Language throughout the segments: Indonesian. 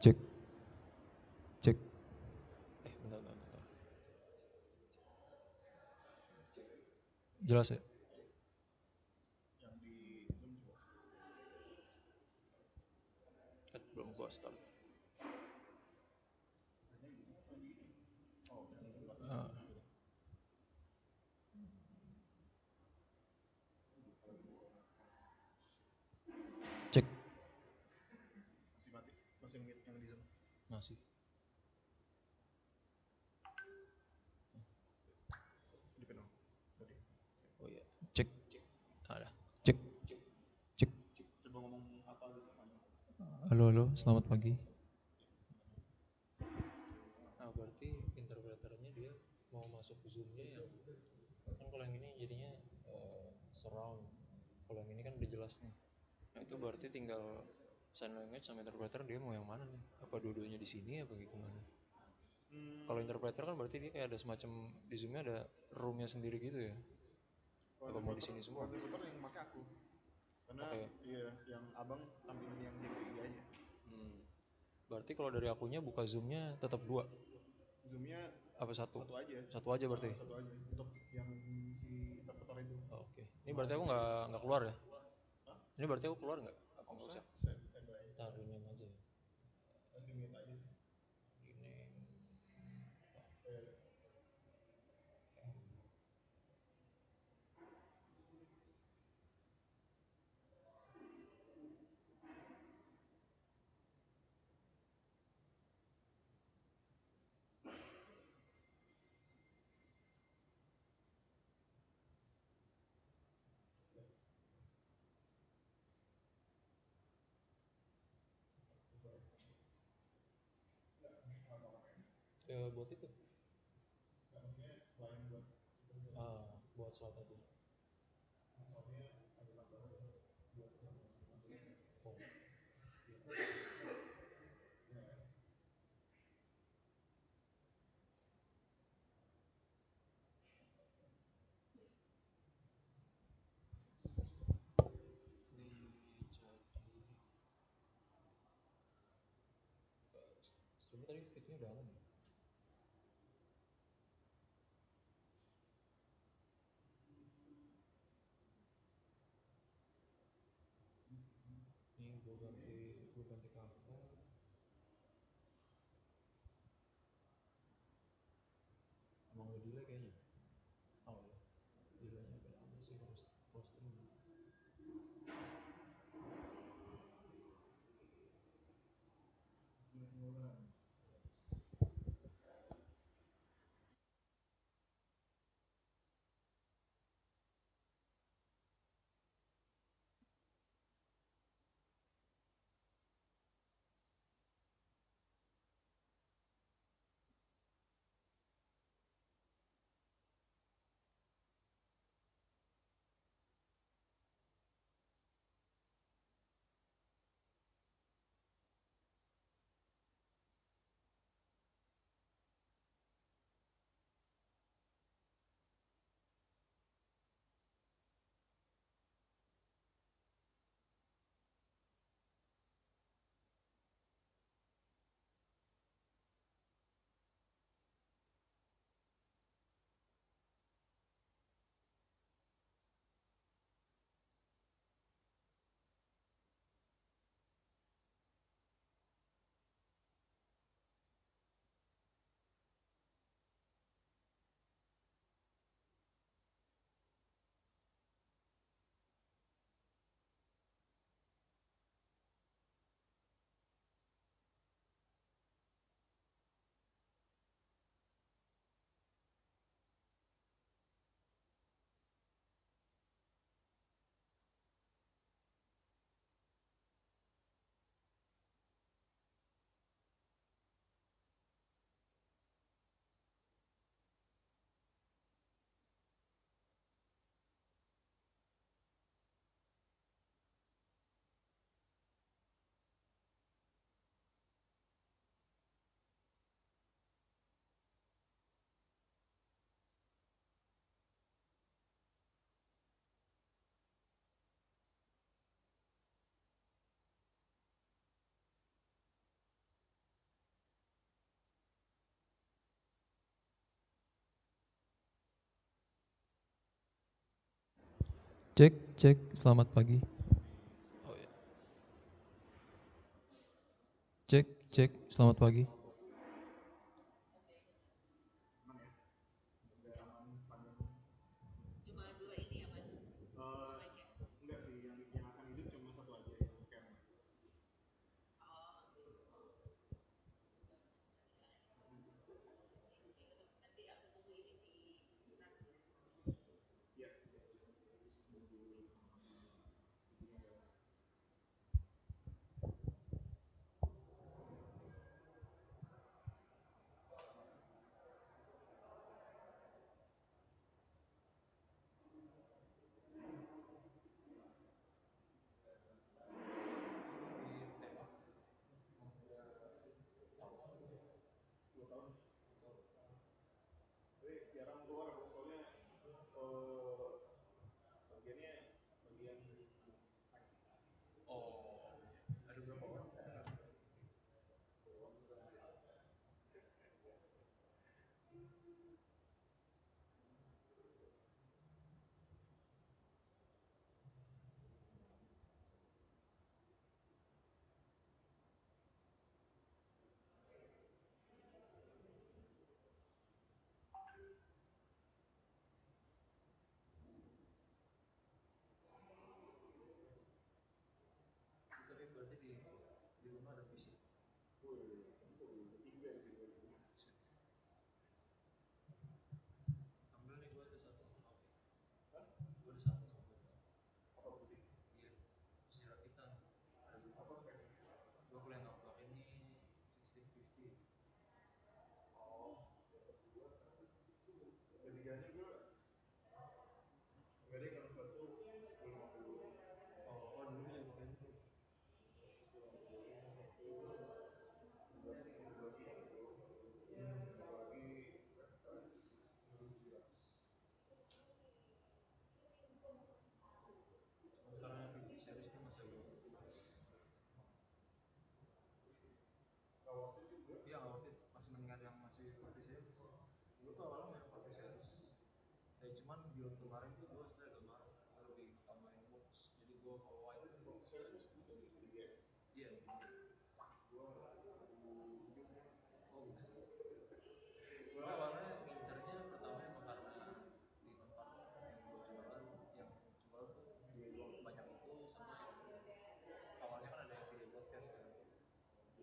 Cek, cek. Bentar, bentar, bentar. Jelas ya? Belum gua start. Ah, cek. Masih. Oh iya. Cek. Ada. Cek, cek. Halo, halo. Selamat pagi. Nah, berarti interpreternya dia mau masuk zoomnya yang kan kalau yang ini jadinya surround. Kalau yang ini kan udah jelas nih. Nah itu berarti tinggal sign language sama interpreter dia mau yang mana nih? Apa dua-duanya di sini apa gimana? Kalau interpreter kan berarti dia kayak ada semacam di zoomnya ada roomnya sendiri gitu ya? Apa mau di sini semua? Interpreter yang pakai aku. Karena iya, yang abang tampilin yang DPI aja. Berarti kalau dari akunya buka zoomnya tetap dua. Zoomnya Apa satu? satu aja. Satu aja berarti. Satu aja untuk yang si interpreter itu. Oke. Ini berarti aku nggak keluar ya? Ini berarti aku keluar nggak? Apa nggak usah? Taruh rename aja ya. Limit aja sih. Rename. Buat itu. Buat slot tadi. Oh. Ini jadi streamnya tadi fitnya udah aman ya? Ini gue ganti cover. Emang udah delay kayaknya. Oh ya, delaynya agak lama sih harus posting. Cek, cek, selamat pagi. Oh ya. Cek, cek, selamat pagi. Enggak sih, yang akan hidup cuma satu aja yang camp. Ya, tapi jarang keluar aku soalnya bagiannya bagian Oh, ada berapa orang? Tapi berarti di rumah ada PC. tiga di sini. Ambil nih, gua ada satu nggak pakai. Gua ada satu nggak pakai. Apa sih? Iya, PC rakitan. Ada dua. Apa speknya? Gua kalau yang nggak pakai ini 1650. Ketiganya gue enggak deh, kalau satu 50. Oh, dulu gua juga pakai itu. Cuma sekarang yang 50 series itu masih agak iya nggak worth it, masih mendingan yang masih 40 series. Gue tuh awalnya main 40 series, ya cuman build kemarin tuh gue setelah agak marah, gue lebih utamain box, jadi gue kalau white iya oh gitu sih. Gue awalnya ngincernya pertama emang karena di tempat yang gue jualan yang jual tuh banyak itu, sama yang awalnya kan ada yang video podcast kan,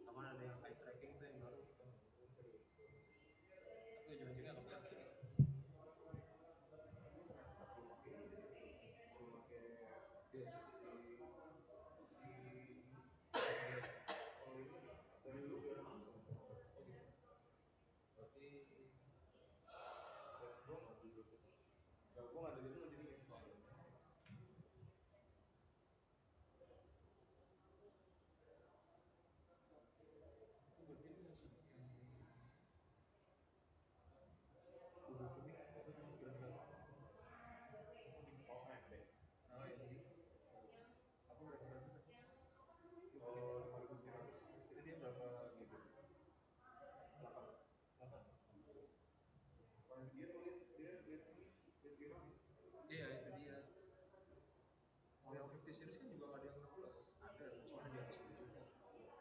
sama ada yang eye tracking tuh yang baru, tapi ujung-ujungnya nggak pakai. Yes. Oh gitu. Berarti gue nggak dulu tuh. Gak, gue nggak ada dulu jadinya. Itu berarti itu yang udah kubik apa tuh grand garden? Oh, AMD. Oh ya jadi apa grand garden tadi? Lu pakai Oh, 5.700. itu dia berapa GB? 8. 8. Dia tulis dia lihat ini lihat Vietnam. Iya itu dia. Mau yang 50 series kan juga nggak ada yang 16, ada soalnya di atas 10 juta.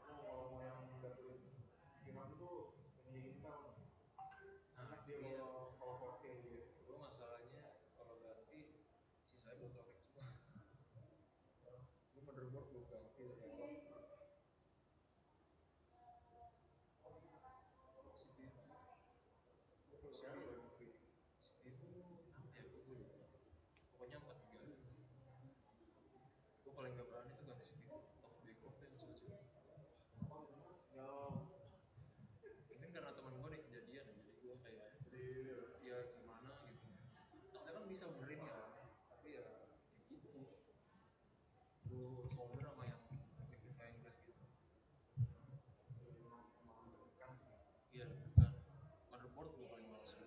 Kalau mau yang datuin Vietnam tuh ini Intel. Nah Enak itu dia dia, kalau 4K dia. gue masalahnya kalau ganti sisanya belum robek semua. Gue motherboard belum ganti dari awal. CPU apa ya, gue lupa, pokoknya 4 giga. Gue paling gak berani tuh ganti CPU, takut bengkok deh macam-macam. Ya, Mungkin karena teman gue ada kejadian ya, jadi gue kayak ya gimana gitu. Asli kan bisa benerin ya, tapi ya kayak gitu. Gue solder sama yang liquifying glass gitu. Iya bukan. Motherboard gue paling males juga.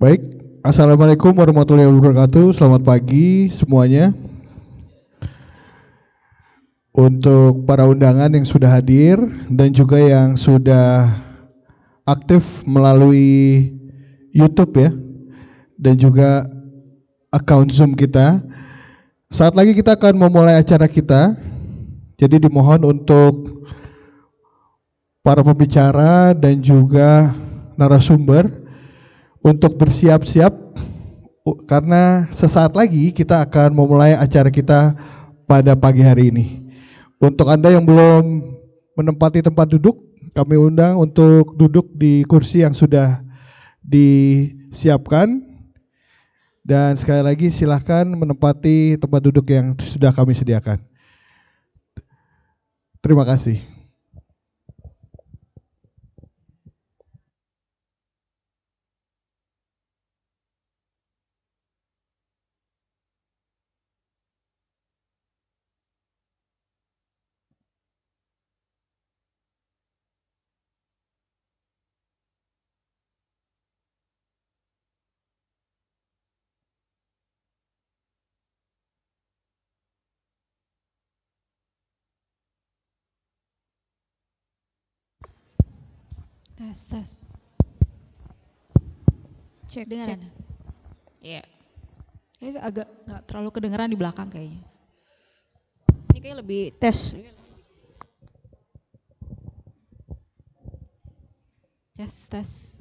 Baik, Assalamualaikum warahmatullahi wabarakatuh. Selamat pagi semuanya. Untuk para undangan yang sudah hadir dan juga yang sudah aktif melalui YouTube ya, dan juga akun Zoom kita. Saat lagi kita akan memulai acara kita. Jadi dimohon untuk para pembicara dan juga narasumber untuk bersiap-siap karena sesaat lagi kita akan memulai acara kita pada pagi hari ini. Untuk Anda yang belum menempati tempat duduk, kami undang untuk duduk di kursi yang sudah disiapkan. Dan sekali lagi silahkan menempati tempat duduk yang sudah kami sediakan. Terima kasih. Tes. Cek dengaran. Iya. Ini agak nggak terlalu kedengeran di belakang kayaknya. Ini kayak lebih tes. Tes.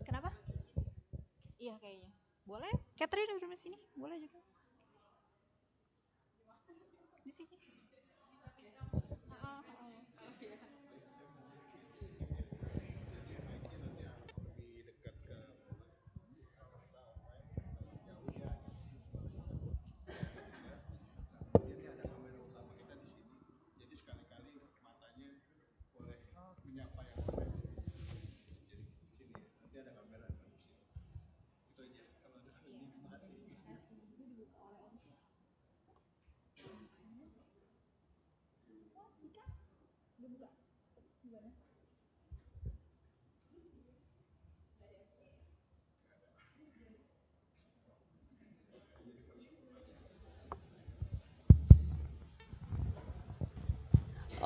Kenapa? Iya kayaknya. Boleh? Catherine udah di sini? Boleh juga. Di sini.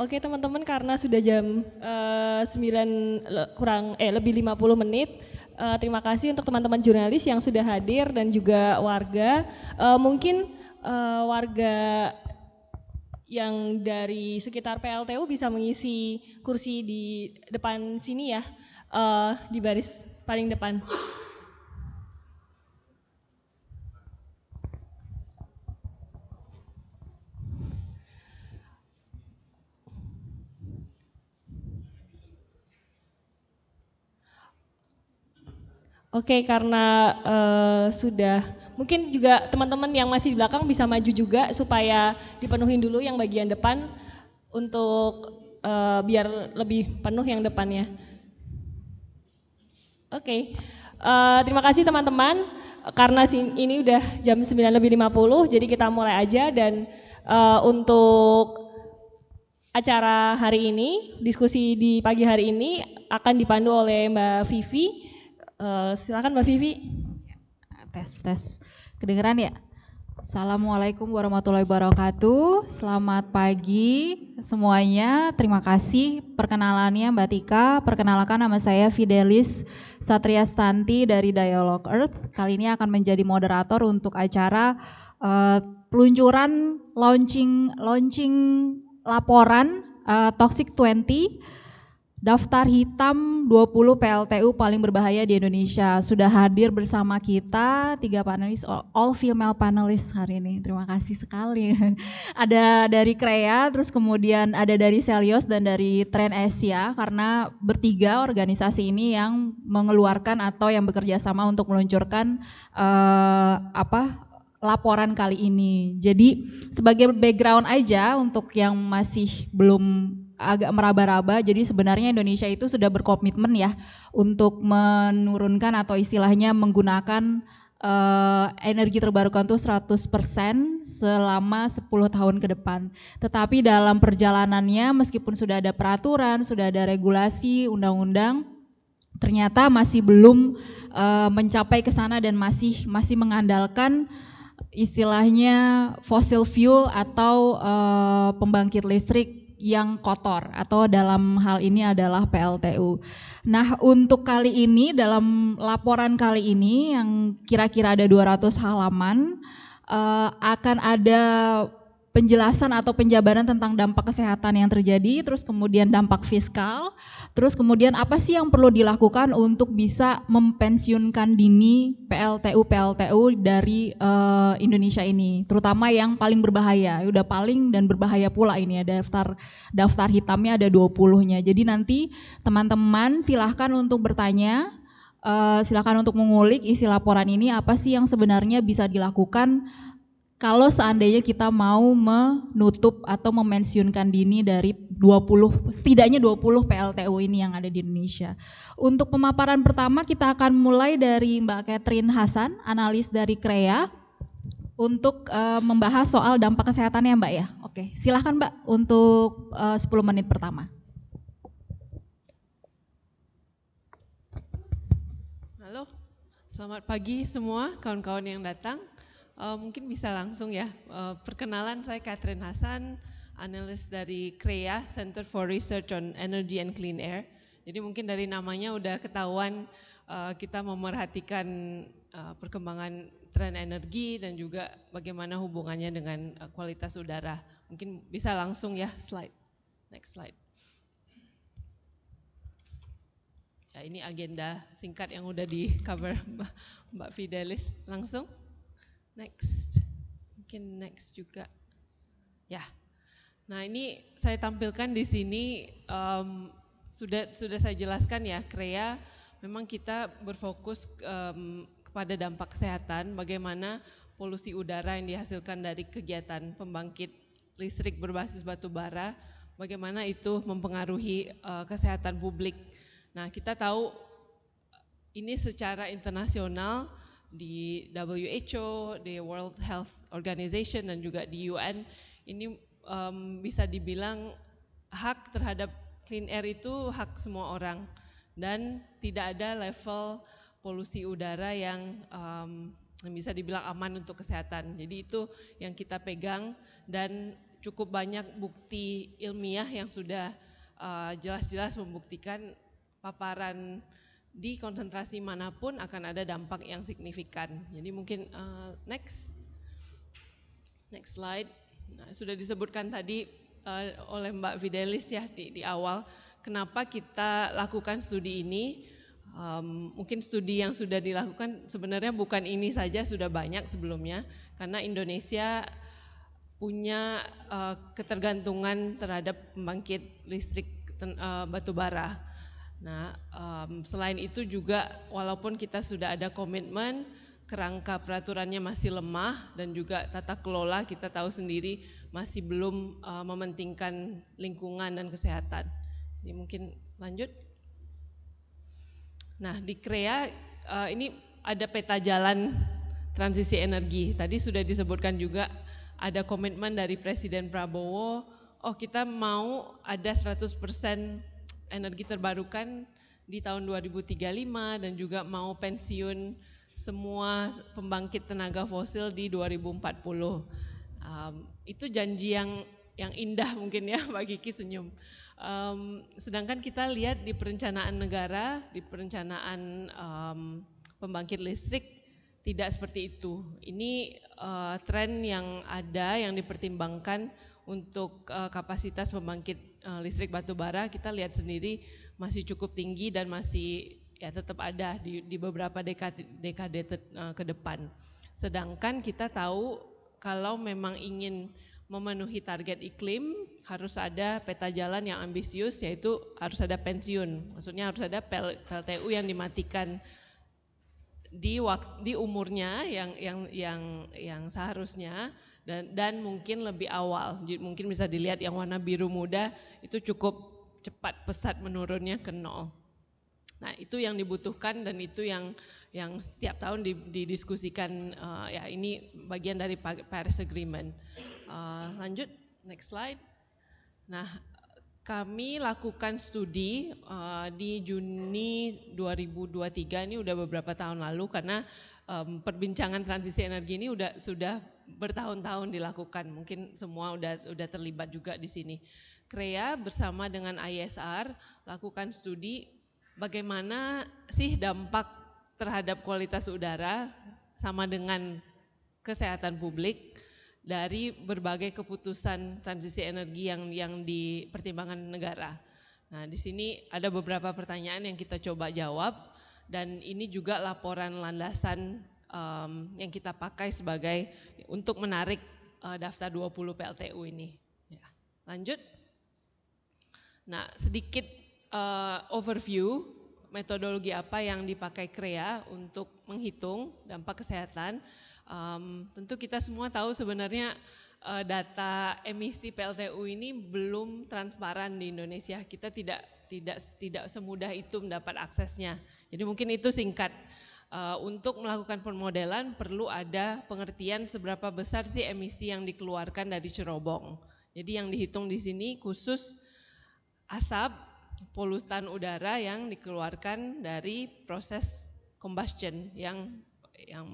Oke teman-teman, karena sudah jam 9 lebih 50 menit. Terima kasih untuk teman-teman jurnalis yang sudah hadir dan juga warga. Mungkin warga yang dari sekitar PLTU bisa mengisi kursi di depan sini ya, di baris paling depan. Oke, karena sudah, mungkin juga teman-teman yang masih di belakang bisa maju juga supaya dipenuhin dulu yang bagian depan untuk biar lebih penuh yang depannya. Oke, terima kasih teman-teman, karena ini udah jam 9:50, jadi kita mulai aja. Dan untuk acara hari ini, diskusi di pagi hari ini akan dipandu oleh Mbak Vivi. Silakan Mbak Vivi. Tes. Kedengeran ya? Assalamualaikum warahmatullahi wabarakatuh. Selamat pagi semuanya, terima kasih perkenalannya Mbak Tika. Perkenalkan, nama saya Fidelis Satria Stanti dari Dialog Earth. Kali ini akan menjadi moderator untuk acara peluncuran launching laporan Toxic 20, daftar hitam 20 PLTU paling berbahaya di Indonesia. Sudah hadir bersama kita 3 panelis, all female panelis hari ini. Terima kasih sekali. Ada dari CREA, terus kemudian ada dari Celios dan dari Trend Asia, karena bertiga organisasi ini yang mengeluarkan atau yang bekerja sama untuk meluncurkan laporan kali ini. Jadi sebagai background aja untuk yang masih belum agak meraba-raba, jadi sebenarnya Indonesia itu sudah berkomitmen ya untuk menurunkan atau istilahnya menggunakan energi terbarukan itu 100% selama 10 tahun ke depan. Tetapi dalam perjalanannya meskipun sudah ada peraturan, sudah ada regulasi, undang-undang, ternyata masih belum mencapai ke sana dan masih mengandalkan istilahnya fossil fuel atau pembangkit listrik yang kotor, atau dalam hal ini adalah PLTU. Nah, untuk kali ini dalam laporan kali ini yang kira-kira ada 200 halaman akan ada penjelasan atau penjabaran tentang dampak kesehatan yang terjadi, terus kemudian dampak fiskal, terus kemudian apa sih yang perlu dilakukan untuk bisa mempensiunkan dini PLTU dari Indonesia ini, terutama yang paling berbahaya. Udah paling dan berbahaya pula ini ya, daftar hitamnya ada 20-nya. Jadi nanti teman-teman silahkan untuk bertanya, silahkan untuk mengulik isi laporan ini, apa sih yang sebenarnya bisa dilakukan kalau seandainya kita mau menutup atau memensiunkan dini dari setidaknya 20 PLTU ini yang ada di Indonesia. Untuk pemaparan pertama kita akan mulai dari Mbak Catherine Hasan, analis dari CREA, untuk membahas soal dampak kesehatannya Mbak ya. Oke, silahkan Mbak untuk 10 menit pertama. Halo, selamat pagi semua kawan-kawan yang datang. Mungkin bisa langsung ya, perkenalan saya Catherine Hasan, analis dari CREA, Center for Research on Energy and Clean Air. Jadi mungkin dari namanya udah ketahuan kita memerhatikan perkembangan tren energi dan juga bagaimana hubungannya dengan kualitas udara. Mungkin bisa langsung ya, slide, next slide. Ya, ini agenda singkat yang udah di cover Mbak Fidelis, langsung. Next, mungkin next juga, ya. Nah ini saya tampilkan di sini sudah saya jelaskan ya, CREA memang kita berfokus kepada dampak kesehatan, bagaimana polusi udara yang dihasilkan dari kegiatan pembangkit listrik berbasis batu bara, bagaimana itu mempengaruhi kesehatan publik. Nah kita tahu ini secara internasional, di WHO, di World Health Organization dan juga di UN, ini bisa dibilang hak terhadap clean air itu hak semua orang dan tidak ada level polusi udara yang bisa dibilang aman untuk kesehatan. Jadi itu yang kita pegang dan cukup banyak bukti ilmiah yang sudah jelas-jelas membuktikan paparan di konsentrasi manapun akan ada dampak yang signifikan. Jadi mungkin next slide. Nah, sudah disebutkan tadi oleh Mbak Fidelis ya di awal, kenapa kita lakukan studi ini. Mungkin studi yang sudah dilakukan sebenarnya bukan ini saja, sudah banyak sebelumnya, karena Indonesia punya ketergantungan terhadap pembangkit listrik batu bara. Nah, selain itu juga walaupun kita sudah ada komitmen, kerangka peraturannya masih lemah dan juga tata kelola kita tahu sendiri masih belum mementingkan lingkungan dan kesehatan. Jadi mungkin lanjut. Nah di CREA ini ada peta jalan transisi energi. Tadi sudah disebutkan juga ada komitmen dari Presiden Prabowo, kita mau ada 100% energi terbarukan di tahun 2035 dan juga mau pensiun semua pembangkit tenaga fosil di 2040. Itu janji yang yang indah mungkin ya, Pak Kiki senyum. Sedangkan kita lihat di perencanaan negara, di perencanaan pembangkit listrik tidak seperti itu. Ini tren yang ada yang dipertimbangkan untuk kapasitas pembangkit listrik batu bara. Kita lihat sendiri masih cukup tinggi dan masih ya tetap ada di beberapa dekade ke depan. Sedangkan kita tahu kalau memang ingin memenuhi target iklim harus ada peta jalan yang ambisius, yaitu harus ada pensiun. Maksudnya harus ada PLTU yang dimatikan di umurnya yang seharusnya dan mungkin lebih awal. Mungkin bisa dilihat yang warna biru muda itu cukup cepat pesat menurunnya ke 0. Nah, itu yang dibutuhkan dan itu yang setiap tahun didiskusikan, ya ini bagian dari Paris Agreement. Lanjut, next slide. Nah, kami lakukan studi di Juni 2023, ini udah beberapa tahun lalu karena perbincangan transisi energi ini sudah bertahun-tahun dilakukan. Mungkin semua udah terlibat juga di sini. CREA bersama dengan ISR lakukan studi bagaimana sih dampak terhadap kualitas udara sama dengan kesehatan publik dari berbagai keputusan transisi energi yang dipertimbangkan negara. Nah, di sini ada beberapa pertanyaan yang kita coba jawab dan ini juga laporan landasan yang kita pakai sebagai untuk menarik daftar 20 PLTU ini. Ya, lanjut. Nah, sedikit overview metodologi apa yang dipakai CREA untuk menghitung dampak kesehatan. Tentu kita semua tahu sebenarnya data emisi PLTU ini belum transparan di Indonesia. Kita tidak semudah itu mendapat aksesnya. Jadi mungkin itu singkat. Untuk melakukan permodelan perlu ada pengertian seberapa besar sih emisi yang dikeluarkan dari cerobong. Jadi yang dihitung di sini khusus asap, polutan udara yang dikeluarkan dari proses combustion yang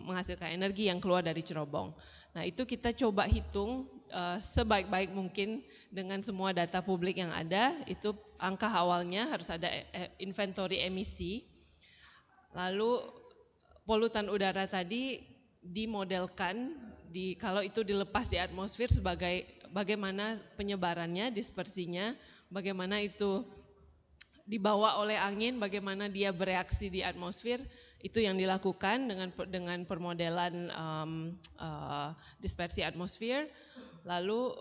menghasilkan energi yang keluar dari cerobong. Nah, itu kita coba hitung sebaik-baik mungkin dengan semua data publik yang ada. Itu angka awalnya harus ada inventory emisi. Lalu polutan udara tadi dimodelkan kalau itu dilepas di atmosfer sebagai bagaimana penyebarannya, dispersinya, bagaimana itu dibawa oleh angin, bagaimana dia bereaksi di atmosfer. Itu yang dilakukan dengan permodelan dispersi atmosfer. Lalu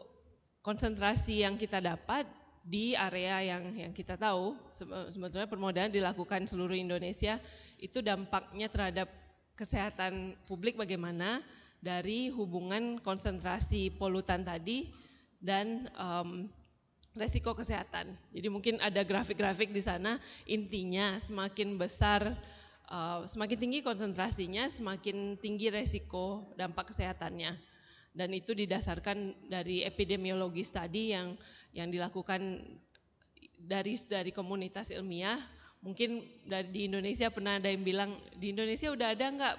konsentrasi yang kita dapat di area yang kita tahu, sebetulnya permodelan dilakukan seluruh Indonesia, itu dampaknya terhadap kesehatan publik bagaimana dari hubungan konsentrasi polutan tadi dan resiko kesehatan. Jadi mungkin ada grafik-grafik di sana, intinya semakin besar, semakin tinggi konsentrasinya, semakin tinggi resiko dampak kesehatannya. Dan itu didasarkan dari epidemiologis tadi yang dilakukan dari komunitas ilmiah. Mungkin di Indonesia pernah ada yang bilang, di Indonesia udah ada enggak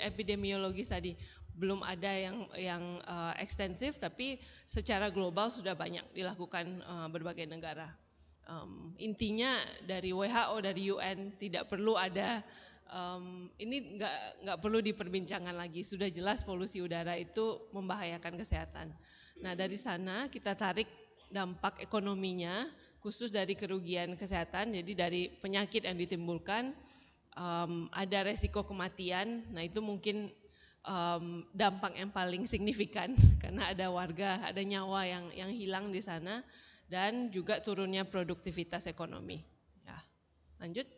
epidemiologis tadi? Belum ada yang ekstensif, tapi secara global sudah banyak dilakukan berbagai negara. Intinya dari WHO, dari UN tidak perlu ada, ini nggak perlu diperbincangkan lagi, sudah jelas polusi udara itu membahayakan kesehatan. Nah, dari sana kita tarik dampak ekonominya, khusus dari kerugian kesehatan, jadi dari penyakit yang ditimbulkan, ada resiko kematian. Nah, itu mungkin dampak yang paling signifikan karena ada warga, ada nyawa yang hilang di sana dan juga turunnya produktivitas ekonomi. Ya, lanjut.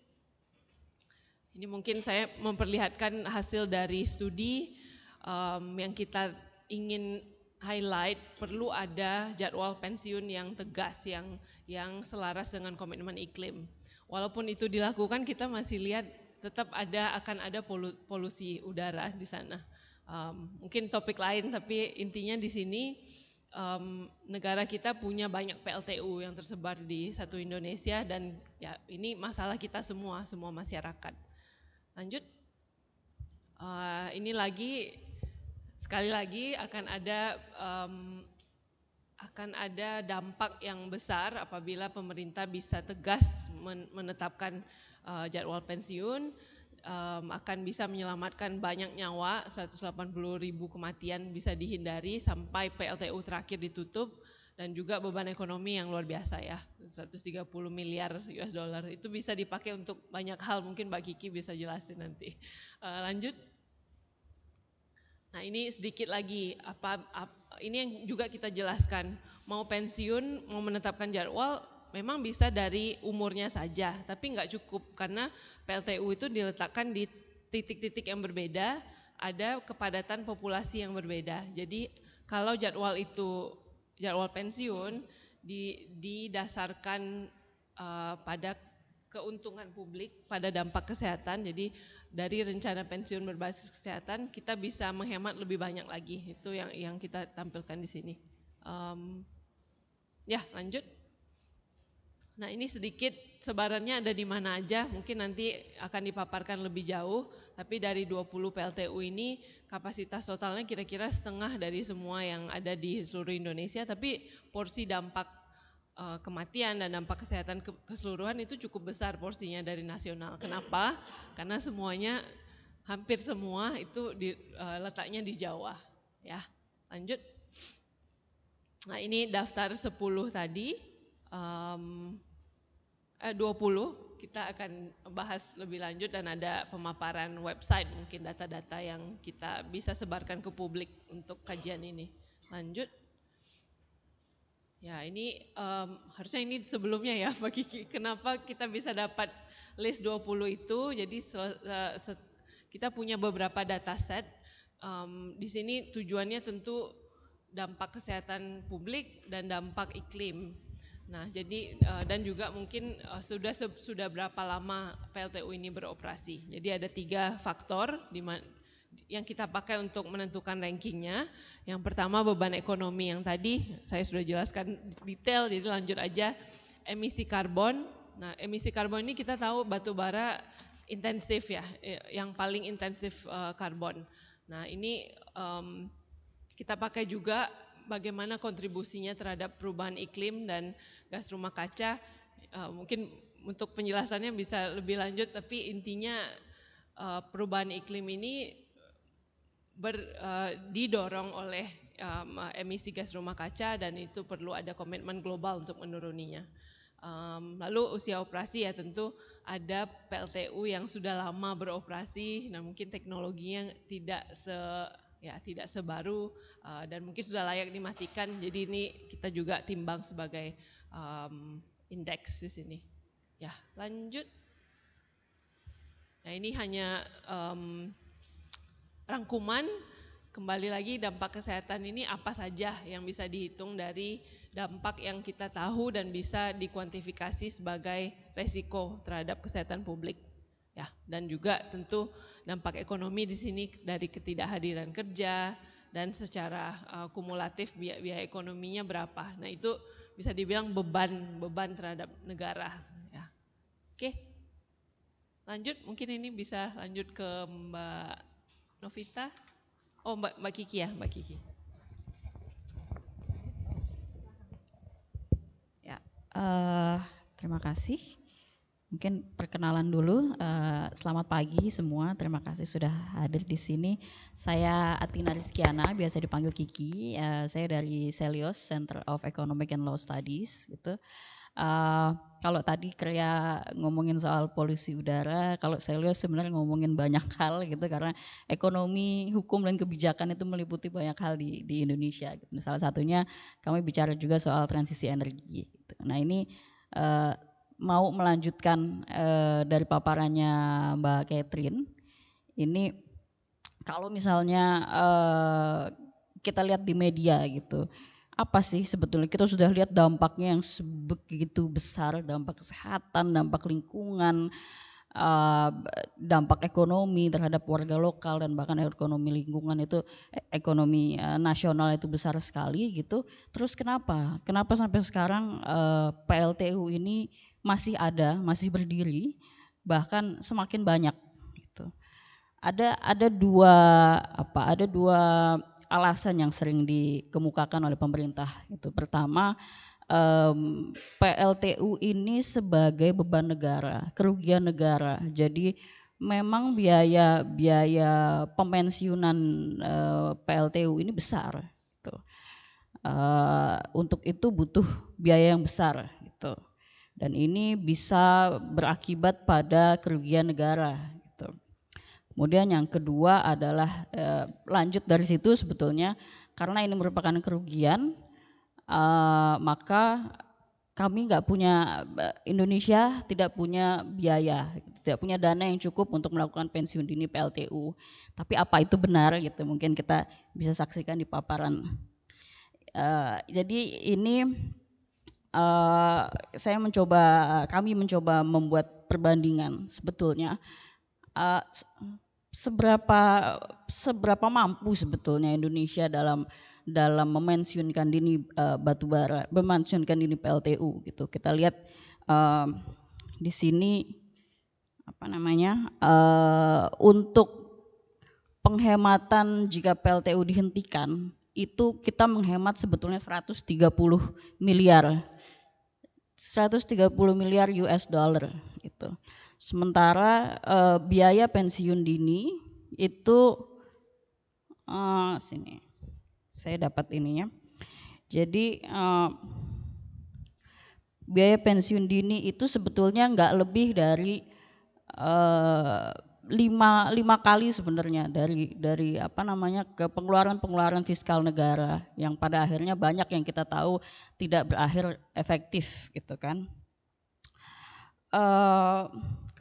Ini mungkin saya memperlihatkan hasil dari studi yang kita ingin highlight, perlu ada jadwal pensiun yang tegas, yang selaras dengan komitmen iklim. Walaupun itu dilakukan, kita masih lihat tetap akan ada polusi udara di sana. Mungkin topik lain, tapi intinya di sini negara kita punya banyak PLTU yang tersebar di satu Indonesia dan ya ini masalah kita semua masyarakat. Lanjut, ini sekali lagi akan akan ada dampak yang besar apabila pemerintah bisa tegas menetapkan jadwal pensiun, akan bisa menyelamatkan banyak nyawa, 180.000 kematian bisa dihindari sampai PLTU terakhir ditutup, dan juga beban ekonomi yang luar biasa ya, 130 miliar US dollar itu bisa dipakai untuk banyak hal, mungkin Mbak Kiki bisa jelasin nanti. Lanjut. Nah ini sedikit lagi, ini yang juga kita jelaskan, mau pensiun, mau menetapkan jadwal, memang bisa dari umurnya saja, tapi nggak cukup karena PLTU itu diletakkan di titik-titik yang berbeda, ada kepadatan populasi yang berbeda. Jadi kalau jadwal pensiun didasarkan pada keuntungan publik, pada dampak kesehatan, jadi dari rencana pensiun berbasis kesehatan kita bisa menghemat lebih banyak lagi, itu yang kita tampilkan di sini. Ya lanjut. Nah ini sedikit sebarannya ada di mana aja, mungkin nanti akan dipaparkan lebih jauh, tapi dari 20 PLTU ini kapasitas totalnya kira-kira setengah dari semua yang ada di seluruh Indonesia, tapi porsi dampak kematian dan dampak kesehatan keseluruhan itu cukup besar porsinya dari nasional. Kenapa? Karena semuanya, hampir semua itu letaknya di Jawa. Ya, lanjut. Nah ini daftar 10 tadi. 20 kita akan bahas lebih lanjut dan ada pemaparan website, mungkin data-data yang kita bisa sebarkan ke publik untuk kajian ini. Lanjut. Ya ini harusnya ini sebelumnya ya Mbak Kiki, kenapa kita bisa dapat list 20 itu, jadi kita punya beberapa dataset, di sini tujuannya tentu dampak kesehatan publik dan dampak iklim. Nah jadi dan juga mungkin sudah berapa lama PLTU ini beroperasi, jadi ada 3 faktor yang kita pakai untuk menentukan rankingnya. Yang pertama beban ekonomi yang tadi saya sudah jelaskan detail, jadi lanjut aja. Emisi karbon, nah emisi karbon ini kita tahu batu bara intensif ya, yang paling intensif karbon. Nah ini kita pakai juga bagaimana kontribusinya terhadap perubahan iklim dan gas rumah kaca. Mungkin untuk penjelasannya bisa lebih lanjut, tapi intinya perubahan iklim ini didorong oleh emisi gas rumah kaca dan itu perlu ada komitmen global untuk menuruninya. Lalu usia operasi ya tentu ada PLTU yang sudah lama beroperasi, nah mungkin teknologinya tidak sebaru dan mungkin sudah layak dimatikan, jadi ini kita juga timbang sebagai indeks di sini. Ya lanjut. Nah ini hanya rangkuman, kembali lagi dampak kesehatan ini apa saja yang bisa dihitung dari dampak yang kita tahu dan bisa dikuantifikasi sebagai resiko terhadap kesehatan publik. Ya, dan juga tentu dampak ekonomi di sini dari ketidakhadiran kerja dan secara kumulatif biaya ekonominya berapa. Nah itu bisa dibilang beban terhadap negara. Ya. Oke, lanjut, mungkin ini bisa lanjut ke Mbak Novita. Oh Mbak Kiki ya, Mbak Kiki. Ya, terima kasih. Mungkin perkenalan dulu. Selamat pagi semua. Terima kasih sudah hadir di sini. Saya Atina Rizkiana, biasa dipanggil Kiki. Saya dari Celios Center of Economic and Law Studies. Gitu. Kalau tadi Krea ngomongin soal polusi udara, kalau Celios sebenarnya ngomongin banyak hal gitu, karena ekonomi, hukum dan kebijakan itu meliputi banyak hal di Indonesia. Gitu. Salah satunya kami bicara juga soal transisi energi. Gitu. Nah ini mau melanjutkan dari paparannya Mbak Catherine. Ini kalau misalnya kita lihat di media gitu, apa sih sebetulnya kita sudah lihat dampaknya yang begitu besar, dampak kesehatan, dampak lingkungan, dampak ekonomi terhadap warga lokal dan bahkan ekonomi lingkungan itu, ekonomi nasional itu besar sekali gitu. Terus kenapa sampai sekarang PLTU ini masih ada, masih berdiri, bahkan semakin banyak gitu. Ada dua alasan yang sering dikemukakan oleh pemerintah. Itu pertama, PLTU ini sebagai beban negara, kerugian negara. Jadi memang biaya pemensiunan PLTU ini besar. Gitu. Untuk itu butuh biaya yang besar. Gitu. Dan ini bisa berakibat pada kerugian negara. Gitu. Kemudian yang kedua adalah lanjut dari situ sebetulnya karena ini merupakan kerugian, maka kami nggak punya, Indonesia tidak punya biaya, tidak punya dana yang cukup untuk melakukan pensiun dini PLTU. Tapi apa itu benar gitu? Mungkin kita bisa saksikan di paparan. Jadi ini kami mencoba membuat perbandingan sebetulnya seberapa mampu sebetulnya Indonesia dalam memensiunkan dini batubara, memensiunkan dini PLTU gitu. Kita lihat di sini untuk penghematan jika PLTU dihentikan itu kita menghemat sebetulnya 130 miliar US dollar gitu. Sementara biaya pensiun dini itu sini saya dapat ininya. Jadi biaya pensiun dini itu sebetulnya nggak lebih dari 5 kali sebenarnya dari ke pengeluaran fiskal negara yang pada akhirnya banyak yang kita tahu tidak berakhir efektif gitu kan.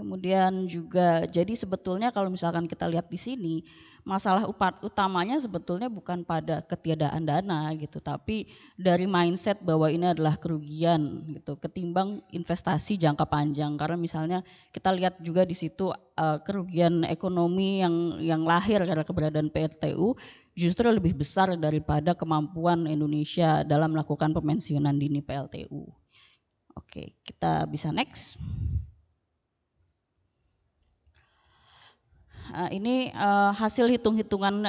Kemudian juga jadi sebetulnya kalau misalkan kita lihat di sini masalah utamanya sebetulnya bukan pada ketiadaan dana gitu, tapi dari mindset bahwa ini adalah kerugian gitu ketimbang investasi jangka panjang. Karena misalnya kita lihat juga di situ kerugian ekonomi yang lahir karena keberadaan PLTU justru lebih besar daripada kemampuan Indonesia dalam melakukan pemensiunan dini PLTU. Oke, kita bisa next. Ini hasil hitung-hitungan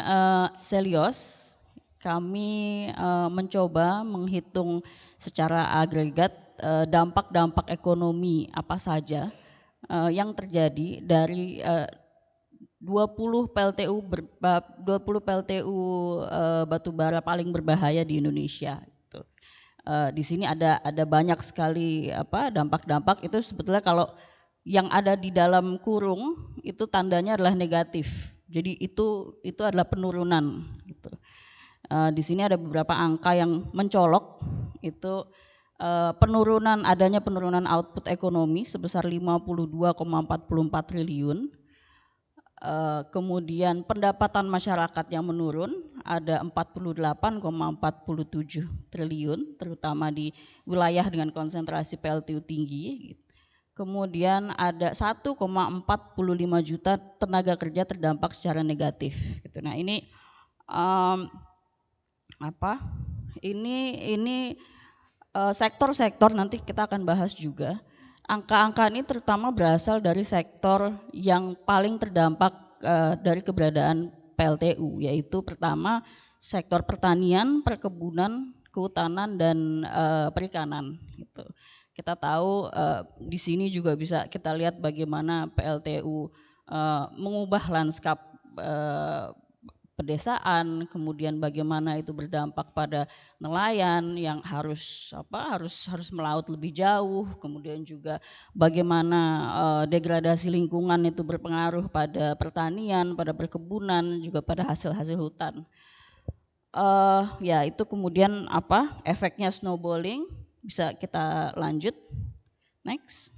Celios. Kami mencoba menghitung secara agregat dampak-dampak ekonomi apa saja yang terjadi dari 20 PLTU batubara paling berbahaya di Indonesia. Di sini ada banyak sekali dampak-dampak itu sebetulnya kalau yang ada di dalam kurung itu tandanya adalah negatif. Jadi itu adalah penurunan. Gitu. Di sini ada beberapa angka yang mencolok. Itu adanya penurunan output ekonomi sebesar 52,44 triliun. Kemudian pendapatan masyarakat yang menurun ada 48,47 triliun, terutama di wilayah dengan konsentrasi PLTU tinggi. Kemudian ada 1,45 juta tenaga kerja terdampak secara negatif. Gitu. Nah ini Ini sektor-sektor nanti kita akan bahas juga. Angka-angka ini terutama berasal dari sektor yang paling terdampak dari keberadaan PLTU, yaitu pertama sektor pertanian, perkebunan, kehutanan dan perikanan. Gitu. Kita tahu di sini juga bisa kita lihat bagaimana PLTU mengubah lanskap pedesaan, kemudian bagaimana itu berdampak pada nelayan yang harus melaut lebih jauh, kemudian juga bagaimana degradasi lingkungan itu berpengaruh pada pertanian, pada perkebunan, juga pada hasil-hasil hutan. Ya itu kemudian efeknya snowballing. Bisa kita lanjut, next.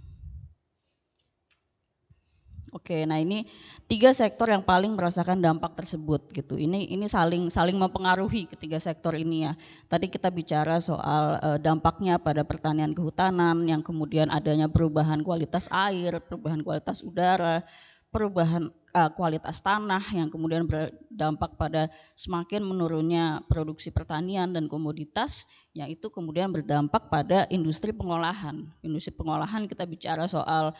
Oke, nah ini 3 sektor yang paling merasakan dampak tersebut gitu. Ini saling mempengaruhi ketiga sektor ini ya. Tadi kita bicara soal dampaknya pada pertanian kehutanan, yang kemudian adanya perubahan kualitas air, perubahan kualitas udara, perubahan kualitas tanah yang kemudian berdampak pada semakin menurunnya produksi pertanian dan komoditas, yang itu kemudian berdampak pada industri pengolahan. Industri pengolahan kita bicara soal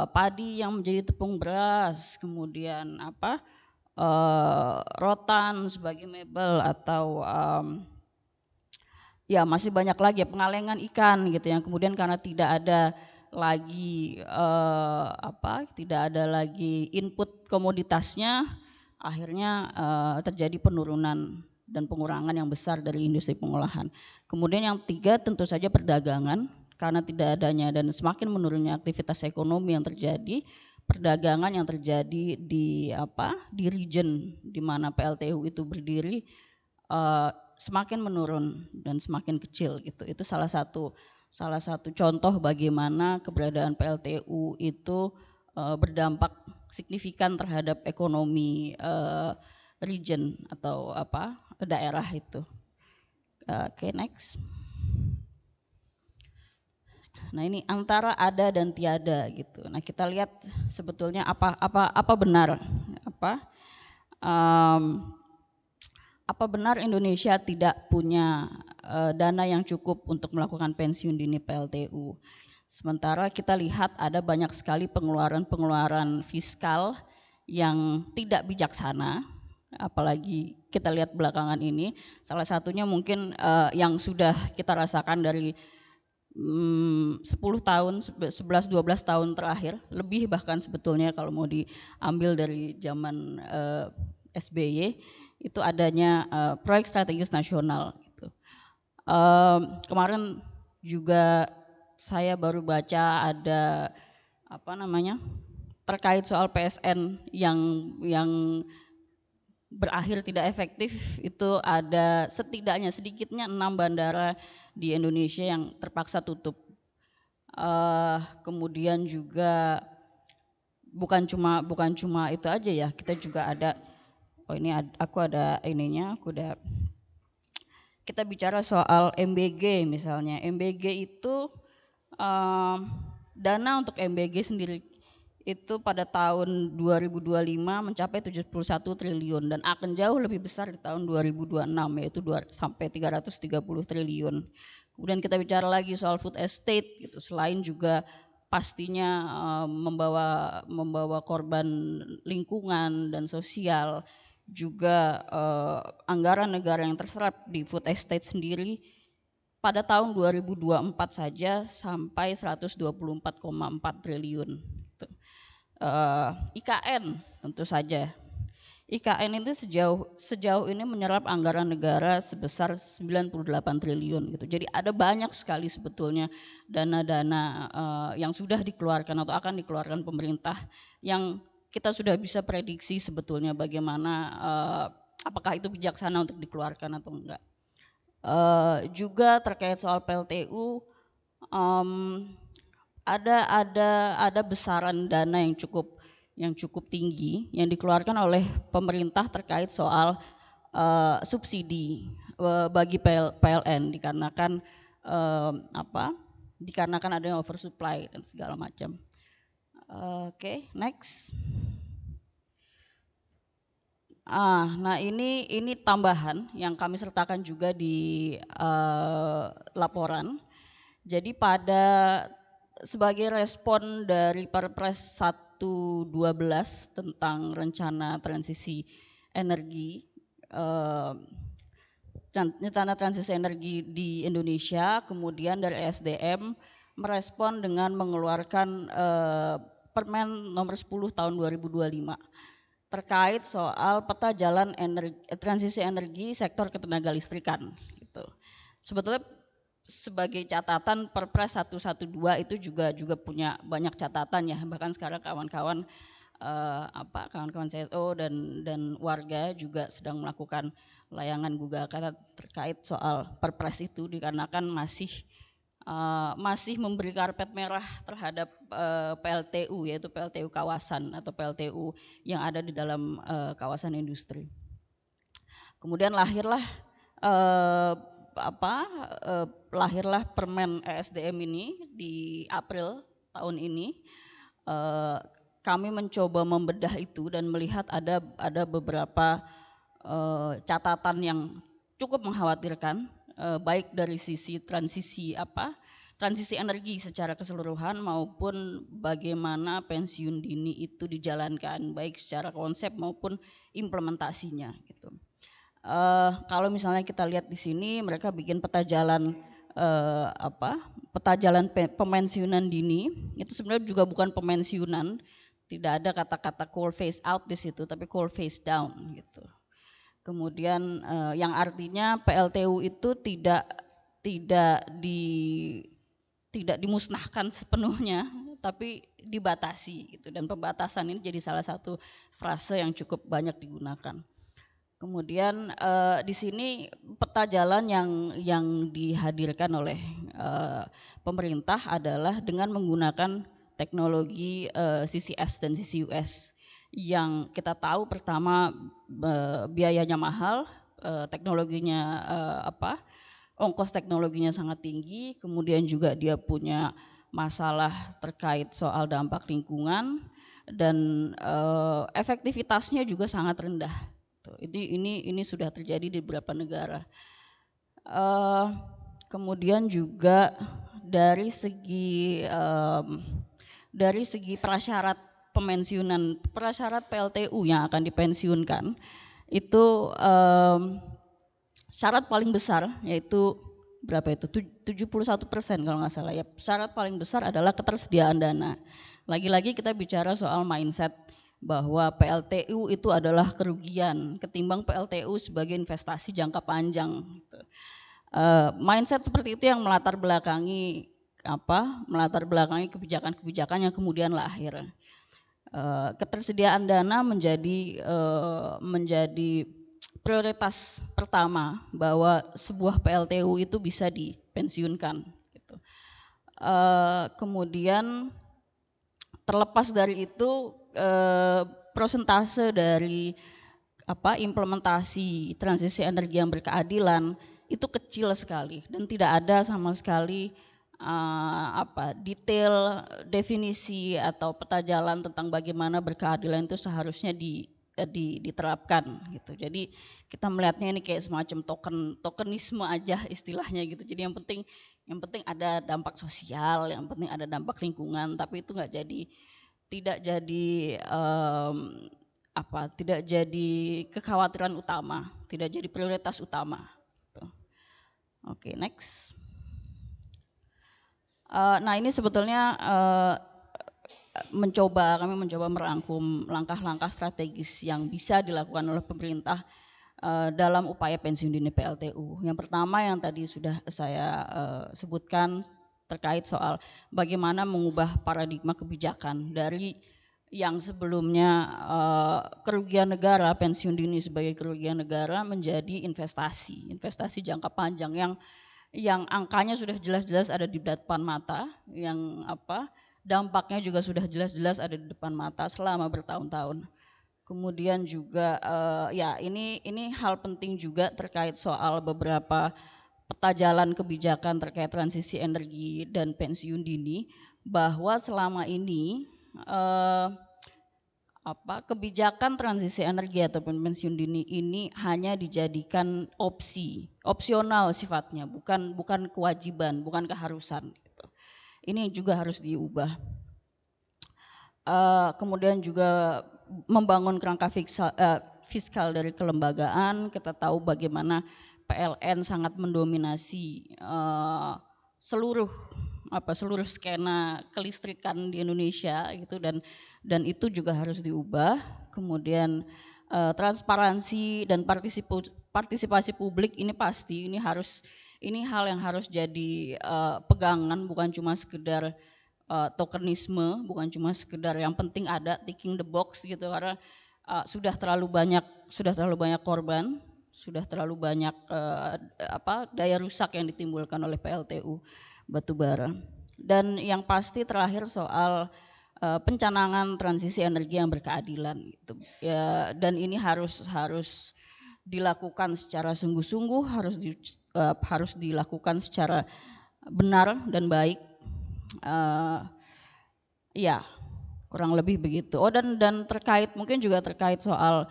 padi yang menjadi tepung beras, kemudian rotan sebagai mebel atau ya masih banyak lagi ya, pengalengan ikan gitu yang kemudian karena tidak ada lagi tidak ada lagi input komoditasnya, akhirnya terjadi penurunan dan pengurangan yang besar dari industri pengolahan. Kemudian yang tiga tentu saja perdagangan, karena tidak adanya dan semakin menurunnya aktivitas ekonomi yang terjadi, perdagangan yang terjadi di region di mana PLTU itu berdiri semakin menurun dan semakin kecil gitu. Itu salah satu contoh bagaimana keberadaan PLTU itu berdampak signifikan terhadap ekonomi region atau daerah itu. Oke, next. Nah, ini antara ada dan tiada gitu. Nah, kita lihat sebetulnya apa benar apa benar Indonesia tidak punya dana yang cukup untuk melakukan pensiun dini PLTU. Sementara kita lihat ada banyak sekali pengeluaran fiskal yang tidak bijaksana, apalagi kita lihat belakangan ini. Salah satunya mungkin yang sudah kita rasakan dari 10 tahun, 11-12 tahun terakhir, lebih bahkan sebetulnya kalau mau diambil dari zaman SBY, itu adanya proyek strategis nasional gitu. Kemarin juga saya baru baca ada terkait soal PSN yang berakhir tidak efektif. Itu ada sedikitnya 6 bandara di Indonesia yang terpaksa tutup. Kemudian juga bukan cuma itu aja ya, kita juga ada kita bicara soal MBG misalnya. MBG itu dana untuk MBG sendiri itu pada tahun 2025 mencapai 71 triliun dan akan jauh lebih besar di tahun 2026 yaitu sampai 330 triliun. Kemudian kita bicara lagi soal food estate gitu, selain juga pastinya membawa korban lingkungan dan sosial, juga anggaran negara yang terserap di food estate sendiri pada tahun 2024 saja sampai 124,4 triliun. IKN tentu saja. IKN itu sejauh ini menyerap anggaran negara sebesar 98 triliun gitu. Jadi ada banyak sekali sebetulnya dana-dana yang sudah dikeluarkan atau akan dikeluarkan pemerintah yang kita sudah bisa prediksi sebetulnya bagaimana apakah itu bijaksana untuk dikeluarkan atau enggak. Juga terkait soal PLTU, ada besaran dana yang cukup tinggi yang dikeluarkan oleh pemerintah terkait soal subsidi bagi PLN dikarenakan adanya oversupply dan segala macam. Oke, next. Nah ini tambahan yang kami sertakan juga di laporan. Jadi sebagai respon dari Perpres 112 tentang rencana transisi energi, rencana transisi energi di Indonesia, kemudian dari SDM merespon dengan mengeluarkan Permen nomor 10 tahun 2025 terkait soal peta jalan transisi energi sektor ketenaga listrikan gitu. Sebetulnya sebagai catatan Perpres 112 itu juga punya banyak catatan ya, bahkan sekarang kawan-kawan CSO dan warga juga sedang melakukan layangan gugatan terkait soal Perpres itu dikarenakan masih memberi karpet merah terhadap PLTU, yaitu PLTU kawasan atau PLTU yang ada di dalam kawasan industri. Kemudian lahirlah Permen ESDM ini di April tahun ini. Kami mencoba membedah itu dan melihat ada beberapa catatan yang cukup mengkhawatirkan, baik dari sisi transisi transisi energi secara keseluruhan maupun bagaimana pensiun dini itu dijalankan baik secara konsep maupun implementasinya gitu. Kalau misalnya kita lihat di sini mereka bikin peta jalan peta jalan pemensiunan dini itu sebenarnya juga bukan pemensiunan, tidak ada kata-kata coal phase out di situ tapi coal phase down gitu. Kemudian yang artinya PLTU itu tidak dimusnahkan sepenuhnya tapi dibatasi gitu, dan pembatasan ini jadi salah satu frase yang cukup banyak digunakan. Kemudian di sini peta jalan yang dihadirkan oleh pemerintah adalah dengan menggunakan teknologi CCS dan CCUS yang kita tahu pertama biayanya mahal, teknologinya ongkos teknologinya sangat tinggi, kemudian juga dia punya masalah terkait soal dampak lingkungan dan efektivitasnya juga sangat rendah. Ini sudah terjadi di beberapa negara. Kemudian juga dari segi prasyarat pemensiunan, prasyarat PLTU yang akan dipensiunkan itu syarat paling besar yaitu berapa itu 71% kalau nggak salah ya. Syarat paling besar adalah ketersediaan dana. Lagi-lagi kita bicara soal mindset bahwa PLTU itu adalah kerugian ketimbang PLTU sebagai investasi jangka panjang. Mindset seperti itu yang melatar belakangi kebijakan-kebijakan yang kemudian lahir. Ketersediaan dana menjadi prioritas pertama bahwa sebuah PLTU itu bisa dipensiunkan. Gitu. Kemudian terlepas dari itu prosentase dari implementasi transisi energi yang berkeadilan itu kecil sekali dan tidak ada sama sekali detail definisi atau peta jalan tentang bagaimana berkeadilan itu seharusnya diterapkan gitu. Jadi kita melihatnya ini kayak semacam tokenisme aja istilahnya gitu. Jadi yang penting ada dampak sosial, yang penting ada dampak lingkungan, tapi itu tidak jadi kekhawatiran utama, tidak jadi prioritas utama. Oke, next. Nah ini sebetulnya kami mencoba merangkum langkah-langkah strategis yang bisa dilakukan oleh pemerintah dalam upaya pensiun dini PLTU. Yang pertama yang tadi sudah saya sebutkan terkait soal bagaimana mengubah paradigma kebijakan dari yang sebelumnya kerugian negara, pensiun dini sebagai kerugian negara menjadi investasi jangka panjang yang angkanya sudah jelas-jelas ada di depan mata, yang dampaknya juga sudah jelas-jelas ada di depan mata selama bertahun-tahun. Kemudian juga ini hal penting juga terkait soal beberapa peta jalan kebijakan terkait transisi energi dan pensiun dini, bahwa selama ini kebijakan transisi energi ataupun pensiun dini ini hanya dijadikan opsional sifatnya, bukan kewajiban, bukan keharusan. Gitu. Ini juga harus diubah. Kemudian juga membangun kerangka fiskal dari kelembagaan. Kita tahu bagaimana PLN sangat mendominasi seluruh skena kelistrikan di Indonesia gitu, dan itu juga harus diubah. Kemudian transparansi dan partisipasi publik ini pasti ini hal yang harus jadi pegangan, bukan cuma sekedar tokenisme, bukan cuma sekedar yang penting ada ticking the box gitu, karena sudah terlalu banyak korban, sudah terlalu banyak daya rusak yang ditimbulkan oleh PLTU batubara. Dan yang pasti terakhir soal pencanangan transisi energi yang berkeadilan gitu. Ya, dan ini harus dilakukan secara sungguh-sungguh, harus dilakukan secara benar dan baik. Ya, kurang lebih begitu. Dan mungkin juga terkait soal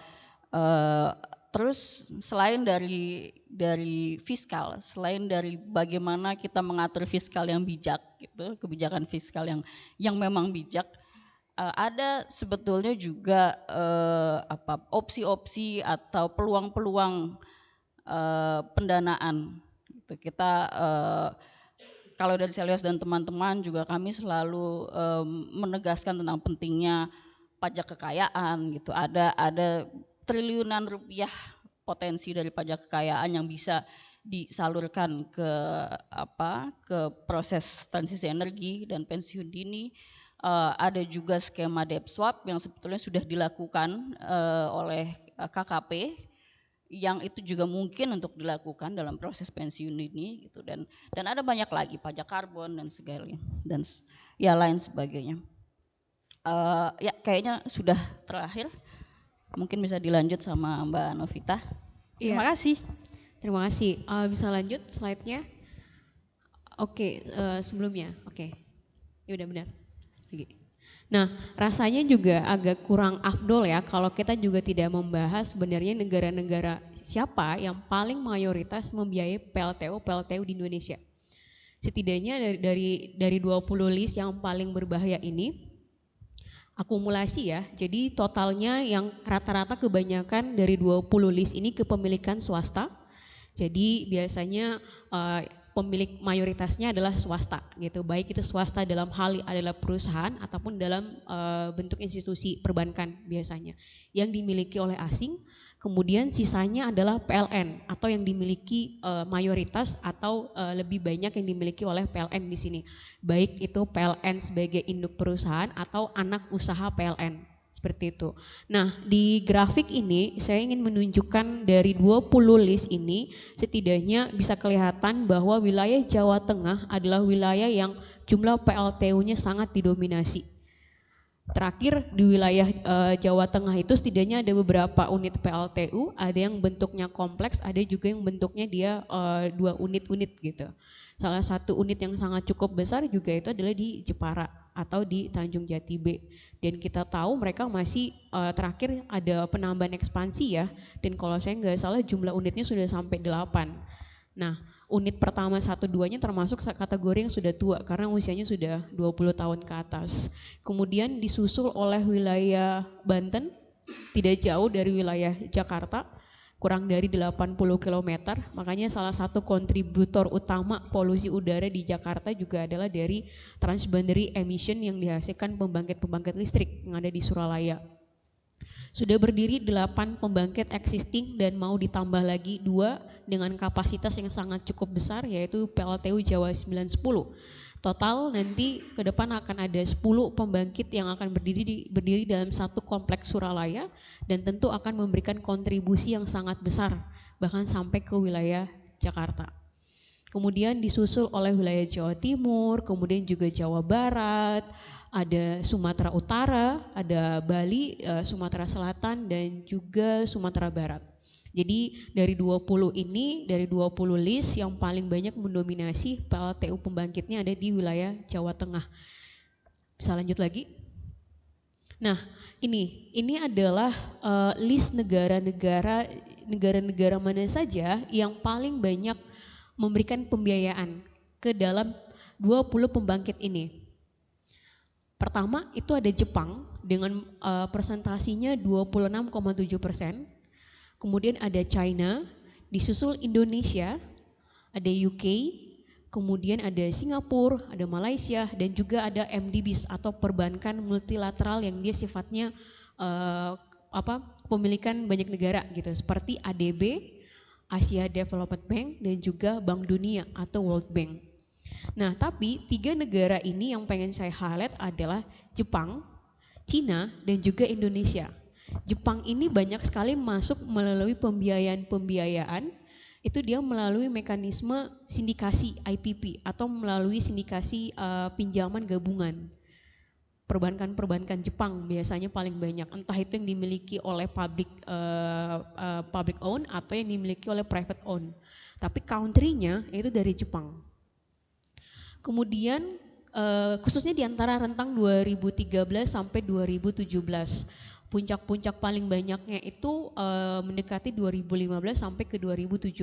terus selain dari dari fiskal, selain dari bagaimana kita mengatur fiskal yang bijak gitu, kebijakan fiskal yang memang bijak, ada sebetulnya juga opsi-opsi atau peluang-peluang pendanaan. Gitu. Kita kalau dari Selyos dan teman-teman juga kami selalu menegaskan tentang pentingnya pajak kekayaan gitu. Ada triliunan rupiah potensi dari pajak kekayaan yang bisa disalurkan ke proses transisi energi dan pensiun dini. Ada juga skema debt swap yang sebetulnya sudah dilakukan oleh KKP, yang itu juga mungkin untuk dilakukan dalam proses pensiun dini gitu, dan ada banyak lagi pajak karbon dan segalanya dan ya lain sebagainya. Ya kayaknya sudah terakhir. Mungkin bisa dilanjut sama Mbak Novita. Terima kasih. Terima kasih. Bisa lanjut slide-nya? Oke, sebelumnya. Oke. Ya udah benar. Lagi. Nah, rasanya juga agak kurang afdol ya kalau kita juga tidak membahas sebenarnya negara-negara siapa yang paling mayoritas membiayai PLTU di Indonesia. Setidaknya dari 20 list yang paling berbahaya ini, akumulasi ya, jadi totalnya yang rata-rata kebanyakan dari 20 list ini kepemilikan swasta. Jadi biasanya pemilik mayoritasnya adalah swasta gitu, baik itu swasta dalam hal adalah perusahaan ataupun dalam bentuk institusi perbankan biasanya yang dimiliki oleh asing. Kemudian sisanya adalah PLN atau yang dimiliki mayoritas atau lebih banyak yang dimiliki oleh PLN di sini. Baik itu PLN sebagai induk perusahaan atau anak usaha PLN. Seperti itu. Nah, di grafik ini saya ingin menunjukkan dari 20 list ini setidaknya bisa kelihatan bahwa wilayah Jawa Tengah adalah wilayah yang jumlah PLTU-nya sangat didominasi. Terakhir di wilayah Jawa Tengah itu setidaknya ada beberapa unit PLTU, ada yang bentuknya kompleks, ada juga yang bentuknya dia 2 unit-unit gitu. Salah satu unit yang sangat cukup besar juga itu adalah di Jepara atau di Tanjung Jati B. Dan kita tahu mereka masih terakhir ada penambahan ekspansi ya, dan kalau saya nggak salah jumlah unitnya sudah sampai 8. Nah, unit pertama 1-2-nya termasuk kategori yang sudah tua karena usianya sudah 20 tahun ke atas. Kemudian disusul oleh wilayah Banten, tidak jauh dari wilayah Jakarta, kurang dari 80 km. Makanya salah satu kontributor utama polusi udara di Jakarta juga adalah dari transboundary emission yang dihasilkan pembangkit-pembangkit listrik yang ada di Suralaya. Sudah berdiri 8 pembangkit existing dan mau ditambah lagi 2 dengan kapasitas yang sangat cukup besar yaitu PLTU Jawa 910. Total nanti ke depan akan ada 10 pembangkit yang akan berdiri dalam satu kompleks Suralaya dan tentu akan memberikan kontribusi yang sangat besar bahkan sampai ke wilayah Jakarta. Kemudian disusul oleh wilayah Jawa Timur, kemudian juga Jawa Barat, ada Sumatera Utara, ada Bali, Sumatera Selatan, dan juga Sumatera Barat. Jadi dari 20 ini, dari 20 list yang paling banyak mendominasi PLTU pembangkitnya ada di wilayah Jawa Tengah. Bisa lanjut lagi? Nah, ini adalah list negara-negara mana saja yang paling banyak memberikan pembiayaan ke dalam 20 pembangkit ini. Pertama itu ada Jepang dengan persentasinya 26,7%. Kemudian ada China, disusul Indonesia, ada UK, kemudian ada Singapura, ada Malaysia, dan juga ada MDBs atau perbankan multilateral yang dia sifatnya pemilikan banyak negara gitu, seperti ADB, Asia Development Bank, dan juga Bank Dunia atau World Bank. Nah, tapi 3 negara ini yang pengen saya highlight adalah Jepang, Cina, dan juga Indonesia. Jepang ini banyak sekali masuk melalui pembiayaan, itu dia melalui mekanisme sindikasi IPP atau melalui sindikasi pinjaman gabungan. Perbankan-perbankan Jepang biasanya paling banyak, entah itu yang dimiliki oleh public own atau yang dimiliki oleh private own. Tapi country-nya itu dari Jepang. Kemudian khususnya di antara rentang 2013 sampai 2017, puncak-puncak paling banyaknya itu mendekati 2015 sampai ke 2017.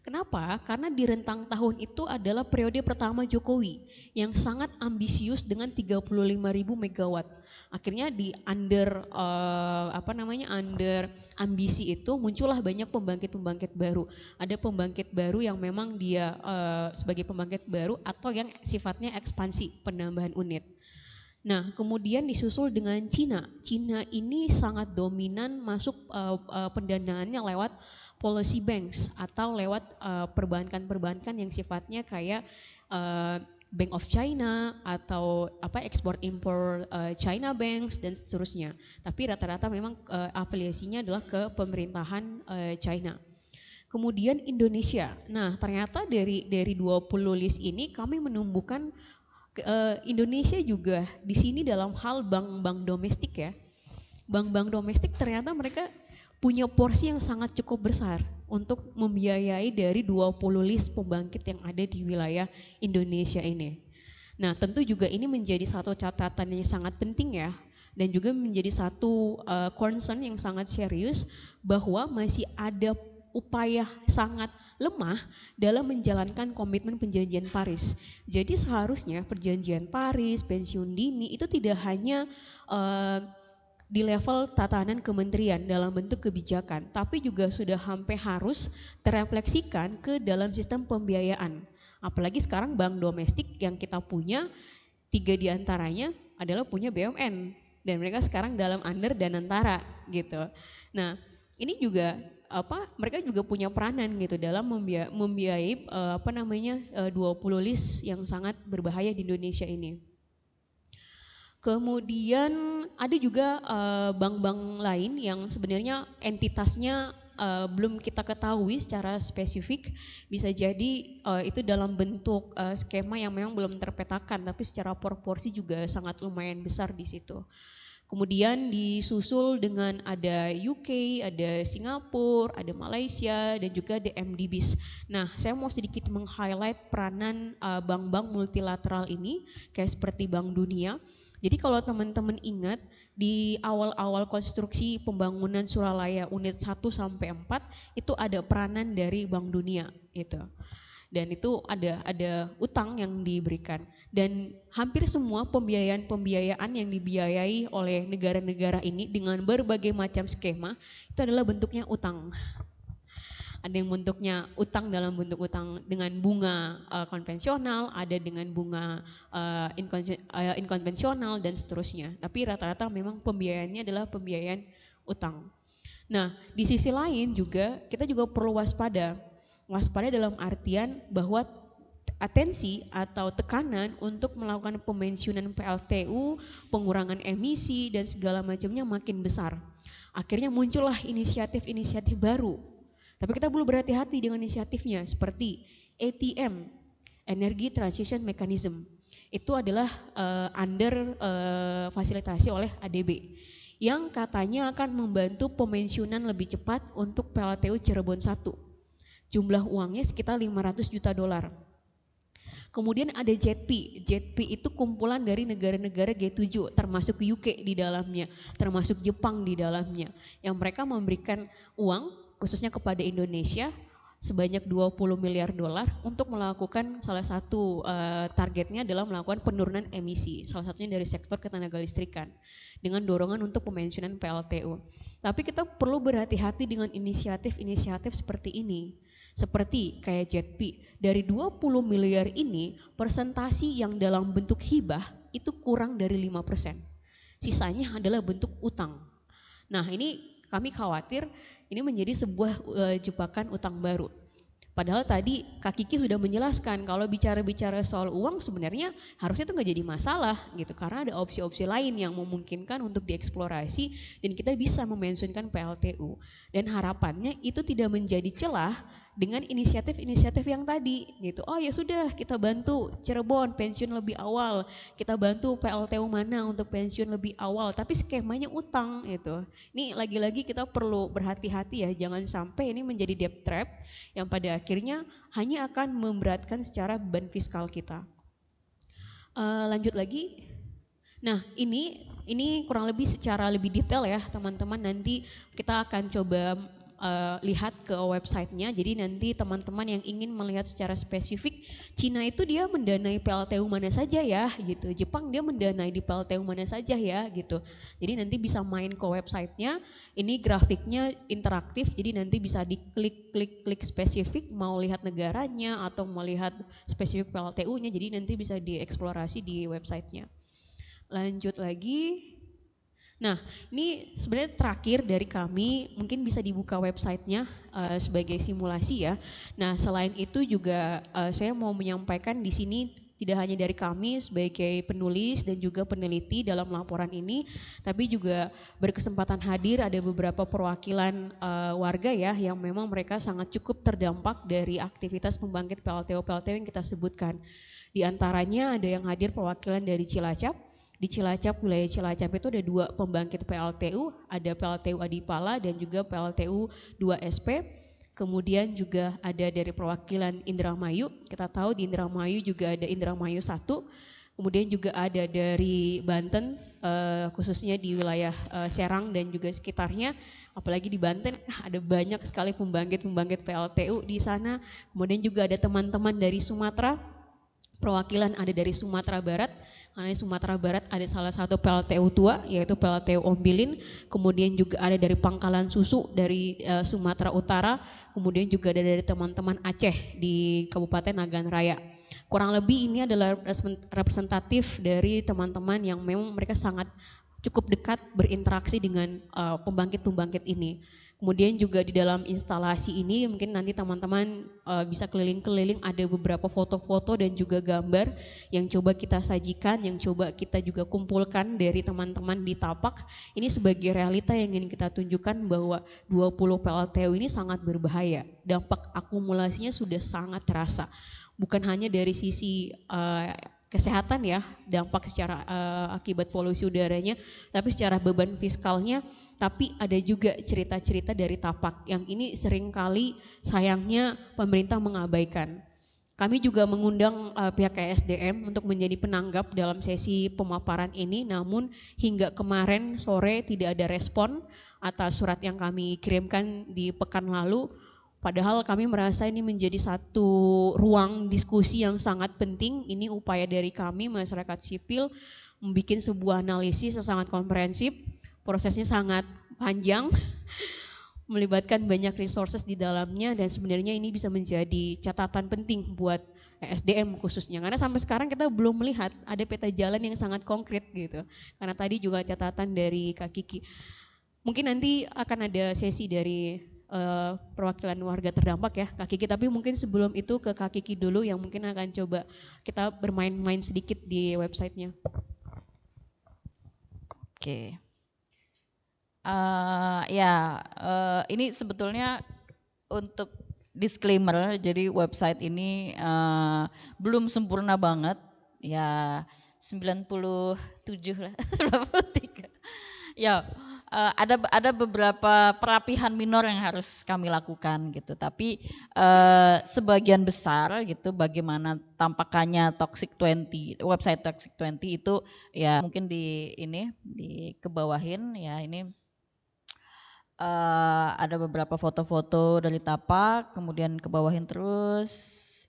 Kenapa? Karena di rentang tahun itu adalah periode pertama Jokowi yang sangat ambisius dengan 35.000 megawatt. Akhirnya di under ambisi itu muncullah banyak pembangkit-pembangkit baru. Ada pembangkit baru yang memang dia sebagai pembangkit baru atau yang sifatnya ekspansi penambahan unit. Nah, kemudian disusul dengan Cina. Cina ini sangat dominan masuk pendanaannya lewat policy banks atau lewat perbankan-perbankan yang sifatnya kayak Bank of China atau Export Import China Banks dan seterusnya. Tapi rata-rata memang afiliasinya adalah ke pemerintahan China. Kemudian Indonesia. Nah, ternyata dari 20 list ini kami menumbuhkan Indonesia juga di sini dalam hal bank-bank domestik ya. Bank-bank domestik ternyata mereka punya porsi yang sangat cukup besar untuk membiayai dari 20 list pembangkit yang ada di wilayah Indonesia ini. Nah, tentu juga ini menjadi satu catatan yang sangat penting ya, dan juga menjadi satu concern yang sangat serius bahwa masih ada upaya sangat lemah dalam menjalankan komitmen perjanjian Paris. Jadi seharusnya perjanjian Paris, pensiun dini itu tidak hanya di level tatanan kementerian dalam bentuk kebijakan, tapi juga sudah hampir harus terefleksikan ke dalam sistem pembiayaan. Apalagi sekarang bank domestik yang kita punya 3 diantaranya adalah punya BUMN dan mereka sekarang dalam under Danantara gitu. Nah, ini juga mereka juga punya peranan gitu dalam membiayai 20 list yang sangat berbahaya di Indonesia ini. Kemudian ada juga bank-bank lain yang sebenarnya entitasnya belum kita ketahui secara spesifik, bisa jadi itu dalam bentuk skema yang memang belum terpetakan, tapi secara proporsi juga sangat lumayan besar di situ. Kemudian disusul dengan ada UK, ada Singapura, ada Malaysia, dan juga ada MDBs. Nah, saya mau sedikit meng-highlight peranan bank-bank multilateral ini, kayak seperti Bank Dunia. Jadi kalau teman-teman ingat di awal-awal konstruksi pembangunan Suralaya unit 1 sampai 4 itu ada peranan dari Bank Dunia itu. Dan itu ada utang yang diberikan, dan hampir semua pembiayaan yang dibiayai oleh negara-negara ini dengan berbagai macam skema itu adalah bentuknya utang. Ada yang bentuknya utang dalam bentuk utang dengan bunga konvensional, ada dengan bunga inkonvensional dan seterusnya. Tapi rata-rata memang pembiayaannya adalah pembiayaan utang. Nah, di sisi lain juga kita juga perlu waspada dalam artian bahwa atensi atau tekanan untuk melakukan pemensiunan PLTU, pengurangan emisi dan segala macamnya makin besar. Akhirnya muncullah inisiatif-inisiatif baru. Tapi kita perlu berhati-hati dengan inisiatifnya seperti ATM, Energy Transition Mechanism. Itu adalah fasilitasi oleh ADB yang katanya akan membantu pemensiunan lebih cepat untuk PLTU Cirebon 1. Jumlah uangnya sekitar 500 juta dolar. Kemudian ada JETP. JETP itu kumpulan dari negara-negara G7 termasuk UK di dalamnya, termasuk Jepang di dalamnya. Yang mereka memberikan uang khususnya kepada Indonesia sebanyak 20 miliar dolar untuk melakukan salah satu targetnya adalah melakukan penurunan emisi, salah satunya dari sektor ketenaga listrikan dengan dorongan untuk pemensiunan PLTU. Tapi kita perlu berhati-hati dengan inisiatif-inisiatif seperti ini. Seperti kayak JETP, dari 20 miliar ini persentasi yang dalam bentuk hibah itu kurang dari 5%. Sisanya adalah bentuk utang. Nah, ini kami khawatir ini menjadi sebuah jebakan utang baru. Padahal tadi Kak Kiki sudah menjelaskan kalau bicara-bicara soal uang sebenarnya harusnya itu nggak jadi masalah gitu, karena ada opsi-opsi lain yang memungkinkan untuk dieksplorasi dan kita bisa memensiunkan PLTU. Dan harapannya itu tidak menjadi celah dengan inisiatif-inisiatif yang tadi gitu. Oh ya sudah, kita bantu Cirebon pensiun lebih awal, kita bantu PLTU mana untuk pensiun lebih awal, tapi skemanya utang gitu. Ini lagi-lagi kita perlu berhati-hati ya, jangan sampai ini menjadi debt trap yang pada akhirnya hanya akan memberatkan secara beban fiskal kita. Lanjut lagi. Nah, ini kurang lebih secara lebih detail ya teman-teman, nanti kita akan coba lihat ke websitenya. Jadi nanti teman-teman yang ingin melihat secara spesifik, Cina itu dia mendanai PLTU mana saja ya gitu, Jepang dia mendanai di PLTU mana saja ya gitu. Jadi nanti bisa main ke websitenya, ini grafiknya interaktif, jadi nanti bisa diklik spesifik mau lihat negaranya atau mau lihat spesifik PLTU-nya, jadi nanti bisa dieksplorasi di websitenya. Lanjut lagi. Nah, ini sebenarnya terakhir dari kami, mungkin bisa dibuka websitenya sebagai simulasi ya. Nah, selain itu juga saya mau menyampaikan di sini tidak hanya dari kami sebagai penulis dan juga peneliti dalam laporan ini, tapi juga berkesempatan hadir ada beberapa perwakilan warga ya yang memang mereka sangat cukup terdampak dari aktivitas pembangkit PLTU yang kita sebutkan. Di antaranya ada yang hadir perwakilan dari Cilacap. Di Cilacap, wilayah Cilacap itu ada 2 pembangkit PLTU, ada PLTU Adipala dan juga PLTU 2SP. Kemudian juga ada dari perwakilan Indramayu, kita tahu di Indramayu juga ada Indramayu 1. Kemudian juga ada dari Banten, khususnya di wilayah Serang dan juga sekitarnya. Apalagi di Banten ada banyak sekali pembangkit PLTU di sana. Kemudian juga ada teman-teman dari Sumatera, perwakilan ada dari Sumatera Barat. Karena di Sumatera Barat ada salah satu PLTU tua yaitu PLTU Ombilin, kemudian juga ada dari Pangkalan Susu dari Sumatera Utara, kemudian juga ada dari teman-teman Aceh di Kabupaten Nagan Raya. Kurang lebih ini adalah representatif dari teman-teman yang memang mereka sangat cukup dekat berinteraksi dengan pembangkit-pembangkit ini. Kemudian juga di dalam instalasi ini mungkin nanti teman-teman bisa keliling-keliling, ada beberapa foto-foto dan juga gambar yang coba kita sajikan, yang coba kita juga kumpulkan dari teman-teman di Tapak. Ini sebagai realita yang ingin kita tunjukkan bahwa 20 PLTU ini sangat berbahaya. Dampak akumulasinya sudah sangat terasa. Bukan hanya dari sisi kesehatan ya, dampak secara akibat polusi udaranya, tapi secara beban fiskalnya, tapi ada juga cerita-cerita dari Tapak yang ini seringkali sayangnya pemerintah mengabaikan. Kami juga mengundang pihak KSDM untuk menjadi penanggap dalam sesi pemaparan ini, namun hingga kemarin sore tidak ada respon atas surat yang kami kirimkan di pekan lalu. Padahal kami merasa ini menjadi satu ruang diskusi yang sangat penting. Ini upaya dari kami masyarakat sipil membuat sebuah analisis yang sangat komprehensif. Prosesnya sangat panjang, melibatkan banyak resources di dalamnya, dan sebenarnya ini bisa menjadi catatan penting buat SDM khususnya. Karena sampai sekarang kita belum melihat ada peta jalan yang sangat konkret gitu. Karena tadi juga catatan dari Kak Kiki. Mungkin nanti akan ada sesi dari perwakilan warga terdampak ya Kak Kiki, tapi mungkin sebelum itu ke Kak Kiki dulu yang mungkin akan coba kita bermain-main sedikit di websitenya. Oke. Ini sebetulnya untuk disclaimer, jadi website ini belum sempurna banget, ya 97 lah, 93. Ya, ada beberapa perapihan minor yang harus kami lakukan gitu, tapi sebagian besar gitu bagaimana tampakannya Toxic 20, website Toxic 20 itu ya mungkin di kebawahin ya, ini ada beberapa foto-foto dari Tapak, kemudian kebawahin terus,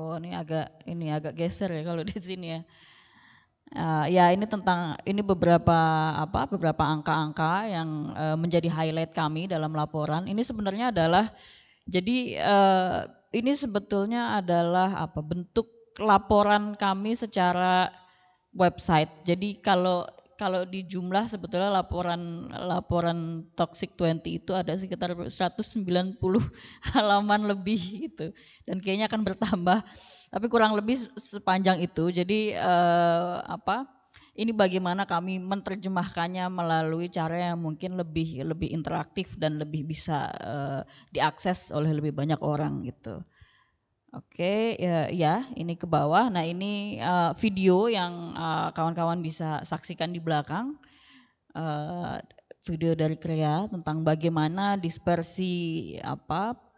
ini agak geser ya kalau di sini ya. Ya ini tentang beberapa angka-angka yang menjadi highlight kami dalam laporan. Ini sebenarnya adalah ini sebetulnya adalah bentuk laporan kami secara website. Jadi kalau di jumlah sebetulnya laporan Toxic 20 itu ada sekitar 190 halaman lebih gitu, dan kayaknya akan bertambah. Tapi kurang lebih sepanjang itu. Jadi ini bagaimana kami menerjemahkannya melalui cara yang mungkin lebih interaktif dan lebih bisa diakses oleh lebih banyak orang gitu. Oke, ya ini ke bawah. Nah ini video yang kawan-kawan bisa saksikan di belakang. Video dari KREA tentang bagaimana dispersi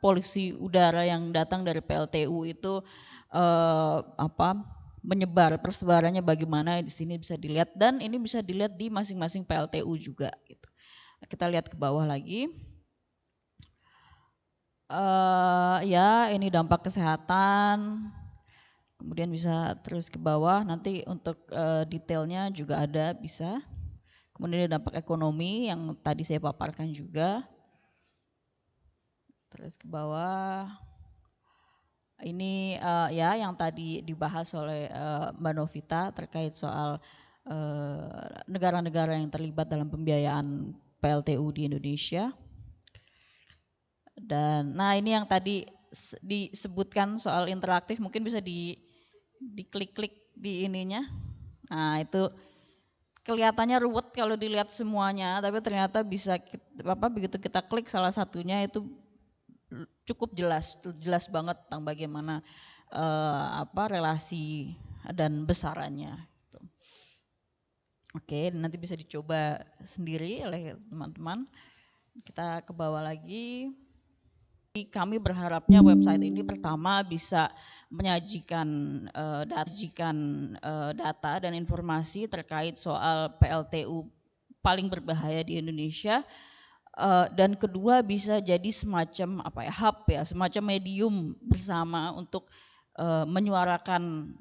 polusi udara yang datang dari PLTU itu menyebar, persebarannya bagaimana di sini bisa dilihat, dan ini bisa dilihat di masing-masing PLTU juga gitu. Kita lihat ke bawah lagi. Ya, ini dampak kesehatan. Kemudian bisa terus ke bawah, nanti untuk detailnya juga ada bisa. Kemudian dampak ekonomi yang tadi saya paparkan juga. Terus ke bawah. Ini ya yang tadi dibahas oleh Mbak Novita terkait soal negara-negara yang terlibat dalam pembiayaan PLTU di Indonesia. Dan nah ini yang tadi disebutkan soal interaktif, mungkin bisa diklik-klik di ininya. Nah itu kelihatannya ruwet kalau dilihat semuanya, tapi ternyata bisa begitu kita klik salah satunya itu cukup jelas banget tentang bagaimana relasi dan besarannya. Gitu. Oke, nanti bisa dicoba sendiri oleh teman-teman. Kita ke bawah lagi. Kami berharapnya website ini pertama bisa menyajikan data dan informasi terkait soal PLTU paling berbahaya di Indonesia. Dan kedua bisa jadi semacam hub ya, semacam medium bersama untuk menyuarakan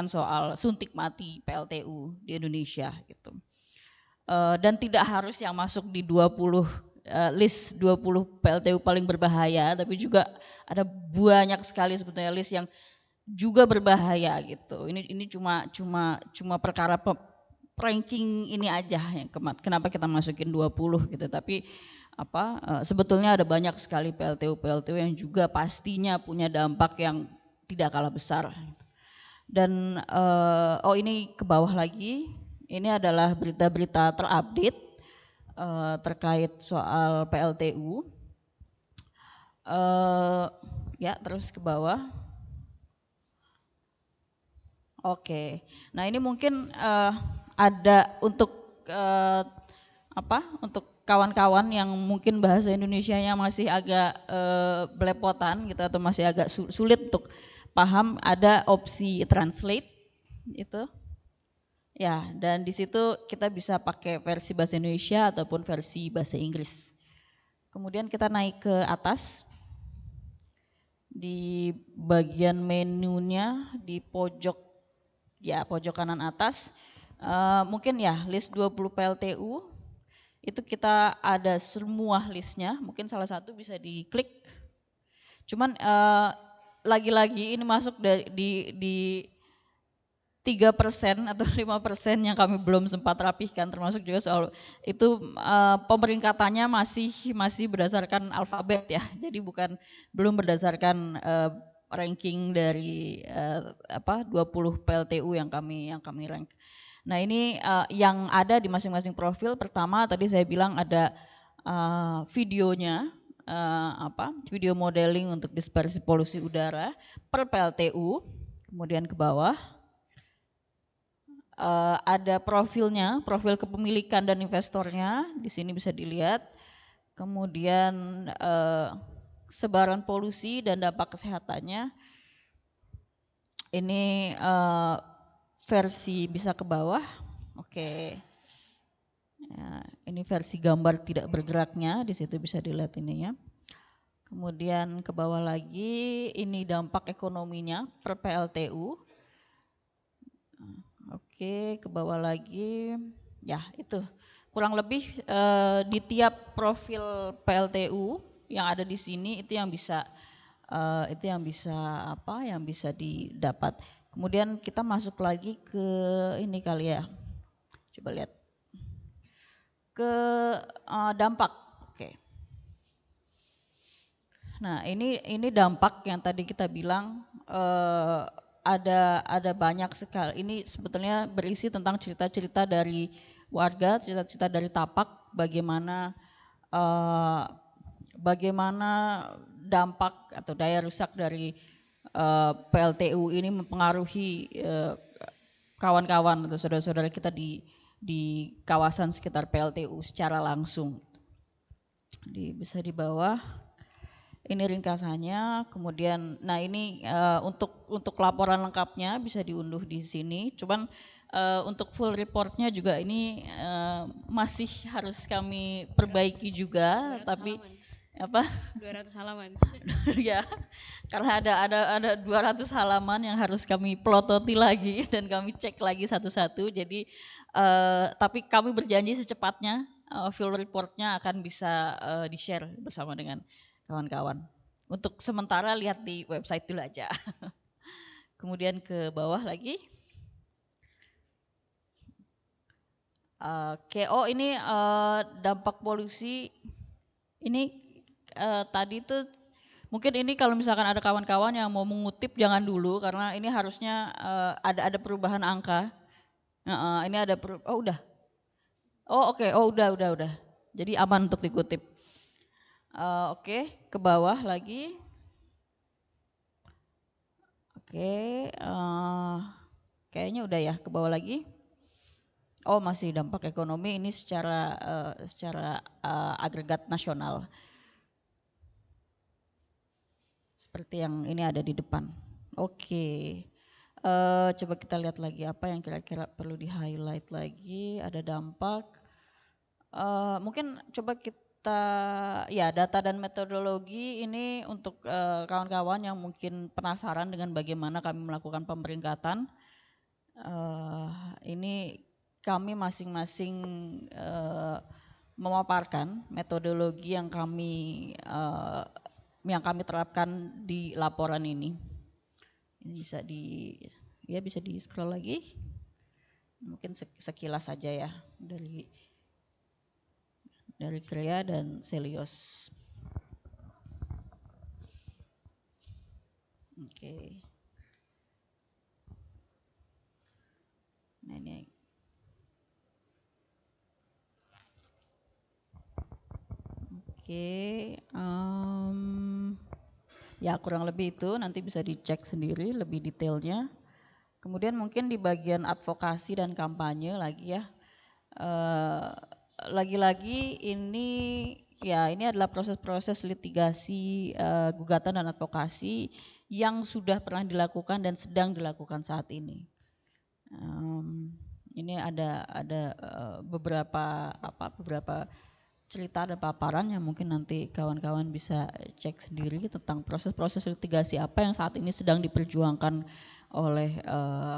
soal suntik mati PLTU di Indonesia gitu. Dan tidak harus yang masuk di 20 list 20 PLTU paling berbahaya, tapi juga ada banyak sekali sebetulnya list yang juga berbahaya gitu. Ini cuma perkara ranking ini aja yang kenapa kita masukin 20 gitu, tapi sebetulnya ada banyak sekali PLTU yang juga pastinya punya dampak yang tidak kalah besar. Dan ini ke bawah lagi, ini adalah berita-berita terupdate terkait soal PLTU. Ya terus ke bawah. Oke, nah ini mungkin ada untuk untuk kawan-kawan yang mungkin bahasa Indonesianya masih agak belepotan gitu atau masih agak sulit untuk paham, ada opsi translate itu. Ya, dan di situ kita bisa pakai versi bahasa Indonesia ataupun versi bahasa Inggris. Kemudian kita naik ke atas. Di bagian menunya di pojok kanan atas. Mungkin ya list 20 PLTU itu kita ada semua listnya, mungkin salah satu bisa diklik. Cuman lagi-lagi ini masuk di 3% atau 5% yang kami belum sempat rapihkan, termasuk juga soal itu pemeringkatannya masih berdasarkan alfabet ya, jadi belum berdasarkan ranking dari 20 PLTU yang kami rank. Nah ini yang ada di masing-masing profil. Pertama tadi saya bilang ada videonya, video modeling untuk dispersi polusi udara per PLTU. Kemudian ke bawah ada profilnya, profil kepemilikan dan investornya, di sini bisa dilihat. Kemudian sebaran polusi dan dampak kesehatannya. Ini versi bisa ke bawah. Oke. Ya, ini versi gambar tidak bergeraknya, di situ bisa dilihat ininya. Kemudian ke bawah lagi, ini dampak ekonominya per PLTU. Oke, ke bawah lagi. Ya, itu kurang lebih di tiap profil PLTU yang ada di sini itu yang bisa didapat. Kemudian kita masuk lagi ke ini kali ya. Coba lihat. Ke dampak. Oke. Nah, ini dampak yang tadi kita bilang ada banyak sekali. Ini sebetulnya berisi tentang cerita-cerita dari warga, cerita-cerita dari Tapak, bagaimana dampak atau daya rusak dari PLTU ini mempengaruhi kawan-kawan atau saudara-saudara kita di kawasan sekitar PLTU secara langsung. Bisa di bawah. Ini ringkasannya, kemudian, nah ini untuk laporan lengkapnya bisa diunduh di sini. Cuman untuk full reportnya juga ini masih harus kami perbaiki juga, tapi apa? 200 halaman. Ya, karena ada 200 halaman yang harus kami pelototi lagi dan kami cek lagi satu-satu. Jadi, tapi kami berjanji secepatnya full reportnya akan bisa di-share bersama dengan kawan-kawan. Untuk sementara lihat di website dulu aja. Kemudian ke bawah lagi. KO ini dampak polusi ini tadi tuh mungkin ini kalau misalkan ada kawan-kawan yang mau mengutip jangan dulu karena ini harusnya ada perubahan angka. Ini ada oh udah. Oh oke, oh udah. Jadi aman untuk dikutip. Oke, ke bawah lagi. Oke, kayaknya udah ya, ke bawah lagi. Oh masih dampak ekonomi ini secara agregat nasional. Seperti yang ini ada di depan. Oke, coba kita lihat lagi apa yang kira-kira perlu di-highlight lagi. Ada dampak. Mungkin coba kita, ya data dan metodologi ini untuk kawan-kawan yang mungkin penasaran dengan bagaimana kami melakukan pemeringkatan. Ini kami masing-masing memaparkan metodologi yang kami terapkan di laporan ini. Ini bisa di scroll lagi. Mungkin sekilas saja ya dari Krea dan Selios. Oke. Nah ini. Oke, ya kurang lebih itu nanti bisa dicek sendiri lebih detailnya. Kemudian mungkin di bagian advokasi dan kampanye lagi ya. Lagi-lagi ini adalah proses-proses litigasi, gugatan dan advokasi yang sudah pernah dilakukan dan sedang dilakukan saat ini. Ini ada beberapa cerita dan paparan yang mungkin nanti kawan-kawan bisa cek sendiri tentang proses-proses litigasi apa yang saat ini sedang diperjuangkan oleh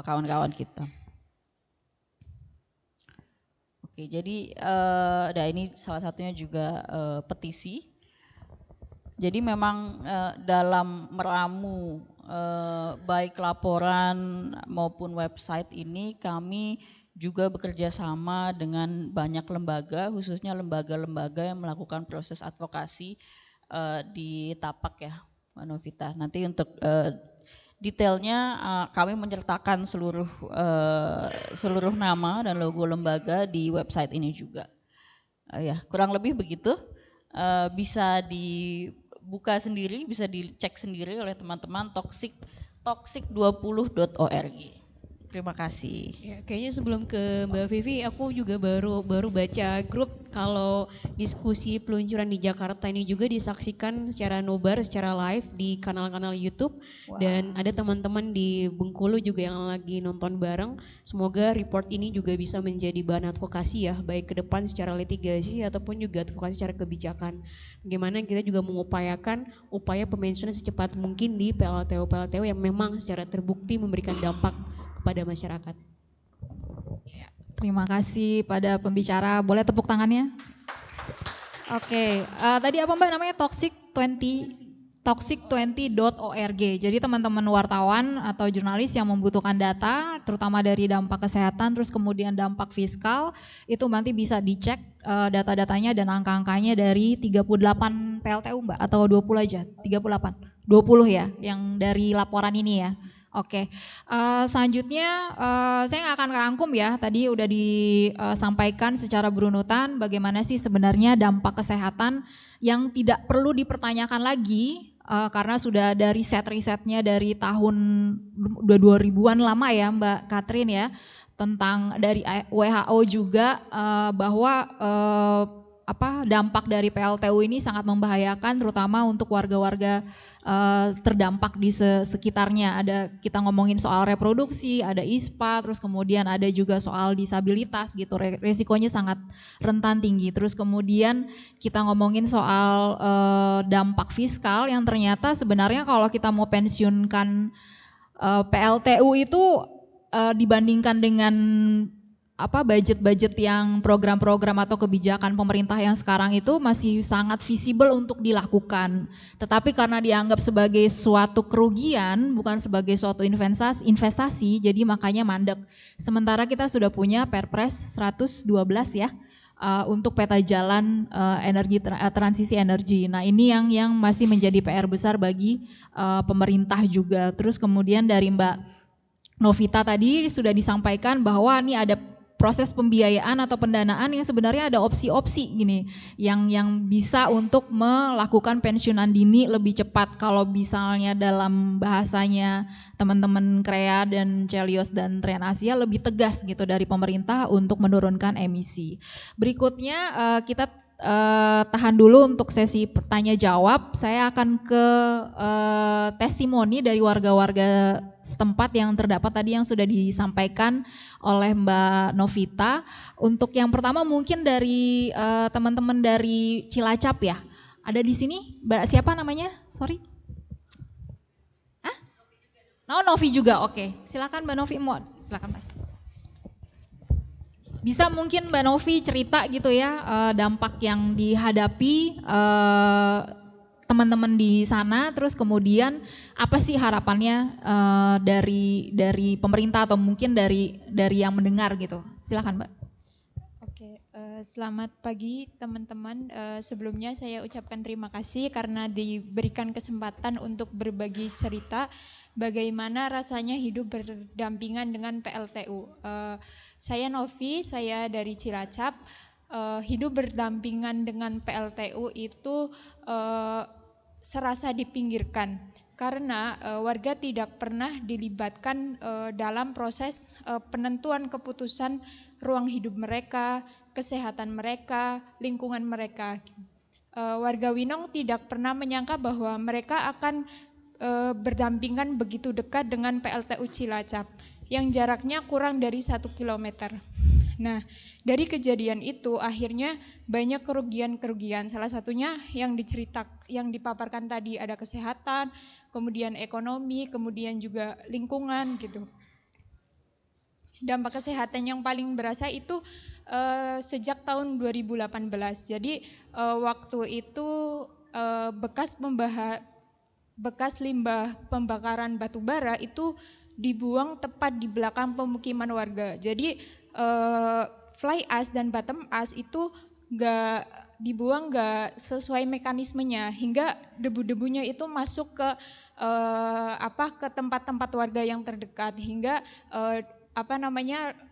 kawan-kawan kita. Oke, jadi ini salah satunya juga petisi. Jadi memang dalam meramu baik laporan maupun website ini kami juga bekerja sama dengan banyak lembaga, khususnya lembaga-lembaga yang melakukan proses advokasi di Tapak ya, Mbak Novita. Nanti untuk detailnya kami menyertakan seluruh nama dan logo lembaga di website ini juga. Ya, kurang lebih begitu. Bisa dibuka sendiri, bisa dicek sendiri oleh teman-teman toxic20.org. Terima kasih. Ya, kayaknya sebelum ke Mbak Vivi, aku juga baru baca grup kalau diskusi peluncuran di Jakarta ini juga disaksikan secara nobar, secara live di kanal-kanal YouTube. Wow. Dan ada teman-teman di Bengkulu juga yang lagi nonton bareng. Semoga report ini juga bisa menjadi bahan advokasi ya, baik ke depan secara litigasi ataupun juga advokasi secara kebijakan. Bagaimana kita juga mengupayakan upaya pemensiunan secepat mungkin di PLTU yang memang secara terbukti memberikan dampak kepada masyarakat. Ya, terima kasih pada pembicara. Boleh tepuk tangannya? Oke, tadi apa Mbak namanya? Toxic20.org. Jadi teman-teman wartawan atau jurnalis yang membutuhkan data, terutama dari dampak kesehatan, terus kemudian dampak fiskal, itu nanti bisa dicek data-datanya dan angka-angkanya dari 38 PLTU Mbak, atau 20 aja? 38? 20 ya, yang dari laporan ini ya. Oke, selanjutnya saya nggak akan ngerangkum ya, tadi udah disampaikan secara berunutan bagaimana sih sebenarnya dampak kesehatan yang tidak perlu dipertanyakan lagi karena sudah ada risetnya dari tahun 2000-an lama ya Mbak Katrin ya, tentang dari WHO juga bahwa dampak dari PLTU ini sangat membahayakan, terutama untuk warga-warga terdampak di sekitarnya. Kita ngomongin soal reproduksi, ada ISPA, terus kemudian ada juga soal disabilitas gitu, resikonya sangat rentan tinggi. Terus kemudian kita ngomongin soal dampak fiskal yang ternyata sebenarnya kalau kita mau pensiunkan PLTU itu dibandingkan dengan budget-budget yang program-program atau kebijakan pemerintah yang sekarang itu masih sangat visible untuk dilakukan. Tetapi karena dianggap sebagai suatu kerugian, bukan sebagai suatu investasi, jadi makanya mandek. Sementara kita sudah punya Perpres 112 ya, untuk peta jalan transisi energi. Nah ini yang masih menjadi PR besar bagi pemerintah juga. Terus kemudian dari Mbak Novita tadi sudah disampaikan bahwa ini ada proses pembiayaan atau pendanaan yang sebenarnya ada opsi-opsi gini yang bisa untuk melakukan pensiunan dini lebih cepat. Kalau misalnya dalam bahasanya teman-teman Krea dan Celios dan Tren Asia lebih tegas gitu dari pemerintah untuk menurunkan emisi. Berikutnya kita tahan dulu untuk sesi bertanya jawab. Saya akan ke testimoni dari warga-warga setempat yang terdapat tadi yang sudah disampaikan oleh Mbak Novita. Untuk yang pertama mungkin dari teman-teman dari Cilacap ya. Ada di sini Mbak siapa namanya? Sorry. Novi juga. Oke. Silakan Mbak Novi, silakan Mas. Bisa mungkin Mbak Novi cerita gitu ya dampak yang dihadapi teman-teman di sana, terus kemudian apa sih harapannya dari pemerintah atau mungkin dari yang mendengar gitu. Silakan Mbak. Oke, selamat pagi teman-teman. Sebelumnya saya ucapkan terima kasih karena diberikan kesempatan untuk berbagi cerita bagaimana rasanya hidup berdampingan dengan PLTU. Saya Novi, saya dari Cilacap. Hidup berdampingan dengan PLTU itu serasa dipinggirkan karena warga tidak pernah dilibatkan dalam proses penentuan keputusan ruang hidup mereka, kesehatan mereka, lingkungan mereka. Warga Winong tidak pernah menyangka bahwa mereka akan berdampingan begitu dekat dengan PLTU Cilacap yang jaraknya kurang dari 1 kilometer. Nah, dari kejadian itu akhirnya banyak kerugian-kerugian. Salah satunya yang dipaparkan tadi ada kesehatan, kemudian ekonomi, kemudian juga lingkungan gitu. Dampak kesehatan yang paling berasa itu sejak tahun 2018. Jadi waktu itu bekas limbah pembakaran batu bara itu dibuang tepat di belakang pemukiman warga. Jadi fly ash dan bottom ash itu dibuang nggak sesuai mekanismenya hingga debu-debunya itu masuk ke tempat-tempat warga yang terdekat hingga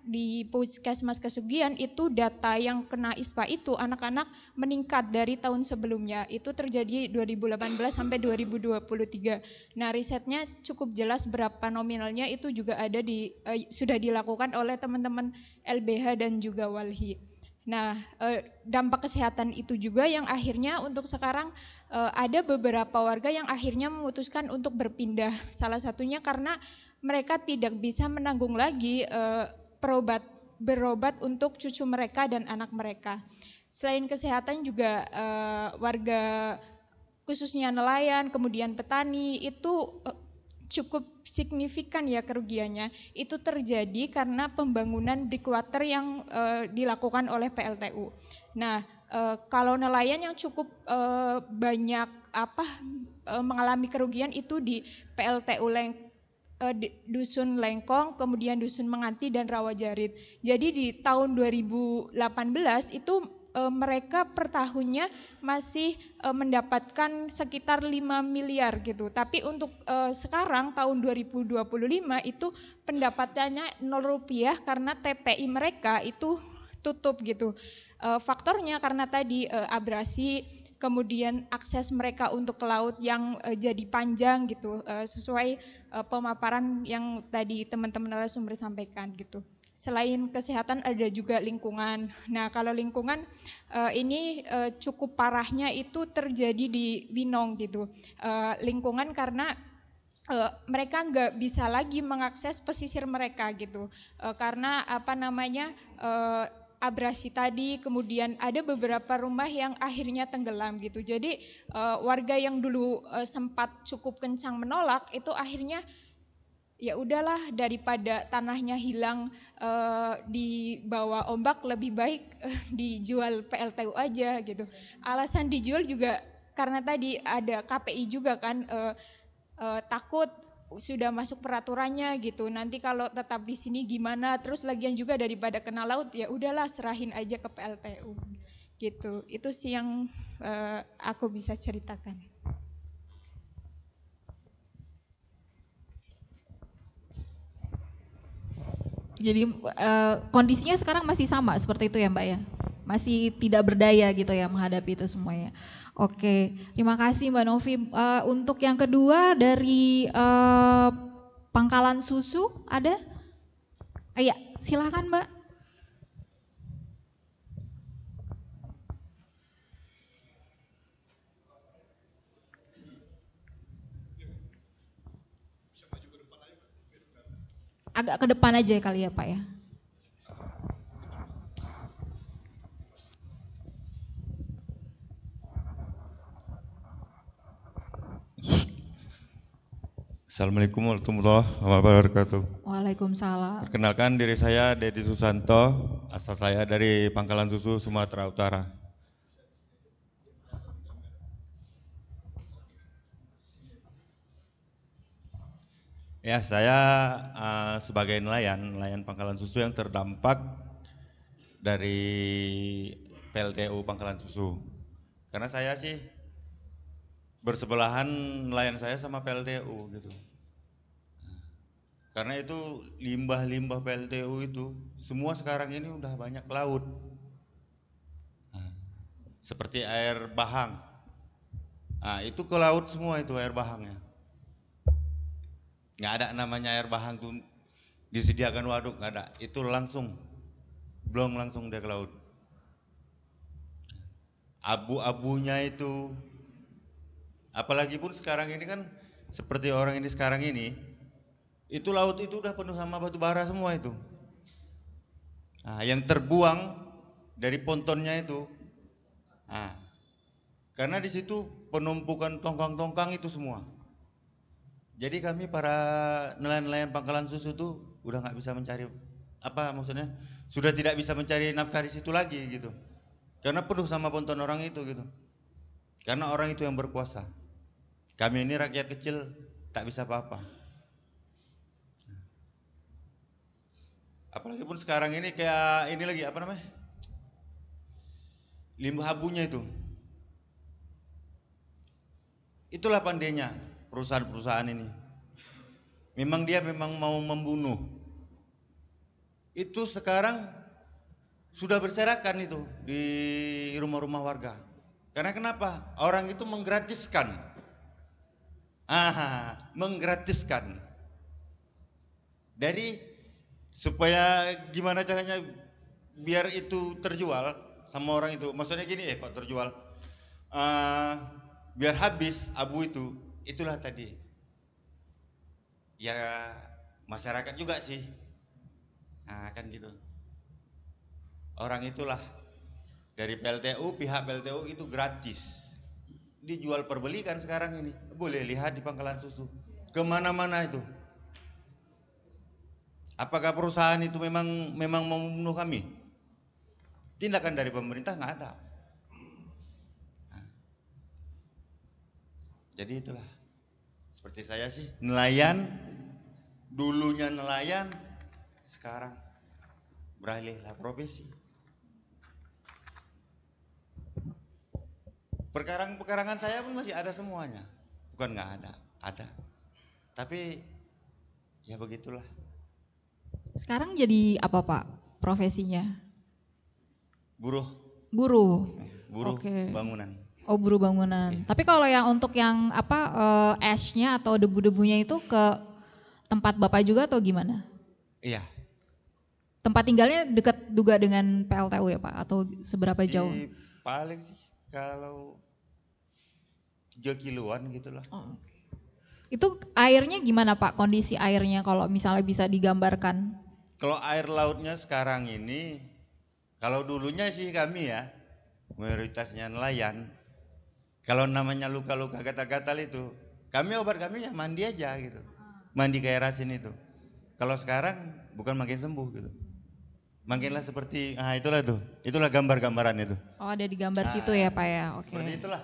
di Puskesmas Kesugian itu data yang kena ISPA itu anak-anak meningkat dari tahun sebelumnya. Itu terjadi 2018 sampai 2023. Nah, risetnya cukup jelas berapa nominalnya itu juga ada sudah dilakukan oleh teman-teman LBH dan juga Walhi. Nah, dampak kesehatan itu juga yang akhirnya untuk sekarang ada beberapa warga yang akhirnya memutuskan untuk berpindah. Salah satunya karena mereka tidak bisa menanggung lagi berobat untuk cucu mereka dan anak mereka. Selain kesehatan juga warga khususnya nelayan, kemudian petani itu cukup signifikan ya kerugiannya. Itu terjadi karena pembangunan breakwater yang dilakukan oleh PLTU. Nah, kalau nelayan yang cukup banyak mengalami kerugian itu di PLTU Dusun Lengkong, kemudian Dusun Menganti dan Rawajarit. Jadi di tahun 2018 itu mereka per tahunnya masih mendapatkan sekitar 5 miliar gitu. Tapi untuk sekarang tahun 2025 itu pendapatannya 0 rupiah karena TPI mereka itu tutup gitu. Faktornya karena tadi abrasi, kemudian akses mereka untuk ke laut yang jadi panjang gitu, sesuai pemaparan yang tadi teman-teman narasumber sampaikan gitu. Selain kesehatan ada juga lingkungan. Nah kalau lingkungan ini cukup parahnya itu terjadi di Winong gitu. Lingkungan karena mereka nggak bisa lagi mengakses pesisir mereka gitu. Karena abrasi tadi, kemudian ada beberapa rumah yang akhirnya tenggelam gitu. Jadi warga yang dulu sempat cukup kencang menolak itu akhirnya ya udahlah, daripada tanahnya hilang di bawah ombak, lebih baik dijual PLTU aja gitu. Alasan dijual juga karena tadi ada KPI juga kan, takut sudah masuk peraturannya gitu. Nanti kalau tetap di sini gimana? Terus lagian juga daripada kena laut, ya udahlah serahin aja ke PLTU gitu. Itu sih yang aku bisa ceritakan. Jadi kondisinya sekarang masih sama seperti itu ya Mbak ya? Masih tidak berdaya gitu ya menghadapi itu semuanya. Oke, terima kasih Mbak Novi. Untuk yang kedua dari Pangkalan Susu ada? Iya, silakan Mbak. Agak ke depan aja kali ya Pak ya. Assalamualaikum warahmatullahi wabarakatuh. Waalaikumsalam. Perkenalkan diri saya Dedi Susanto, asal saya dari Pangkalan Susu, Sumatera Utara. Ya, saya sebagai nelayan Pangkalan Susu yang terdampak dari PLTU Pangkalan Susu. Karena saya sih bersebelahan nelayan saya sama PLTU gitu. Karena itu limbah-limbah PLTU itu semua sekarang ini udah banyak laut. Seperti air bahang. Nah, itu ke laut semua itu air bahangnya. Nggak ada namanya air bahang tuh disediakan waduk, nggak ada. Itu langsung blong langsung dia ke laut. Abu-abunya itu, apalagi pun sekarang ini kan seperti orang ini sekarang ini, itu laut itu udah penuh sama batu bara semua itu. Nah, yang terbuang dari pontonnya itu, karena di situ penumpukan tongkang-tongkang itu semua. Jadi kami para nelayan-nelayan Pangkalan Susu tuh udah nggak bisa mencari maksudnya sudah tidak bisa mencari nafkah di situ lagi gitu. Karena penuh sama ponton orang itu gitu. Karena orang itu yang berkuasa. Kami ini rakyat kecil tak bisa apa-apa. Apalagi pun sekarang ini kayak ini lagi limbah abunya itu. Itulah pandainya perusahaan-perusahaan ini. Dia memang mau membunuh. Itu sekarang sudah berserakan itu di rumah-rumah warga. Karena kenapa? Orang itu menggratiskan. Menggratiskan. Dari supaya gimana caranya biar itu terjual sama orang itu. Maksudnya gini kok terjual. Biar habis abu itu, itulah tadi. Ya masyarakat juga sih. Kan gitu. Orang itulah dari PLTU, pihak PLTU itu gratis. Dijual perbelikan sekarang ini. Boleh lihat di Pangkalan Susu. Kemana-mana itu. Apakah perusahaan itu memang mau membunuh kami? Tindakan dari pemerintah nggak ada. Jadi itulah. Seperti saya sih nelayan, dulunya nelayan, sekarang beralihlah profesi. Pekarangan saya pun masih ada semuanya. Bukan nggak ada, ada. Tapi ya begitulah. Sekarang jadi apa Pak profesinya? Buruh. Buruh. Buruh bangunan. Oh, buruh bangunan. Tapi kalau yang untuk yang ash-nya atau debu-debunya itu ke tempat Bapak juga atau gimana? Iya. tempat tinggalnya dekat juga dengan PLTU ya Pak, atau seberapa jauh? Paling sih kalau 3 kiloan gitulah. Oh, okay. Itu airnya gimana Pak, kondisi airnya kalau misalnya bisa digambarkan? Kalau air lautnya sekarang ini, kalau dulunya sih kami ya, mayoritasnya nelayan. Kalau namanya luka-luka gatal-gatal itu, obat kami ya mandi aja gitu. Mandi ke air asin itu. Kalau sekarang bukan makin sembuh gitu. Makinlah seperti, itulah tuh. Itulah gambar-gambaran itu. Oh, ada di gambar situ ya Pak ya, oke. Seperti itulah.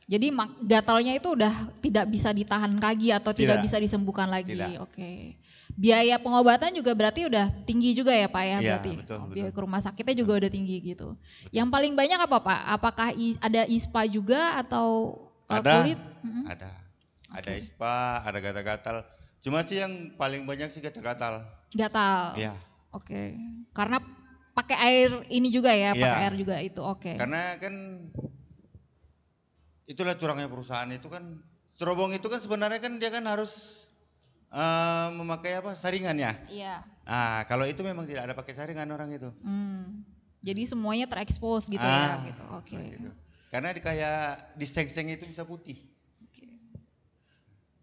Jadi gatalnya itu udah tidak bisa ditahan lagi atau tidak bisa disembuhkan lagi. Oke. Biaya pengobatan juga berarti udah tinggi juga ya Pak ya, berarti. Betul, biaya ke rumah sakitnya juga udah tinggi gitu. Betul. Yang paling banyak apa Pak? Apakah ada ISPA juga atau kulit? Ada ISPA, ada gatal-gatal. Cuma sih yang paling banyak sih gatal-gatal. Gatal. Iya. Oke. Karena pakai air ini juga ya, pakai air juga itu. Oke. Karena kan itulah curangnya perusahaan itu kan, cerobong itu kan sebenarnya kan dia kan harus memakai saringan ya. Iya. Kalau itu memang tidak ada pakai saringan orang itu. Jadi semuanya terekspos gitu ya gitu. Oke. Gitu. Karena kayak diseng-seng itu bisa putih. Oke.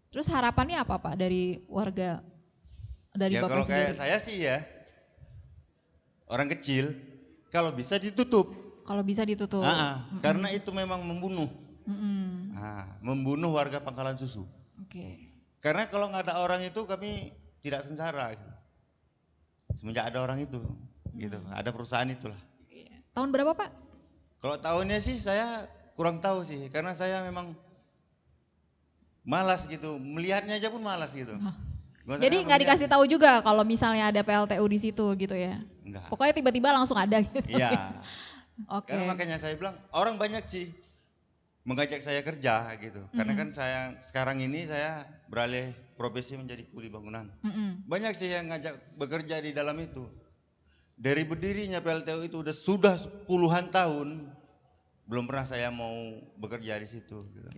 Terus harapannya apa Pak dari warga, dari Bapak kalau sendiri? kayak saya sih ya, orang kecil, kalau bisa ditutup. Kalau bisa ditutup. Karena itu memang membunuh. Membunuh warga Pangkalan Susu. Oke. Karena kalau nggak ada orang itu kami tidak sengsara. Gitu. Semenjak ada orang itu, gitu. Ada perusahaan itulah. Tahun berapa Pak? Kalau tahunnya sih saya kurang tahu sih, karena saya memang malas gitu, melihatnya aja pun malas gitu. Jadi nggak dikasih tahu juga kalau misalnya ada PLTU di situ gitu ya? Enggak. Pokoknya tiba-tiba langsung ada gitu. Iya. Oke. Karena makanya saya bilang orang banyak sih mengajak saya kerja gitu. Karena kan saya sekarang ini saya beralih profesi menjadi kuli bangunan. Banyak sih yang ngajak bekerja di dalam itu. Dari berdirinya PLTU itu sudah puluhan tahun belum pernah saya mau bekerja di situ. Gitu.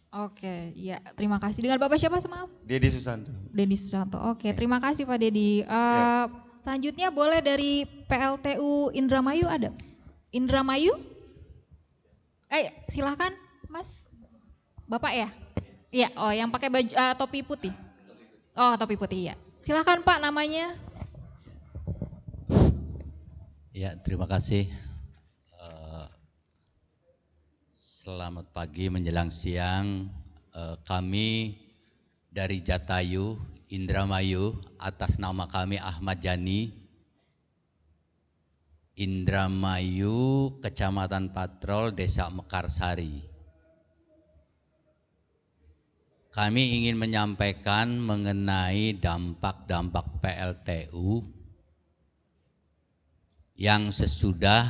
Oke, ya terima kasih. Dengan Bapak siapa maaf? Dedi Susanto. Dedi Susanto. Oke, terima kasih Pak Dedi. Selanjutnya boleh dari PLTU Indramayu ada? Indramayu? Silakan Mas. Bapak ya? Iya, yang pakai baju topi putih. Oh, topi putih ya. Silakan Pak namanya. Ya, terima kasih. Selamat pagi menjelang siang. Kami dari Jatayu, Indramayu, atas nama kami Ahmad Jani, Indramayu, Kecamatan Patrol, Desa Mekarsari. Kami ingin menyampaikan mengenai dampak-dampak PLTU yang sesudah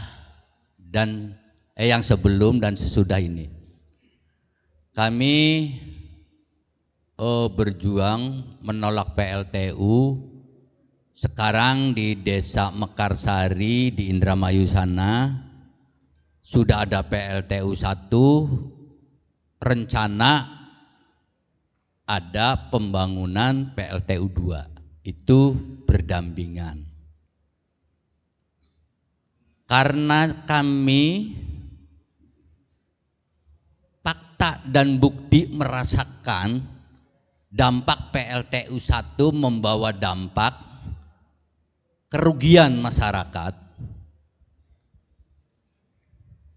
dan yang sebelum dan sesudah ini. Kami berjuang menolak PLTU. Sekarang di Desa Mekarsari di Indramayu sana sudah ada PLTU 1, rencana ada pembangunan PLTU 2. Itu berdampingan. Karena kami fakta dan bukti merasakan dampak PLTU 1 membawa dampak kerugian masyarakat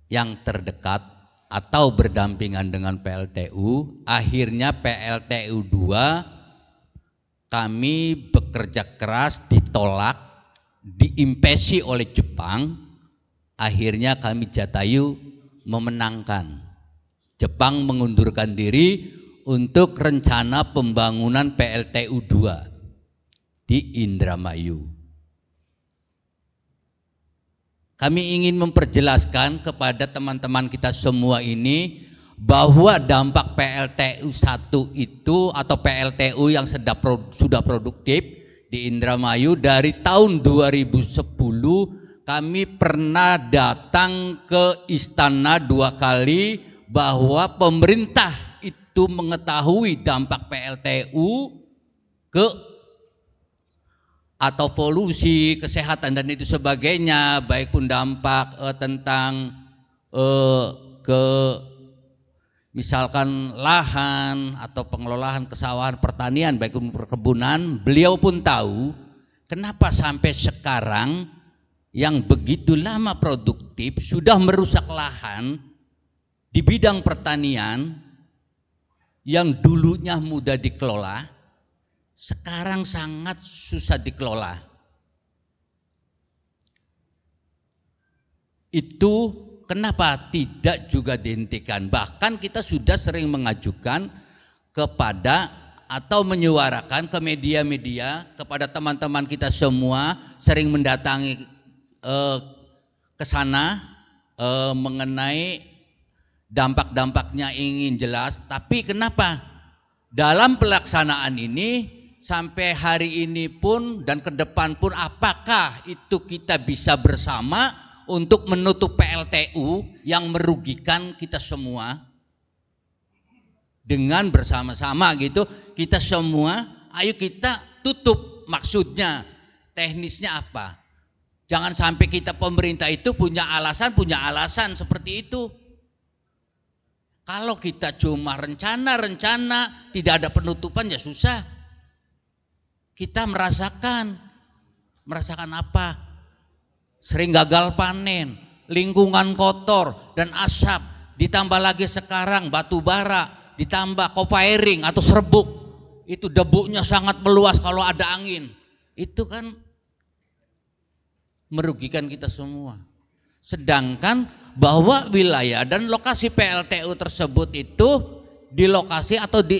yang terdekat atau berdampingan dengan PLTU. Akhirnya PLTU 2 kami bekerja keras ditolak, diimpesi oleh Jepang. Akhirnya kami Jatayu memenangkan. Jepang mengundurkan diri untuk rencana pembangunan PLTU 2 di Indramayu. Kami ingin memperjelaskan kepada teman-teman kita semua ini bahwa dampak PLTU 1 itu atau PLTU yang sudah produktif di Indramayu dari tahun 2010 kami pernah datang ke istana 2 kali bahwa pemerintah itu mengetahui dampak PLTU ke atau polusi, kesehatan dan itu sebagainya, baik pun dampak tentang ke misalkan lahan atau pengelolaan kesawahan pertanian baik pun perkebunan, beliau pun tahu kenapa sampai sekarang yang begitu lama produktif sudah merusak lahan di bidang pertanian yang dulunya mudah dikelola, sekarang sangat susah dikelola. Itu kenapa tidak juga dihentikan. Bahkan kita sudah sering mengajukan kepada atau menyuarakan ke media-media, kepada teman-teman kita semua, sering mendatangi ke sana mengenai dampak-dampaknya ingin jelas. Tapi kenapa dalam pelaksanaan ini sampai hari ini pun dan ke depan pun, apakah itu kita bisa bersama untuk menutup PLTU yang merugikan kita semua dengan bersama-sama gitu, kita semua ayo kita tutup. Maksudnya teknisnya apa? Jangan sampai kita pemerintah itu punya alasan seperti itu. Kalau kita cuma rencana tidak ada penutupan ya susah. Kita merasakan apa? Sering gagal panen, lingkungan kotor dan asap, ditambah lagi sekarang batu bara, ditambah co-firing atau serbuk, itu debunya sangat meluas kalau ada angin. Itu kan merugikan kita semua. Sedangkan bahwa wilayah dan lokasi PLTU tersebut itu di lokasi atau di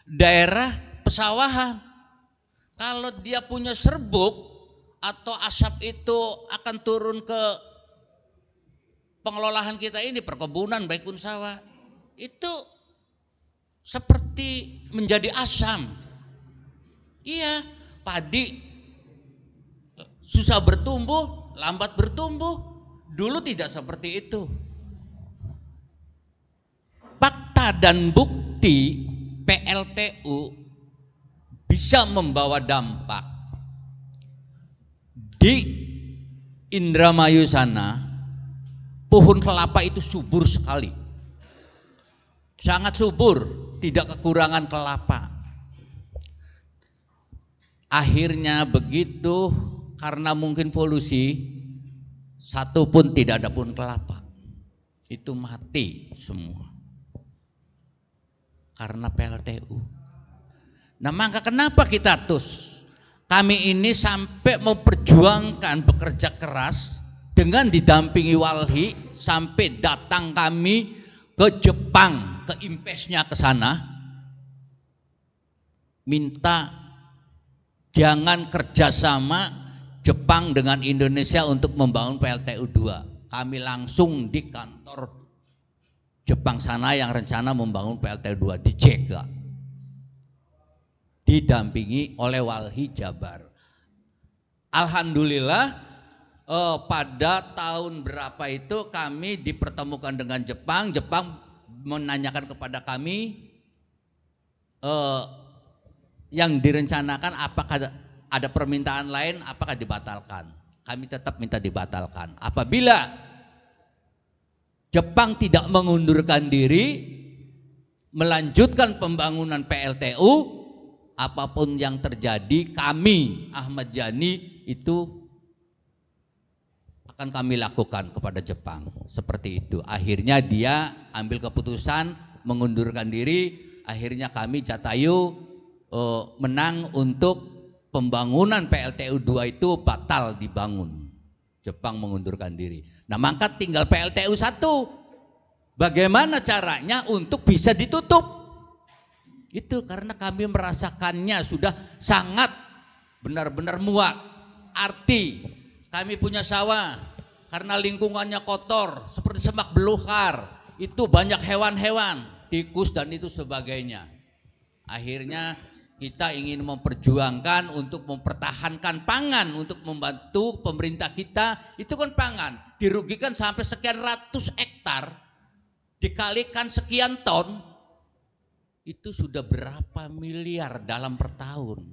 daerah pesawahan. Kalau dia punya serbuk atau asap itu akan turun ke pengelolaan kita ini, perkebunan baik pun sawah, itu seperti menjadi asam. Iya, padi susah bertumbuh, lambat bertumbuh. Dulu tidak seperti itu. Fakta dan bukti PLTU bisa membawa dampak. Di Indramayu sana, pohon kelapa itu subur sekali. Sangat subur, tidak kekurangan kelapa. Akhirnya begitu, karena mungkin polusi, satu pun tidak ada pohon kelapa. Itu mati semua. Karena PLTU. Nah, maka kenapa kita kami ini sampai memperjuangkan bekerja keras dengan didampingi Walhi sampai datang kami ke Jepang, ke impesnya ke sana, minta jangan kerjasama Jepang dengan Indonesia untuk membangun PLTU 2. Kami langsung di kantor Jepang sana yang rencana membangun PLTU 2 dicegat. Didampingi oleh Walhi Jabar. Alhamdulillah pada tahun berapa itu kami dipertemukan dengan Jepang. Jepang menanyakan kepada kami yang direncanakan apakah ada permintaan lain, apakah dibatalkan. Kami tetap minta dibatalkan. Apabila Jepang tidak mengundurkan diri, melanjutkan pembangunan PLTU, apapun yang terjadi, kami Ahmad Yani itu akan kami lakukan kepada Jepang. Seperti itu. Akhirnya dia ambil keputusan mengundurkan diri. Akhirnya kami Jatayu menang untuk pembangunan PLTU 2 itu batal dibangun. Jepang mengundurkan diri. Nah, maka tinggal PLTU 1. Bagaimana caranya untuk bisa ditutup? Itu karena kami merasakannya sudah sangat benar-benar muak. Arti kami punya sawah, karena lingkungannya kotor seperti semak belukar, itu banyak hewan-hewan, tikus dan itu sebagainya. Akhirnya kita ingin memperjuangkan untuk mempertahankan pangan, untuk membantu pemerintah kita. Itu kan pangan dirugikan sampai sekian ratus hektar, dikalikan sekian ton, itu sudah berapa miliar dalam per tahun.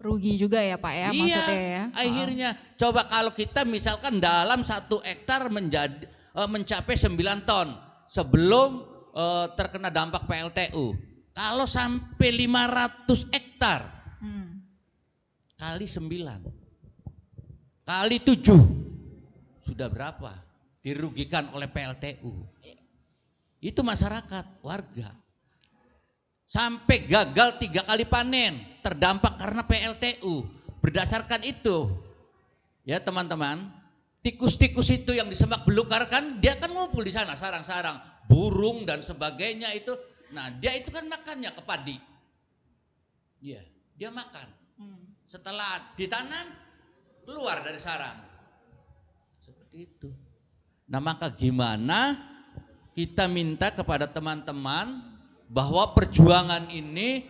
Rugi juga ya Pak ya, maksudnya ya. Akhirnya coba kalau kita misalkan dalam 1 hektar mencapai 9 ton sebelum terkena dampak PLTU. Kalau sampai 500 hektar kali 9 kali 7 sudah berapa dirugikan oleh PLTU? Itu masyarakat, warga. Sampai gagal 3 kali panen, terdampak karena PLTU. Berdasarkan itu, ya teman-teman, tikus-tikus itu yang disemak belukar kan, dia kan ngumpul di sana, sarang-sarang, burung dan sebagainya itu. Nah dia itu kan makannya ke padi. Iya, dia makan. Setelah ditanam, keluar dari sarang. Seperti itu. Nah maka gimana kita minta kepada teman-teman bahwa perjuangan ini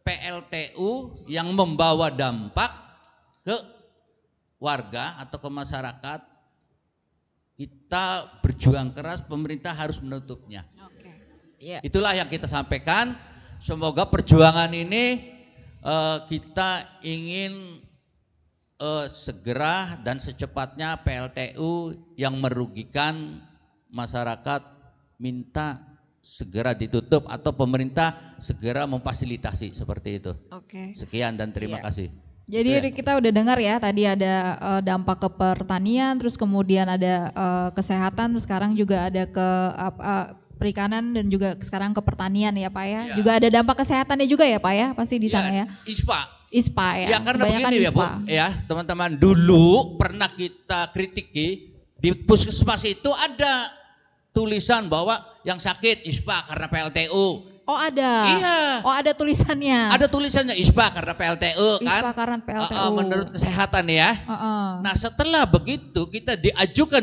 PLTU yang membawa dampak ke warga atau ke masyarakat, kita berjuang keras, pemerintah harus menutupnya. Itulah yang kita sampaikan. Semoga perjuangan ini kita ingin segera dan secepatnya PLTU yang merugikan masyarakat minta segera ditutup atau pemerintah segera memfasilitasi seperti itu. Sekian dan terima kasih. Jadi kita udah dengar ya tadi ada dampak ke pertanian, terus kemudian ada kesehatan, sekarang juga ada ke perikanan dan juga sekarang ke pertanian ya Pak ya. Juga ada dampak kesehatannya juga ya Pak ya, pasti di sana ya. ISPA ya. Ya karena begini ya Bu, ya teman-teman, dulu pernah kita kritiki di puskesmas itu ada tulisan bahwa yang sakit ISPA karena PLTU. Oh ada. Iya. Oh ada tulisannya. Ada tulisannya ISPA karena PLTU kan. ISPA karena PLTU. Menurut kesehatan ya. Nah setelah begitu kita diajukan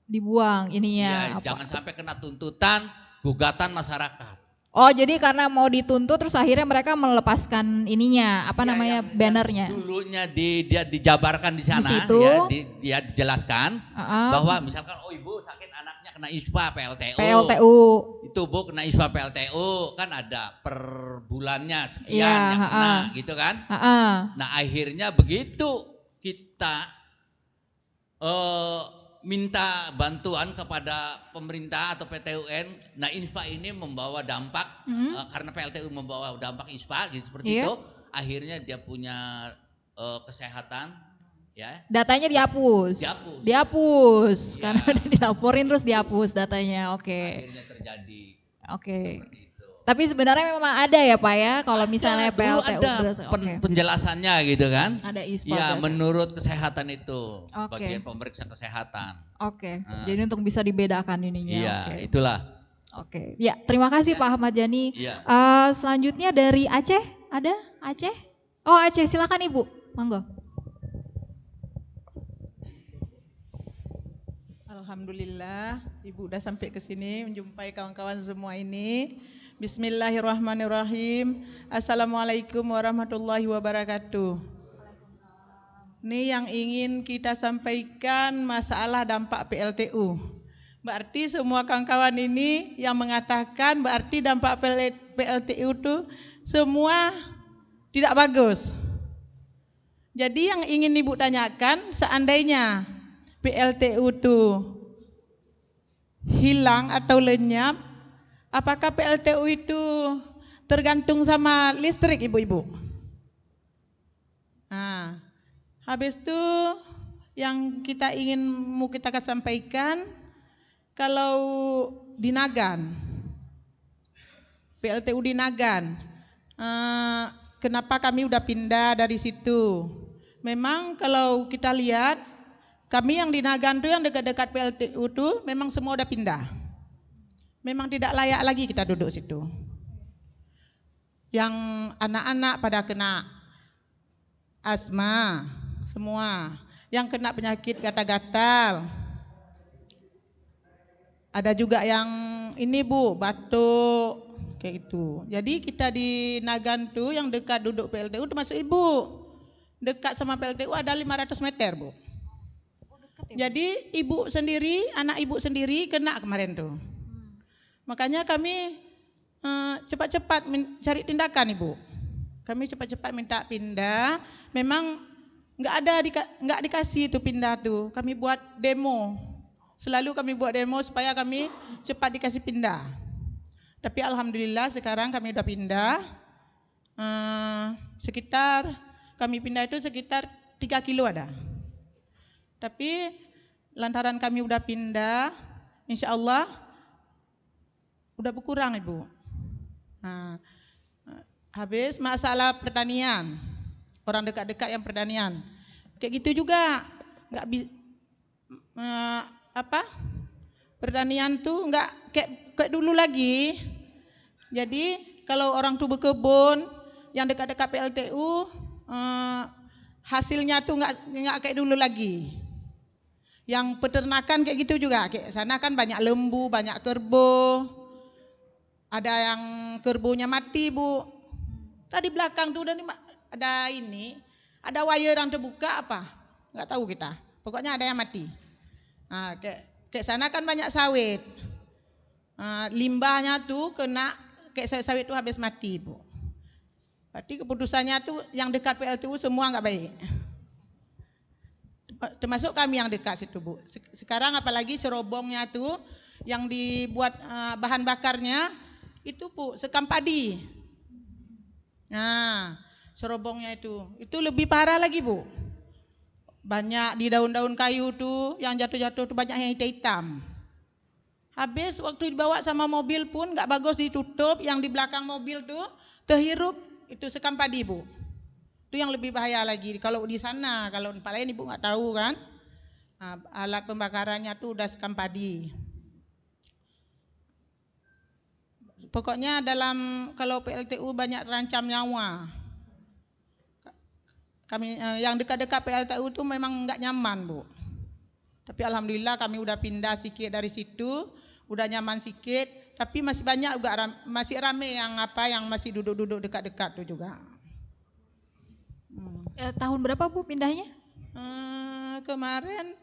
dibuang ininya. Ya, jangan sampai kena tuntutan gugatan masyarakat. Oh jadi karena mau dituntut terus akhirnya mereka melepaskan ininya namanya bannernya. Dulunya dia dijabarkan di sana dia dijelaskan bahwa misalkan ibu sakit anaknya kena ISPA PLTU. Itu Bu kena ISPA PLTU kan ada per bulannya sekian yang kena gitu kan. Nah akhirnya begitu kita minta bantuan kepada pemerintah atau PT UN. Nah ISPA ini membawa dampak karena PLTU membawa dampak ISPA gitu, seperti itu. Akhirnya dia punya kesehatan ya. Datanya dihapus. Karena udah dilaporin terus dihapus datanya. Akhirnya terjadi. Tapi sebenarnya memang ada ya Pak ya, kalau misalnya PLTU penjelasannya gitu kan. Ada ISPA. Ya menurut kesehatan itu, bagian pemeriksa kesehatan. Jadi untuk bisa dibedakan ininya. Iya, itulah. Ya terima kasih Pak Ahmad Yani. Selanjutnya dari Aceh, ada Aceh? Oh Aceh, silakan Ibu, monggo. Alhamdulillah, Ibu udah sampai ke sini menjumpai kawan-kawan semua ini. Bismillahirrahmanirrahim. Assalamualaikum warahmatullahi wabarakatuh. Ini yang ingin kita sampaikan masalah dampak PLTU. Berarti semua kawan-kawan ini yang mengatakan berarti dampak PLTU itu semua tidak bagus. Jadi yang ingin Ibu tanyakan, seandainya PLTU itu hilang atau lenyap, apakah PLTU itu tergantung sama listrik ibu-ibu? Nah, habis itu yang kita ingin mau kita sampaikan, kalau di Nagan, PLTU di Nagan, kenapa kami udah pindah dari situ? Memang kalau kita lihat, kami yang di Nagan itu yang dekat-dekat PLTU itu memang semua udah pindah. Memang tidak layak lagi kita duduk situ. Yang anak-anak pada kena asma semua, yang kena penyakit gatal-gatal. Ada juga yang ini Bu, batuk kayak itu. Jadi kita di Nagan tuh yang dekat duduk PLTU termasuk Ibu. Dekat sama PLTU ada 500 meter Bu. Jadi Ibu sendiri, anak Ibu sendiri kena kemarin tuh. Makanya kami cepat-cepat mencari tindakan Ibu. Kami cepat-cepat minta pindah. Memang nggak dikasih itu pindah tuh. Kami buat demo. Selalu kami buat demo supaya kami cepat dikasih pindah. Tapi alhamdulillah sekarang kami udah pindah. Kami pindah itu sekitar 3 kilo ada. Tapi lantaran kami udah pindah, insya Allah udah berkurang Ibu. Habis masalah pertanian, orang dekat-dekat yang pertanian, kayak gitu juga nggak bisa. Pertanian tuh nggak kayak dulu lagi. Jadi kalau orang tuh berkebun yang dekat-dekat PLTU, hasilnya tuh nggak kayak dulu lagi. Yang peternakan kayak gitu juga, kayak sana kan banyak lembu, banyak kerbau. Ada yang kerbaunya mati Bu. Tadi belakang tuh ada wire yang terbuka apa? Nggak tahu kita. Pokoknya ada yang mati. Kayak sana kan banyak sawit. Limbahnya tuh kena kayak sawit tuh habis mati Bu. Berarti keputusannya tuh yang dekat PLTU semua nggak baik. Termasuk kami yang dekat situ Bu. Sekarang apalagi serobongnya tuh yang dibuat bahan bakarnya itu Bu sekam padi. Nah serobongnya itu lebih parah lagi Bu. Banyak di daun-daun kayu tuh yang jatuh-jatuh tuh banyak yang hitam. Habis waktu dibawa sama mobil pun nggak bagus ditutup, yang di belakang mobil tuh terhirup itu sekam padi Bu. Itu yang lebih bahaya lagi. Kalau di sana, kalau tempat lain Ibu nggak tahu kan, alat pembakarannya tuh udah sekam padi. Pokoknya kalau PLTU banyak terancam nyawa. Kami yang dekat-dekat PLTU itu memang nggak nyaman Bu. Tapi alhamdulillah kami udah pindah sedikit dari situ, udah nyaman sedikit. Tapi masih banyak juga, masih rame yang masih duduk-duduk dekat-dekat tuh juga. Tahun berapa Bu pindahnya? Kemarin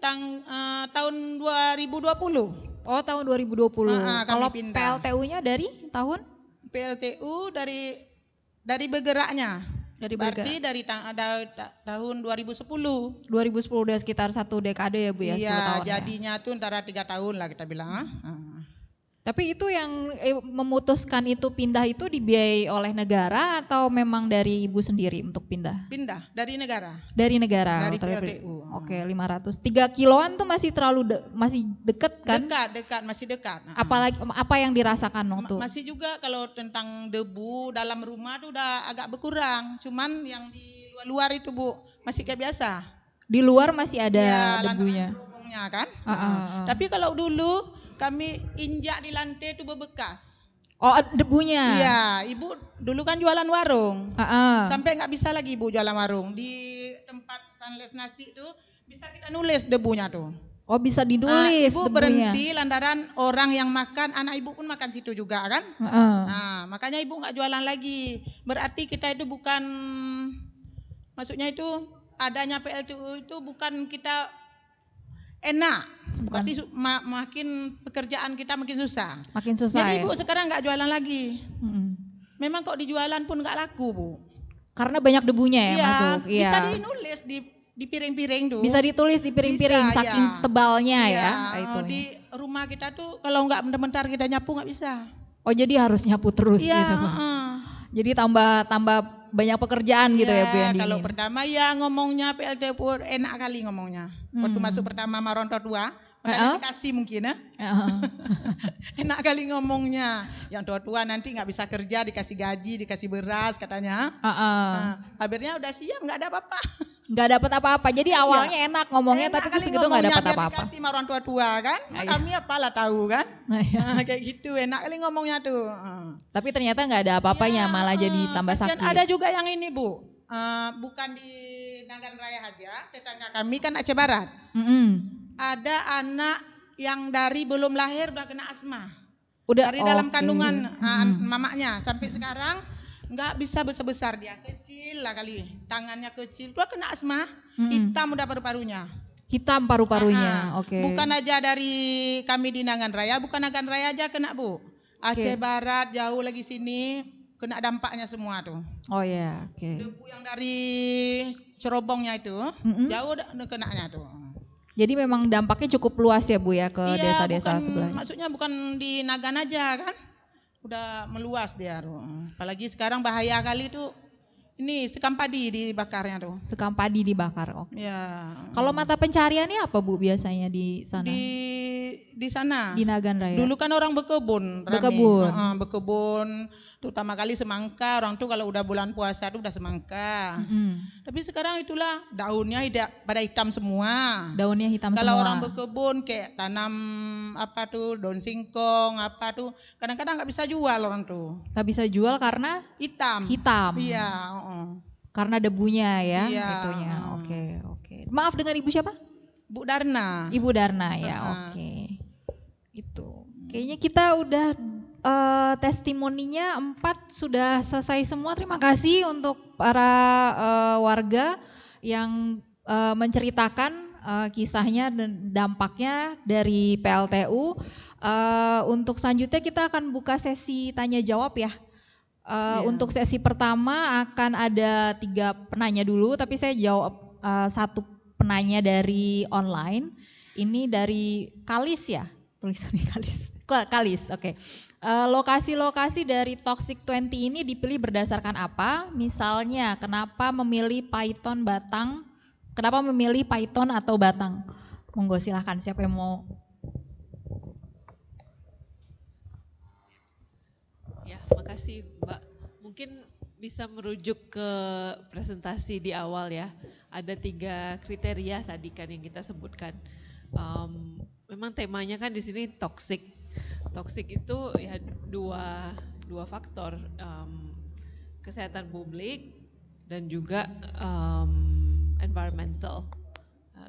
tahun 2020. Oh tahun 2020. Kalau pindah. PLTU-nya dari tahun? PLTU dari bergeraknya. Berarti dari tahun 2010. 2010 udah sekitar 1 dekade ya Bu ya? Iya, 10 tahun jadinya tuh antara 3 tahun lah kita bilang. Tapi itu yang memutuskan itu pindah itu dibiayai oleh negara atau memang dari Ibu sendiri untuk pindah? Pindah dari negara. Dari negara. Dari PLTU. Oke, 500. 3 kiloan tuh masih masih dekat kan? Dekat, masih dekat. Apalagi apa yang dirasakan waktu? Masih juga kalau tentang debu dalam rumah tuh udah agak berkurang. Cuman yang di luar itu Bu masih kayak biasa. Di luar masih ada debunya. Kan? Tapi kalau dulu kami injak di lantai itu berbekas. Oh debunya? Iya, Ibu dulu kan jualan warung. Sampai nggak bisa lagi Ibu jualan warung. Di tempat Sunless Nasi itu bisa kita nulis debunya tuh. Oh bisa dinulis Ibu debunya. Berhenti lantaran orang yang makan, anak Ibu pun makan situ juga kan. Makanya Ibu nggak jualan lagi. Berarti kita itu bukan, maksudnya itu adanya PLTU itu bukan kita enak, berarti makin pekerjaan kita makin susah. Makin susah. Jadi Bu sekarang nggak jualan lagi. Memang kok dijualan pun nggak laku Bu. Karena banyak debunya ya masuk. Iya. Bisa dinulis di piring-piring tuh. Bisa ditulis di piring-piring saking tebalnya ya. Di rumah kita tuh kalau nggak bentar-bentar kita nyapu nggak bisa. Oh jadi harus nyapu terus gitu. Jadi tambah banyak pekerjaan gitu ya Bu yang kalau pertama ya ngomongnya PLTU enak kali ngomongnya. Waktu masuk pertama sama orang tua, makanya dikasih mungkin ya. Enak kali ngomongnya. Yang tua-tua nanti nggak bisa kerja, dikasih gaji, dikasih beras katanya. Akhirnya udah siap nggak ada apa-apa. Nggak dapat apa-apa. Jadi awalnya enak ngomongnya tapi terus gitu nggak dapat apa-apa. Dikasih sama orang tua-tua kan. Kami apalah tahu kan. Kayak gitu enak kali ngomongnya tuh. Tapi ternyata nggak ada apa-apanya, malah jadi tambah sakit. Ada juga yang ini Bu. Bukan di Nagan Raya aja, tetangga kami kan Aceh Barat. Ada anak yang dari belum lahir udah kena asma. Dari dalam kandungan mamanya sampai sekarang nggak bisa besar-besar, dia kecil lah kali, tangannya kecil, udah kena asma, hitam udah paru-parunya. Hitam paru-parunya, Bukan aja dari kami di Nagan Raya, bukan Nagan Raya aja kena Bu. Aceh Barat jauh lagi sini, kena dampaknya semua tuh. Oh ya, oke. Debu yang dari cerobongnya itu jauh kenanya tuh. Jadi memang dampaknya cukup luas ya Bu ya ke desa-desa sebelahnya. Maksudnya bukan di Nagan aja kan, udah meluas dia tuh. Apalagi sekarang bahaya kali tuh, ini sekam padi dibakarnya tuh. Sekam padi dibakar, oke. Ya. Kalau mata pencariannya apa Bu biasanya di sana? Di sana. Di Nagan Raya. Dulu kan orang berkebun. Berkebun. Terutama kali semangka, orang tuh kalau udah bulan puasa tuh udah semangka. Tapi sekarang itulah daunnya pada hitam semua. Daunnya hitam semua. Kalau orang berkebun kayak tanam apa tuh daun singkong apa tuh, kadang-kadang nggak bisa jual orang tuh. Nggak bisa jual karena hitam. Iya. Karena debunya ya. Iya. Itunya. Oke. Maaf, dengan Ibu siapa? Bu Darna. Ibu Darna ya. Oke. Itu. Kayaknya kita udah testimoninya 4 sudah selesai semua. Terima kasih untuk para warga yang menceritakan kisahnya dan dampaknya dari PLTU. Untuk selanjutnya kita akan buka sesi tanya jawab ya. Untuk sesi pertama akan ada 3 penanya dulu, tapi saya jawab 1 penanya dari online. Ini dari Kalis ya, tulisannya Kalis, oke. Lokasi-lokasi dari Toxic 20 ini dipilih berdasarkan apa? Misalnya, kenapa memilih Python Batang? Kenapa memilih Python atau Batang? Monggo silahkan, siapa yang mau? Ya, makasih Mbak. Mungkin bisa merujuk ke presentasi di awal ya. Ada 3 kriteria tadi kan yang kita sebutkan. Memang temanya kan di sini toxic. Toxic itu ya dua faktor, kesehatan publik dan juga environmental,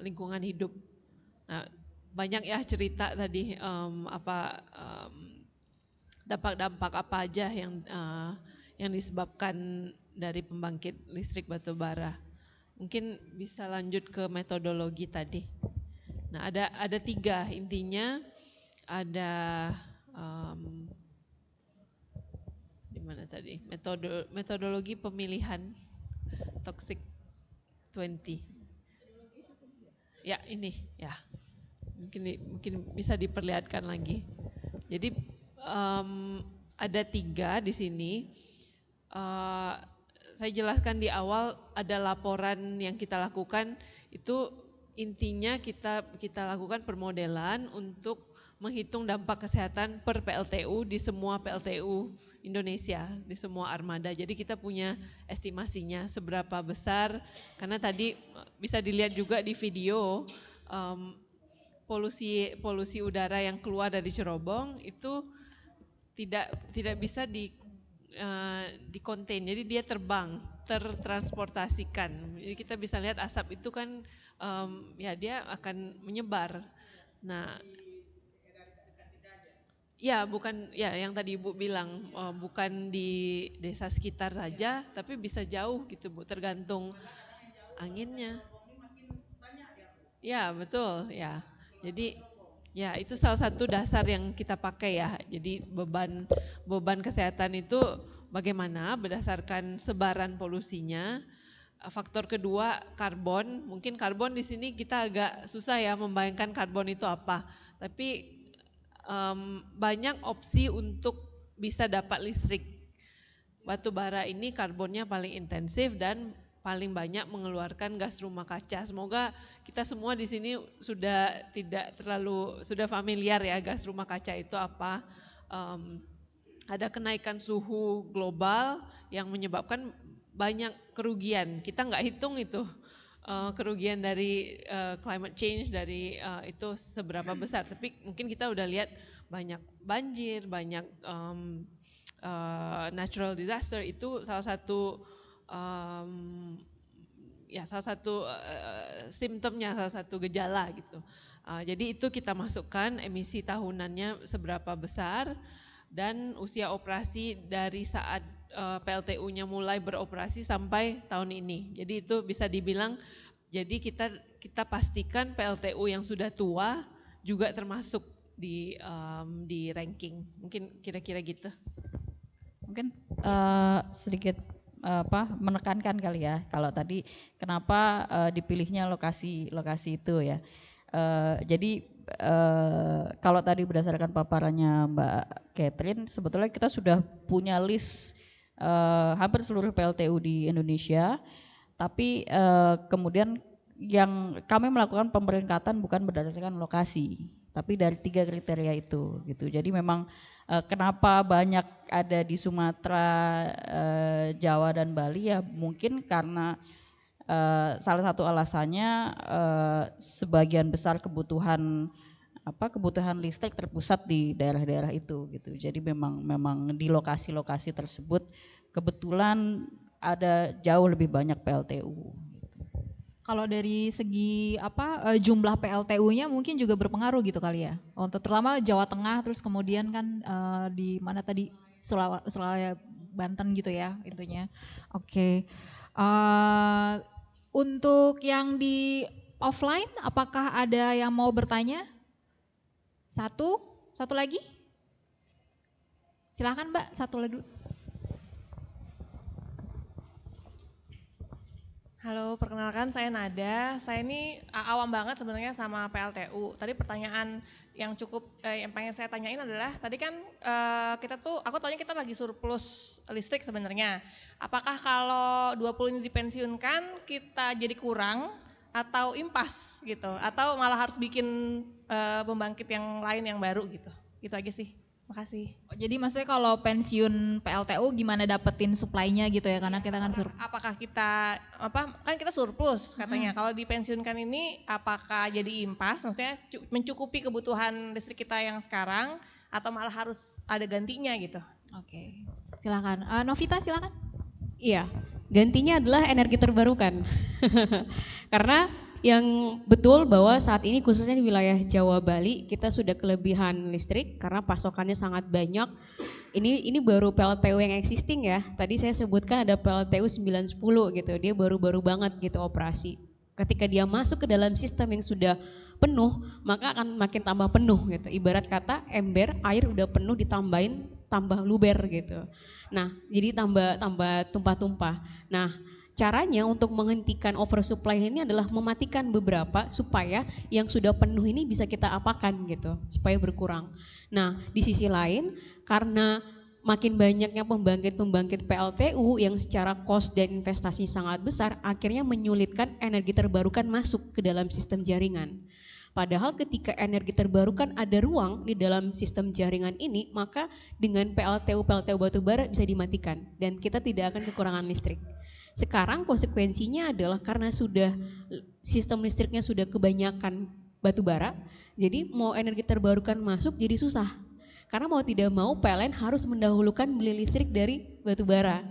lingkungan hidup. Nah, banyak ya cerita tadi dampak-dampak apa aja yang disebabkan dari pembangkit listrik batubara. Mungkin bisa lanjut ke metodologi tadi. Nah, ada 3 intinya. Ada di mana tadi? Metodologi pemilihan Toxic 20. Ya, ini ya. Mungkin bisa diperlihatkan lagi. Jadi ada 3 di sini. Saya jelaskan di awal, ada laporan yang kita lakukan itu intinya kita lakukan permodelan untuk menghitung dampak kesehatan per PLTU di semua PLTU Indonesia, di semua armada. Jadi kita punya estimasinya seberapa besar, karena tadi bisa dilihat juga di video polusi udara yang keluar dari cerobong itu tidak bisa di contain, jadi dia tertransportasikan. Jadi kita bisa lihat asap itu kan ya dia akan menyebar. Nah, ya bukan ya yang tadi Ibu bilang bukan di desa sekitar saja, tapi bisa jauh gitu Bu, tergantung anginnya. Ya betul ya. Jadi ya itu salah satu dasar yang kita pakai ya. Jadi beban kesehatan itu bagaimana berdasarkan sebaran polusinya. Faktor kedua karbon. Mungkin karbon di sini kita agak susah ya membayangkan karbon itu apa. Tapi banyak opsi untuk bisa dapat listrik. Batu bara ini karbonnya paling intensif dan paling banyak mengeluarkan gas rumah kaca. Semoga kita semua di sini sudah familiar ya gas rumah kaca itu apa. Ada kenaikan suhu global yang menyebabkan banyak kerugian. Kita nggak hitung itu kerugian dari climate change dari itu seberapa besar. Tapi mungkin kita udah lihat banyak banjir, banyak natural disaster, itu salah satu simptomnya, salah satu gejala gitu. Jadi itu kita masukkan emisi tahunannya seberapa besar dan usia operasi dari saat PLTU-nya mulai beroperasi sampai tahun ini. Jadi itu bisa dibilang, jadi kita pastikan PLTU yang sudah tua juga termasuk di ranking. Mungkin kira-kira gitu. Mungkin sedikit menekankan kali ya, kalau tadi kenapa dipilihnya lokasi itu ya. Jadi kalau tadi berdasarkan paparannya Mbak Catherine, sebetulnya kita sudah punya list hampir seluruh PLTU di Indonesia, tapi kemudian yang kami melakukan pemeringkatan bukan berdasarkan lokasi, tapi dari 3 kriteria itu gitu. Jadi memang kenapa banyak ada di Sumatera, Jawa dan Bali ya mungkin karena salah satu alasannya sebagian besar kebutuhan listrik terpusat di daerah-daerah itu gitu. Jadi memang di lokasi-lokasi tersebut kebetulan ada jauh lebih banyak PLTU. Kalau dari segi jumlah PLTU-nya mungkin juga berpengaruh gitu kali ya. Untuk terutama Jawa Tengah, terus kemudian kan di mana tadi Sulawesi Banten gitu ya intinya. Oke. Untuk yang di offline, apakah ada yang mau bertanya? Satu lagi? Silakan Mbak, satu lagi. Halo, perkenalkan saya Nada. Saya ini awam banget sebenarnya sama PLTU. Tadi pertanyaan yang yang pengen saya tanyain adalah, tadi kan aku taunya kita lagi surplus listrik sebenarnya. Apakah kalau 20 ini dipensiunkan kita jadi kurang atau impas gitu? Atau malah harus bikin pembangkit yang lain yang baru gitu? Gitu aja sih. Makasih. Jadi maksudnya kalau pensiun PLTU gimana dapetin supply-nya gitu ya, karena kita kan apakah kita kan kita surplus katanya. Kalau dipensiunkan ini apakah jadi impas, maksudnya mencukupi kebutuhan listrik kita yang sekarang atau malah harus ada gantinya gitu? Oke. Silakan. Novita silakan. Iya, gantinya adalah energi terbarukan. Karena yang betul bahwa saat ini khususnya di wilayah Jawa Bali kita sudah kelebihan listrik karena pasokannya sangat banyak. Ini baru PLTU yang existing ya. Tadi saya sebutkan ada PLTU 910 gitu. Dia baru-baru banget gitu operasi. Ketika dia masuk ke dalam sistem yang sudah penuh, maka akan makin tambah penuh gitu. Ibarat kata ember air udah penuh ditambahin tambah luber gitu. Nah, jadi tambah tumpah-tumpah. Nah, caranya untuk menghentikan oversupply ini adalah mematikan beberapa supaya yang sudah penuh ini bisa kita apakan gitu, supaya berkurang. Nah, di sisi lain karena makin banyaknya pembangkit PLTU yang secara cost dan investasi sangat besar, akhirnya menyulitkan energi terbarukan masuk ke dalam sistem jaringan. Padahal ketika energi terbarukan ada ruang di dalam sistem jaringan ini, maka dengan PLTU batubara bisa dimatikan dan kita tidak akan kekurangan listrik. Sekarang konsekuensinya adalah karena sudah sistem listriknya sudah kebanyakan batubara, jadi mau energi terbarukan masuk jadi susah. Karena mau tidak mau PLN harus mendahulukan beli listrik dari batubara.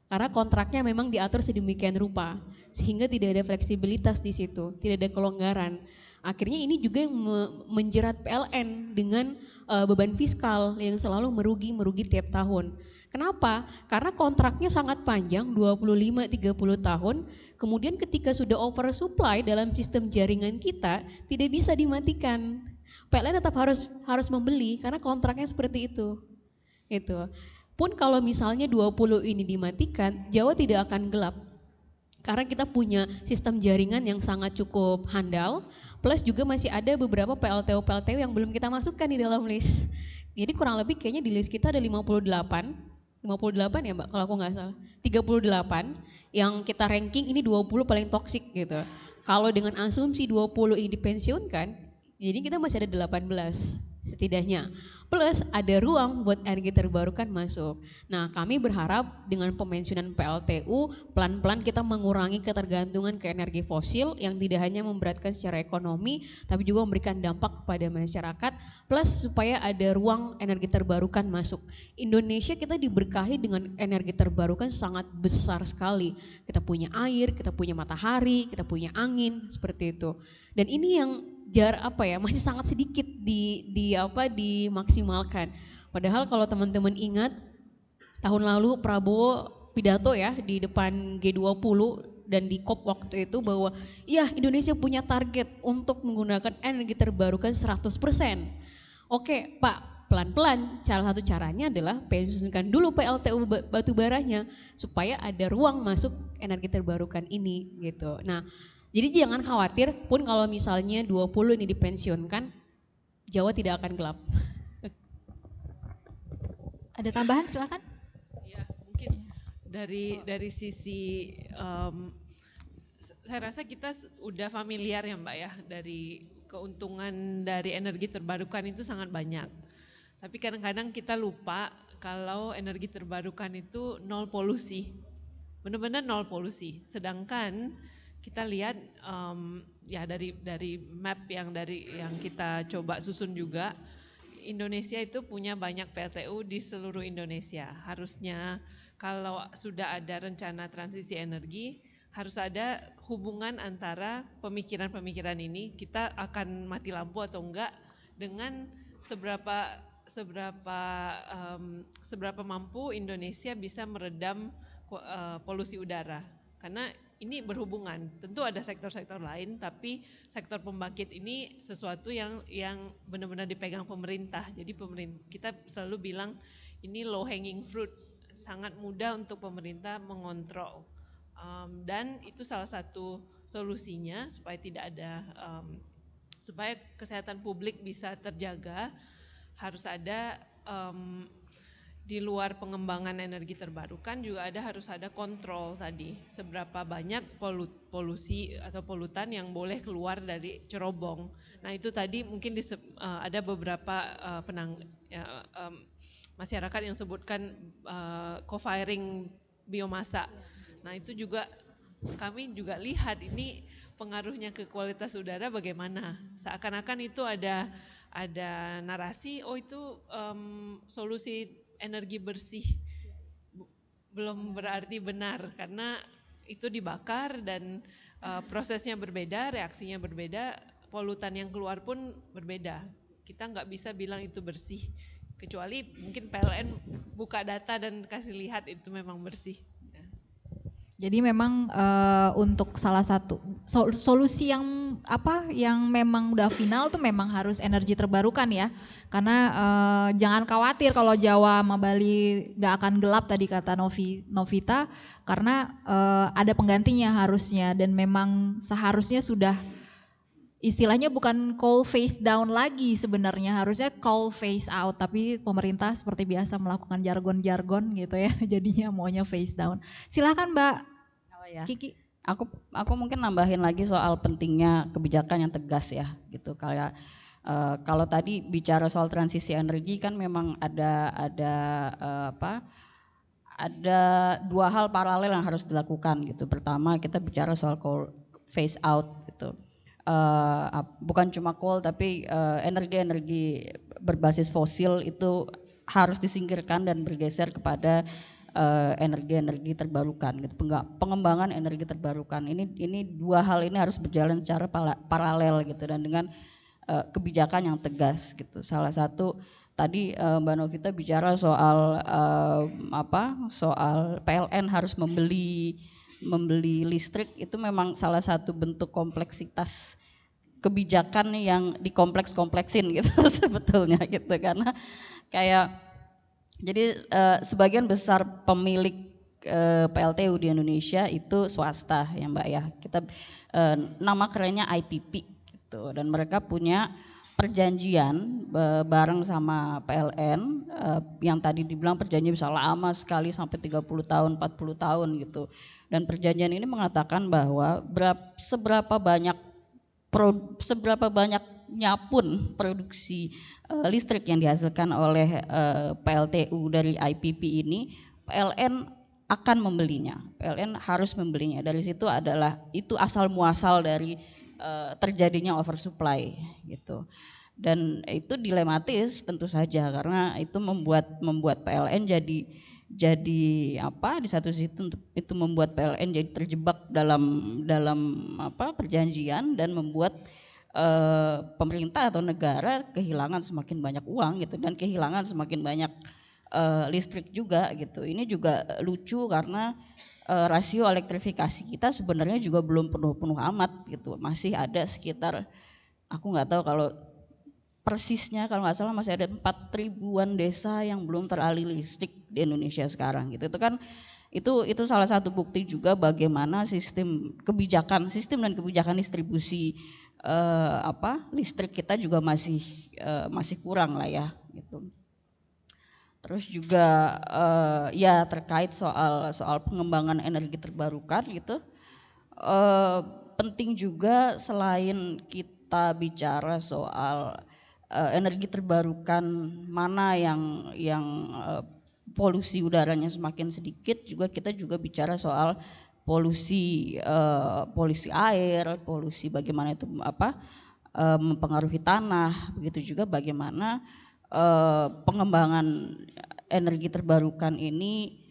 Karena kontraknya memang diatur sedemikian rupa, sehingga tidak ada fleksibilitas di situ, tidak ada kelonggaran. Akhirnya ini juga yang menjerat PLN dengan beban fiskal yang selalu merugi tiap tahun. Kenapa? Karena kontraknya sangat panjang, 25-30 tahun, kemudian ketika sudah oversupply dalam sistem jaringan kita, tidak bisa dimatikan. PLN tetap harus membeli karena kontraknya seperti itu. Pun kalau misalnya 20 ini dimatikan, Jawa tidak akan gelap. Karena kita punya sistem jaringan yang sangat cukup handal, plus juga masih ada beberapa PLTU yang belum kita masukkan di dalam list. Jadi kurang lebih kayaknya di list kita ada 58 ya Mbak kalau aku nggak salah, 38 yang kita ranking ini 20 paling toksik gitu. Kalau dengan asumsi 20 ini dipensiunkan, jadi kita masih ada 18 setidaknya. Plus ada ruang buat energi terbarukan masuk. Nah, kami berharap dengan pemensiunan PLTU pelan-pelan kita mengurangi ketergantungan ke energi fosil yang tidak hanya memberatkan secara ekonomi tapi juga memberikan dampak kepada masyarakat, plus supaya ada ruang energi terbarukan masuk. Indonesia kita diberkahi dengan energi terbarukan sangat besar sekali. Kita punya air, kita punya matahari, kita punya angin seperti itu. Dan ini yang masih sangat sedikit dimaksimalkan. Padahal kalau teman-teman ingat tahun lalu Prabowo pidato ya di depan G20 dan di COP waktu itu bahwa ya Indonesia punya target untuk menggunakan energi terbarukan 100%. Oke Pak, pelan-pelan salah satu caranya adalah pensiunkan dulu PLTU batubaranya supaya ada ruang masuk energi terbarukan ini gitu. Nah, jadi jangan khawatir pun kalau misalnya 20 ini dipensiunkan, Jawa tidak akan gelap. Ada tambahan silakan. Ya, mungkin dari sisi saya rasa kita udah familiar ya Mbak ya, dari keuntungan dari energi terbarukan itu sangat banyak. Tapi kadang-kadang kita lupa kalau energi terbarukan itu nol polusi, benar-benar nol polusi. Sedangkan kita lihat ya dari map yang kita coba susun juga, Indonesia itu punya banyak PLTU di seluruh Indonesia. Harusnya kalau sudah ada rencana transisi energi, harus ada hubungan antara pemikiran-pemikiran ini, kita akan mati lampu atau enggak, dengan seberapa mampu Indonesia bisa meredam polusi udara. Karena ini berhubungan, tentu ada sektor-sektor lain, tapi sektor pembangkit ini sesuatu yang benar-benar dipegang pemerintah. Jadi kita selalu bilang ini low hanging fruit, sangat mudah untuk pemerintah mengontrol. Dan itu salah satu solusinya supaya tidak ada, supaya kesehatan publik bisa terjaga, harus ada di luar pengembangan energi terbarukan juga harus ada kontrol tadi, seberapa banyak polusi atau polutan yang boleh keluar dari cerobong. Nah itu tadi mungkin ada beberapa masyarakat yang sebutkan co-firing biomasa. Nah itu juga kami juga lihat ini pengaruhnya ke kualitas udara bagaimana. Seakan-akan itu ada narasi, oh itu solusi energi bersih, belum berarti benar karena itu dibakar dan prosesnya berbeda, reaksinya berbeda, polutan yang keluar pun berbeda. Kita nggak bisa bilang itu bersih, kecuali mungkin PLN buka data dan kasih lihat itu memang bersih. Jadi memang untuk salah satu solusi yang memang udah final tuh memang harus energi terbarukan ya. Karena jangan khawatir kalau Jawa sama Bali gak akan gelap tadi kata Novita, karena ada penggantinya harusnya, dan memang seharusnya sudah istilahnya bukan coal phase down lagi sebenarnya, harusnya coal phase out, tapi pemerintah seperti biasa melakukan jargon-jargon gitu ya, jadinya maunya phase down. Silakan Mbak Kiki. Aku mungkin nambahin lagi soal pentingnya kebijakan yang tegas ya gitu. Kayak kalau tadi bicara soal transisi energi kan memang ada dua hal paralel yang harus dilakukan gitu. Pertama kita bicara soal coal phase out gitu. Bukan cuma coal tapi energi-energi berbasis fosil itu harus disingkirkan dan bergeser kepada energi-energi terbarukan gitu. Pengembangan energi terbarukan ini dua hal ini harus berjalan secara paralel gitu, dan dengan kebijakan yang tegas gitu. Salah satu tadi Mbak Novita bicara soal soal PLN harus membeli listrik, itu memang salah satu bentuk kompleksitas kebijakan yang dikompleks-kompleksin gitu sebetulnya gitu, karena kayak jadi sebagian besar pemilik PLTU di Indonesia itu swasta ya Mbak ya. Kita nama kerennya IPP gitu, dan mereka punya perjanjian bareng sama PLN yang tadi dibilang perjanjian bisa lama sekali sampai 30 tahun, 40 tahun gitu. Dan perjanjian ini mengatakan bahwa seberapa banyaknya pun produksi listrik yang dihasilkan oleh PLTU dari IPP ini, PLN akan membelinya. PLN harus membelinya. Dari situ itu asal muasal dari terjadinya oversupply gitu. Dan itu dilematis tentu saja, karena itu membuat PLN jadi di satu sisi itu membuat PLN jadi terjebak dalam perjanjian dan membuat pemerintah atau negara kehilangan semakin banyak uang gitu, dan kehilangan semakin banyak listrik juga gitu. Ini juga lucu karena rasio elektrifikasi kita sebenarnya juga belum penuh-penuh amat gitu. Masih ada sekitar, aku nggak tahu kalau persisnya kalau nggak salah masih ada 4.000-an desa yang belum teraliri listrik di Indonesia sekarang gitu. Itu kan itu salah satu bukti juga bagaimana sistem dan kebijakan distribusi listrik kita juga masih kurang lah ya gitu. Terus juga ya terkait soal pengembangan energi terbarukan gitu, penting juga selain kita bicara soal energi terbarukan mana yang polusi udaranya semakin sedikit, juga kita juga bicara soal polusi air, polusi bagaimana itu mempengaruhi tanah, begitu juga bagaimana pengembangan energi terbarukan ini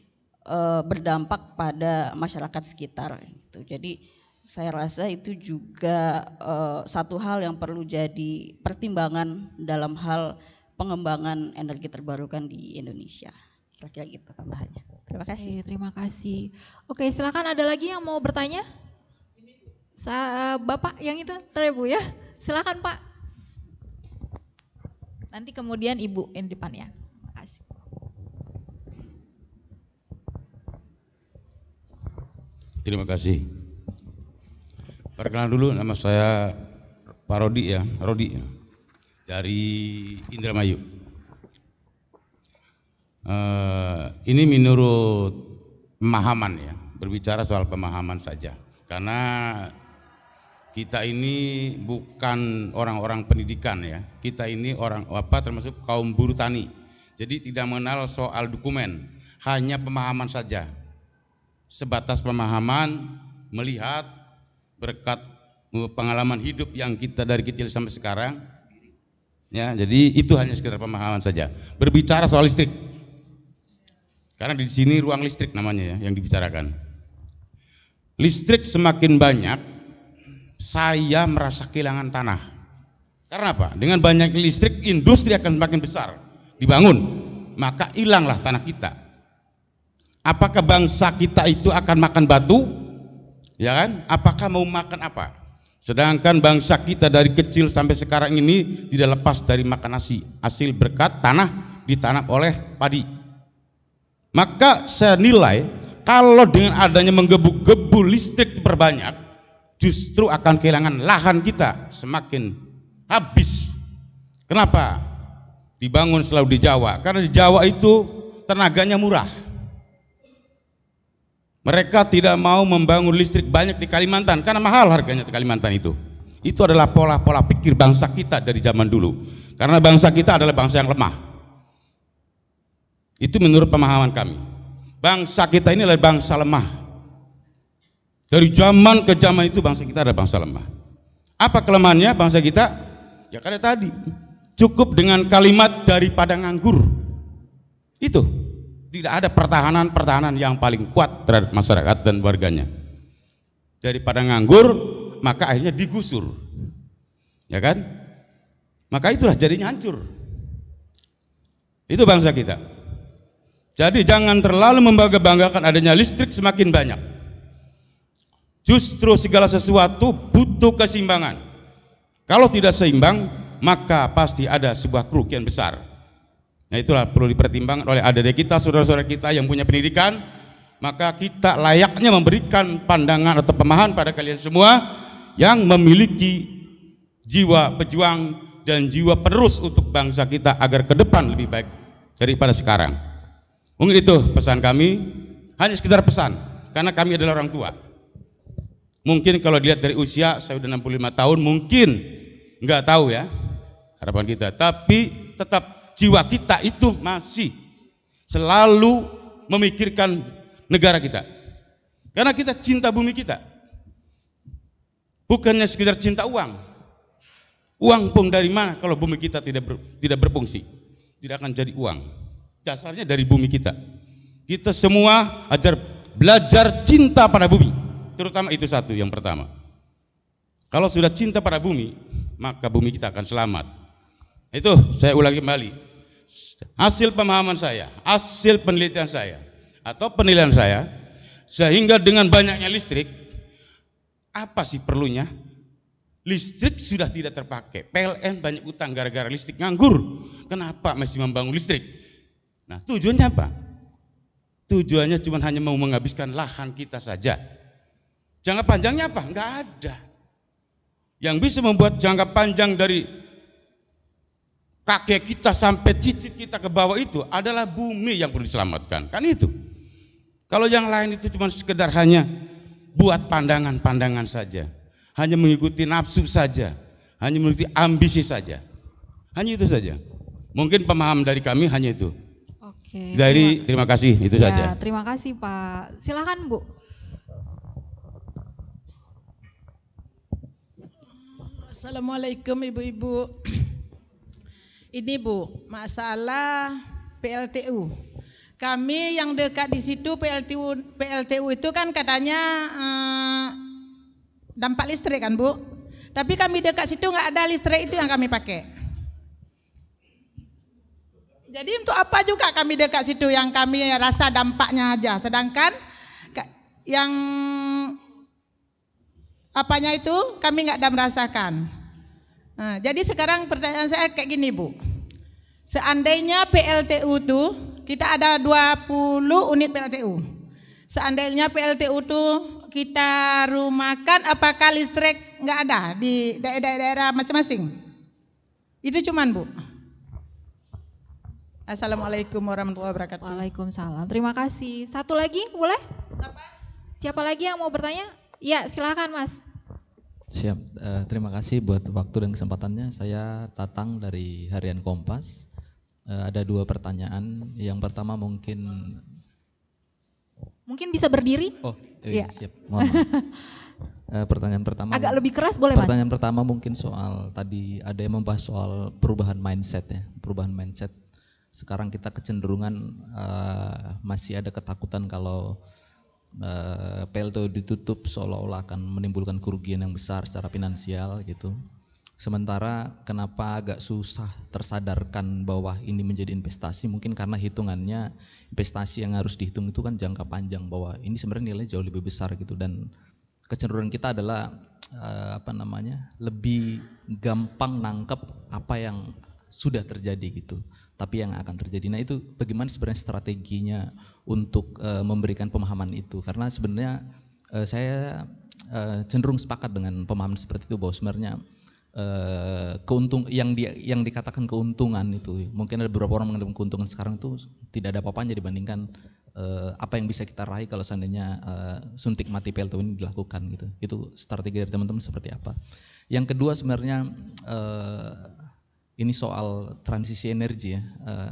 berdampak pada masyarakat sekitar gitu. Jadi saya rasa itu juga satu hal yang perlu jadi pertimbangan dalam hal pengembangan energi terbarukan di Indonesia. Kira-kira gitu tambahannya. Terima kasih. Terima kasih. Oke, silakan ada lagi yang mau bertanya? Bapak yang itu, Bu ya. Silakan Pak. Nanti kemudian Ibu yang di depan ya. Terima kasih. Terima kasih. Perkenalan dulu, nama saya Pak Rodi ya, dari Indramayu. Ini menurut pemahaman ya, berbicara soal pemahaman saja. Karena kita ini bukan orang-orang pendidikan ya, kita ini termasuk kaum buruh tani. Jadi tidak mengenal soal dokumen, hanya pemahaman saja. Sebatas pemahaman, melihat berkat pengalaman hidup yang kita dari kecil sampai sekarang. Ya, jadi itu hanya sekedar pemahaman saja. Berbicara soal listrik. Karena di sini ruang listrik namanya ya yang dibicarakan. Listrik semakin banyak, saya merasa kehilangan tanah. Karena apa? Dengan banyak listrik, industri akan semakin besar dibangun, maka hilanglah tanah kita. Apakah bangsa kita itu akan makan batu? Ya kan? Apakah mau makan apa? Sedangkan bangsa kita dari kecil sampai sekarang ini tidak lepas dari makan nasi, hasil berkat tanah ditanam oleh padi. Maka saya nilai kalau dengan adanya menggebu-gebu listrik diperbanyak, justru akan kehilangan lahan kita semakin habis. Kenapa? Dibangun selalu di Jawa, karena di Jawa itu tenaganya murah. Mereka tidak mau membangun listrik banyak di Kalimantan karena mahal harganya di Kalimantan itu. Itu adalah pola-pola pikir bangsa kita dari zaman dulu. Karena bangsa kita adalah bangsa yang lemah. Itu menurut pemahaman kami. Bangsa kita ini adalah bangsa lemah. Dari zaman ke zaman itu bangsa kita adalah bangsa lemah. Apa kelemahannya bangsa kita? Ya karena tadi cukup dengan kalimat daripada nganggur. Itu tidak ada pertahanan yang paling kuat terhadap masyarakat dan warganya. Daripada nganggur, maka akhirnya digusur. Ya kan? Maka itulah jadinya hancur. Itu bangsa kita. Jadi jangan terlalu membangga-banggakan adanya listrik semakin banyak. Justru segala sesuatu butuh keseimbangan. Kalau tidak seimbang, maka pasti ada sebuah kerugian besar. Nah itulah perlu dipertimbangkan oleh adik-adik kita, saudara-saudara kita yang punya pendidikan. Maka kita layaknya memberikan pandangan atau pemahaman pada kalian semua yang memiliki jiwa pejuang dan jiwa penerus untuk bangsa kita agar ke depan lebih baik daripada sekarang. Mungkin itu pesan kami, hanya sekedar pesan, karena kami adalah orang tua. Mungkin kalau dilihat dari usia, saya sudah 65 tahun, mungkin nggak tahu ya harapan kita, tapi tetap jiwa kita itu masih selalu memikirkan negara kita. Karena kita cinta bumi kita. Bukannya sekedar cinta uang. Uang pun dari mana kalau bumi kita tidak berfungsi? Tidak akan jadi uang. Dasarnya dari bumi kita. Kita semua belajar cinta pada bumi. Terutama itu satu yang pertama. Kalau sudah cinta pada bumi, maka bumi kita akan selamat. Itu saya ulangi kembali. Hasil pemahaman saya, hasil penelitian saya, atau penilaian saya, sehingga dengan banyaknya listrik, apa sih perlunya? Listrik sudah tidak terpakai, PLN banyak utang gara-gara listrik nganggur. Kenapa masih membangun listrik? Nah, tujuannya apa? Tujuannya cuma hanya mau menghabiskan lahan kita saja. Jangka panjangnya apa? Enggak ada. Yang bisa membuat jangka panjang dari kakek kita sampai cicit kita ke bawah itu adalah bumi yang perlu diselamatkan. Kan itu. Kalau yang lain itu cuma sekedar hanya buat pandangan-pandangan saja. Hanya mengikuti nafsu saja, hanya mengikuti ambisi saja, hanya itu saja. Mungkin pemahaman dari kami hanya itu. Oke. Terima kasih itu ya, saja. Terima kasih Pak. Silakan Bu. Assalamualaikum ibu-ibu. Ini Bu, masalah PLTU. Kami yang dekat di situ PLTU itu kan katanya dampak listrik kan Bu, tapi kami dekat situ nggak ada listrik, itu yang kami pakai. Jadi untuk apa juga kami dekat situ yang kami rasa dampaknya aja, sedangkan yang apanya itu kami nggak ada merasakan. Nah, jadi sekarang pertanyaan saya kayak gini Bu, seandainya PLTU tuh kita ada 20 unit PLTU, seandainya PLTU tuh kita rumahkan, apakah listrik nggak ada di daerah-daerah masing-masing? Itu cuman Bu. Assalamualaikum warahmatullahi wabarakatuh. Waalaikumsalam. Terima kasih. Satu lagi boleh? Siapa lagi yang mau bertanya? Ya silakan Mas. Siap. Terima kasih buat waktu dan kesempatannya. Saya Tatang dari Harian Kompas. Ada 2 pertanyaan. Yang pertama mungkin bisa berdiri? Oh iya, siap. Mohon maaf. Pertanyaan pertama. Agak lebih keras boleh Mas? Pertanyaan pertama mungkin soal tadi ada yang membahas soal perubahan mindset ya. Perubahan mindset. Sekarang kita kecenderungan masih ada ketakutan kalau PLTU ditutup seolah-olah akan menimbulkan kerugian yang besar secara finansial gitu. Sementara kenapa agak susah tersadarkan bahwa ini menjadi investasi, mungkin karena hitungannya investasi yang harus dihitung itu kan jangka panjang, bahwa ini sebenarnya nilai jauh lebih besar gitu, dan kecenderungan kita adalah lebih gampang nangkep apa yang sudah terjadi gitu, tapi yang akan terjadi. Nah itu bagaimana sebenarnya strateginya untuk memberikan pemahaman itu, karena sebenarnya saya cenderung sepakat dengan pemahaman seperti itu, bahwa sebenarnya yang dikatakan keuntungan itu, mungkin ada beberapa orang menganggap keuntungan sekarang itu tidak ada apa-apanya dibandingkan apa yang bisa kita raih kalau seandainya suntik mati PLTU ini dilakukan gitu. Itu strategi dari teman-teman seperti apa. Yang kedua sebenarnya ini soal transisi energi ya.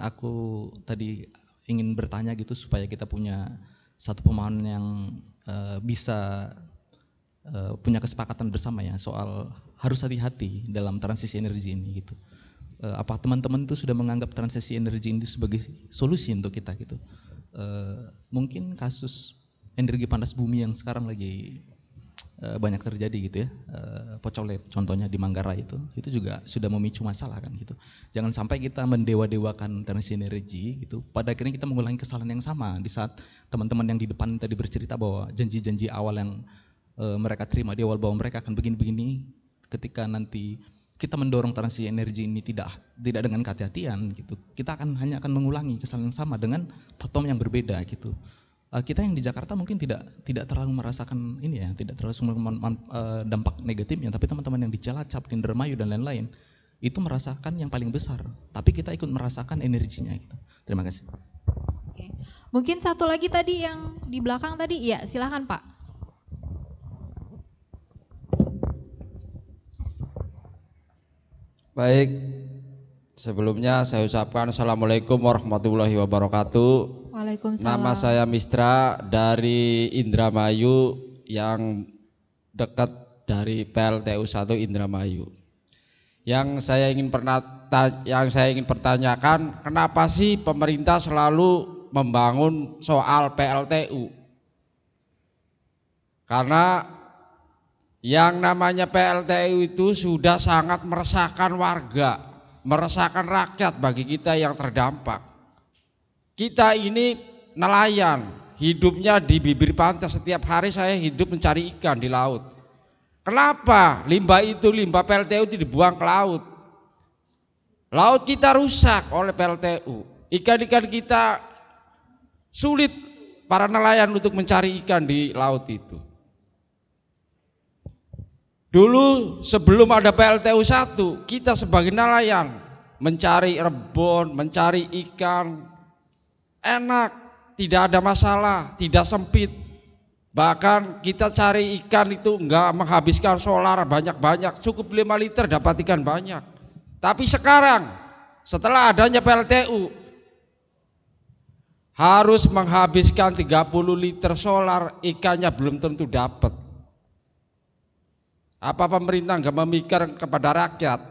Aku tadi ingin bertanya gitu supaya kita punya satu pemahaman yang bisa punya kesepakatan bersama ya, soal harus hati-hati dalam transisi energi ini gitu. Apa teman-teman itu sudah menganggap transisi energi ini sebagai solusi untuk kita gitu? Mungkin kasus energi panas bumi yang sekarang lagi banyak terjadi gitu ya, Pocolet contohnya di Manggarai itu juga sudah memicu masalah kan gitu. Jangan sampai kita mendewa-dewakan transisi energi gitu, pada akhirnya kita mengulangi kesalahan yang sama di saat teman-teman yang di depan tadi bercerita bahwa janji-janji awal yang mereka terima di awal bahwa mereka akan begini-begini, ketika nanti kita mendorong transisi energi ini tidak dengan kehati-hatian gitu, kita hanya akan mengulangi kesalahan yang sama dengan platform yang berbeda gitu. Kita yang di Jakarta mungkin tidak terlalu merasakan ini ya, tidak terlalu dampak negatifnya, tapi teman-teman yang di Cilacap, di Indramayu dan lain-lain itu merasakan yang paling besar, tapi kita ikut merasakan energinya gitu. Terima kasih. Oke. Mungkin satu lagi tadi yang di belakang tadi, ya silahkan Pak. Baik, sebelumnya saya ucapkan Assalamualaikum warahmatullahi wabarakatuh. Waalaikumsalam. Nama saya Mistra dari Indramayu, yang dekat dari PLTU 1 Indramayu. Yang saya ingin pertanyakan, kenapa sih pemerintah selalu membangun soal PLTU? Karena yang namanya PLTU itu sudah sangat meresahkan warga, meresahkan rakyat bagi kita yang terdampak. Kita ini nelayan, hidupnya di bibir pantai, setiap hari saya hidup mencari ikan di laut. Kenapa limbah PLTU itu dibuang ke laut? Laut kita rusak oleh PLTU. Ikan-ikan kita sulit para nelayan untuk mencari ikan di laut itu. Dulu sebelum ada PLTU 1, kita sebagai nelayan mencari rebon, mencari ikan, enak, tidak ada masalah, tidak sempit. Bahkan kita cari ikan itu enggak menghabiskan solar banyak-banyak, cukup 5 liter dapat ikan banyak. Tapi sekarang setelah adanya PLTU harus menghabiskan 30 liter solar, ikannya belum tentu dapat. Apa pemerintah enggak memikir kepada rakyat?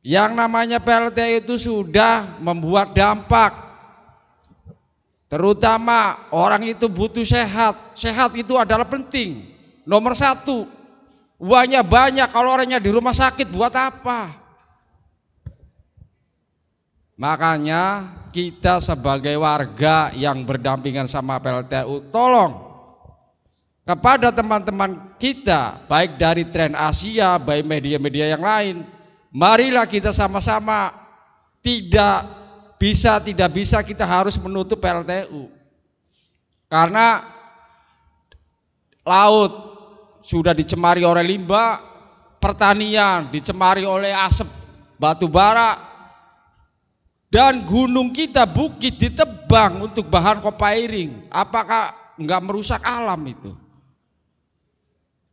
Yang namanya PLTU itu sudah membuat dampak. Terutama orang itu butuh sehat. Sehat itu adalah penting. Nomor 1. Uangnya banyak, kalau orangnya di rumah sakit buat apa? Makanya kita sebagai warga yang berdampingan sama PLTU, tolong kepada teman-teman kita, baik dari Tren Asia, baik media-media yang lain, marilah kita sama-sama tidak bisa kita harus menutup PLTU. Karena laut sudah dicemari oleh limbah, pertanian dicemari oleh asap batu bara, dan gunung kita, bukit ditebang untuk bahan copairing. Apakah enggak merusak alam itu?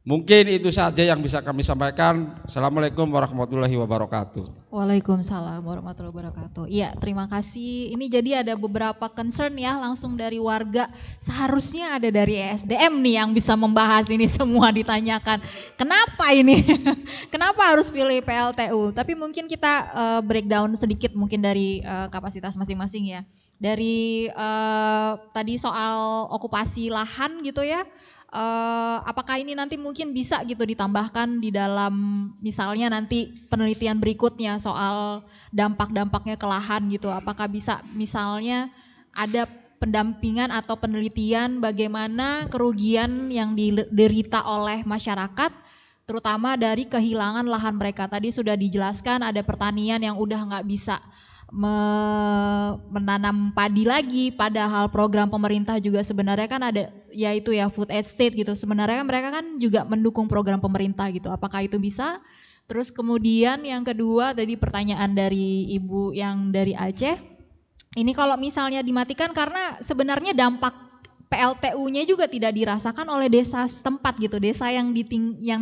Mungkin itu saja yang bisa kami sampaikan. Assalamualaikum warahmatullahi wabarakatuh. Waalaikumsalam warahmatullahi wabarakatuh. Iya, terima kasih. Ini jadi ada beberapa concern ya langsung dari warga. Seharusnya ada dari ESDM nih yang bisa membahas ini semua, ditanyakan. Kenapa ini? Kenapa harus pilih PLTU? Tapi mungkin kita breakdown sedikit mungkin dari kapasitas masing-masing ya. Dari tadi soal okupasi lahan gitu ya. Apakah ini nanti mungkin bisa gitu ditambahkan di dalam misalnya nanti penelitian berikutnya soal dampak-dampaknya ke lahan gitu, apakah bisa misalnya ada pendampingan atau penelitian bagaimana kerugian yang diderita oleh masyarakat terutama dari kehilangan lahan mereka. Tadi sudah dijelaskan ada pertanian yang udah nggak bisa menanam padi lagi, padahal program pemerintah juga sebenarnya kan ada yaitu ya food aid state gitu, sebenarnya mereka kan juga mendukung program pemerintah gitu, apakah itu bisa? Terus kemudian yang kedua tadi pertanyaan dari Ibu yang dari Aceh, ini kalau misalnya dimatikan karena sebenarnya dampak PLTU-nya juga tidak dirasakan oleh desa setempat gitu, desa yang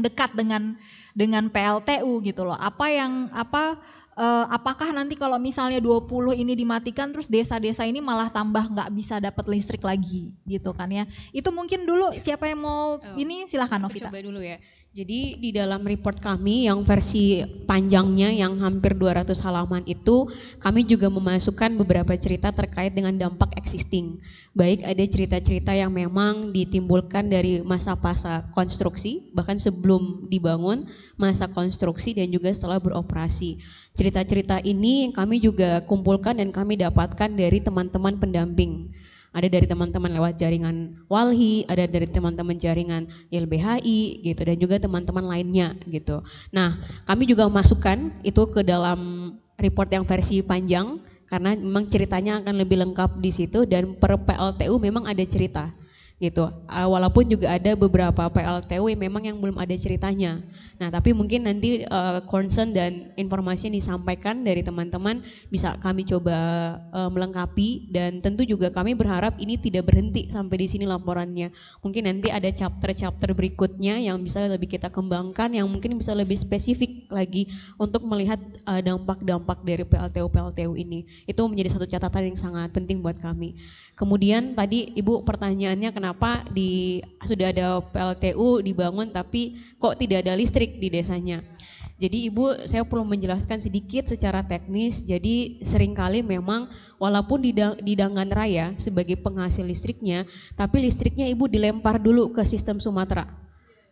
dekat dengan PLTU gitu loh, apakah nanti kalau misalnya 20 ini dimatikan terus desa-desa ini malah tambah nggak bisa dapat listrik lagi gitu kan ya. Itu mungkin dulu siapa yang mau ini silahkan Novita. Coba dulu ya. Jadi di dalam report kami yang versi panjangnya yang hampir 200 halaman itu kami juga memasukkan beberapa cerita terkait dengan dampak existing. Baik ada cerita-cerita yang memang ditimbulkan dari masa-masa konstruksi bahkan sebelum dibangun, masa konstruksi dan juga setelah beroperasi. Cerita-cerita ini kami juga kumpulkan dan kami dapatkan dari teman-teman pendamping. Ada dari teman-teman lewat jaringan Walhi, ada dari teman-teman jaringan YLBHI gitu dan juga teman-teman lainnya gitu. Nah, kami juga masukkan itu ke dalam report yang versi panjang karena memang ceritanya akan lebih lengkap di situ dan per PLTU memang ada cerita. Gitu. Walaupun juga ada beberapa PLTU yang memang yang belum ada ceritanya. Nah, tapi mungkin nanti concern dan informasi yang disampaikan dari teman-teman bisa kami coba melengkapi dan tentu juga kami berharap ini tidak berhenti sampai di sini laporannya. Mungkin nanti ada chapter-chapter berikutnya yang bisa lebih kita kembangkan yang mungkin bisa lebih spesifik lagi untuk melihat dampak-dampak dari PLTU ini. Itu menjadi satu catatan yang sangat penting buat kami. Kemudian tadi Ibu pertanyaannya kenapa sudah ada PLTU dibangun tapi kok tidak ada listrik di desanya. Jadi Ibu saya perlu menjelaskan sedikit secara teknis. Jadi seringkali memang walaupun di Dangan Raya sebagai penghasil listriknya, tapi listriknya Ibu dilempar dulu ke sistem Sumatera.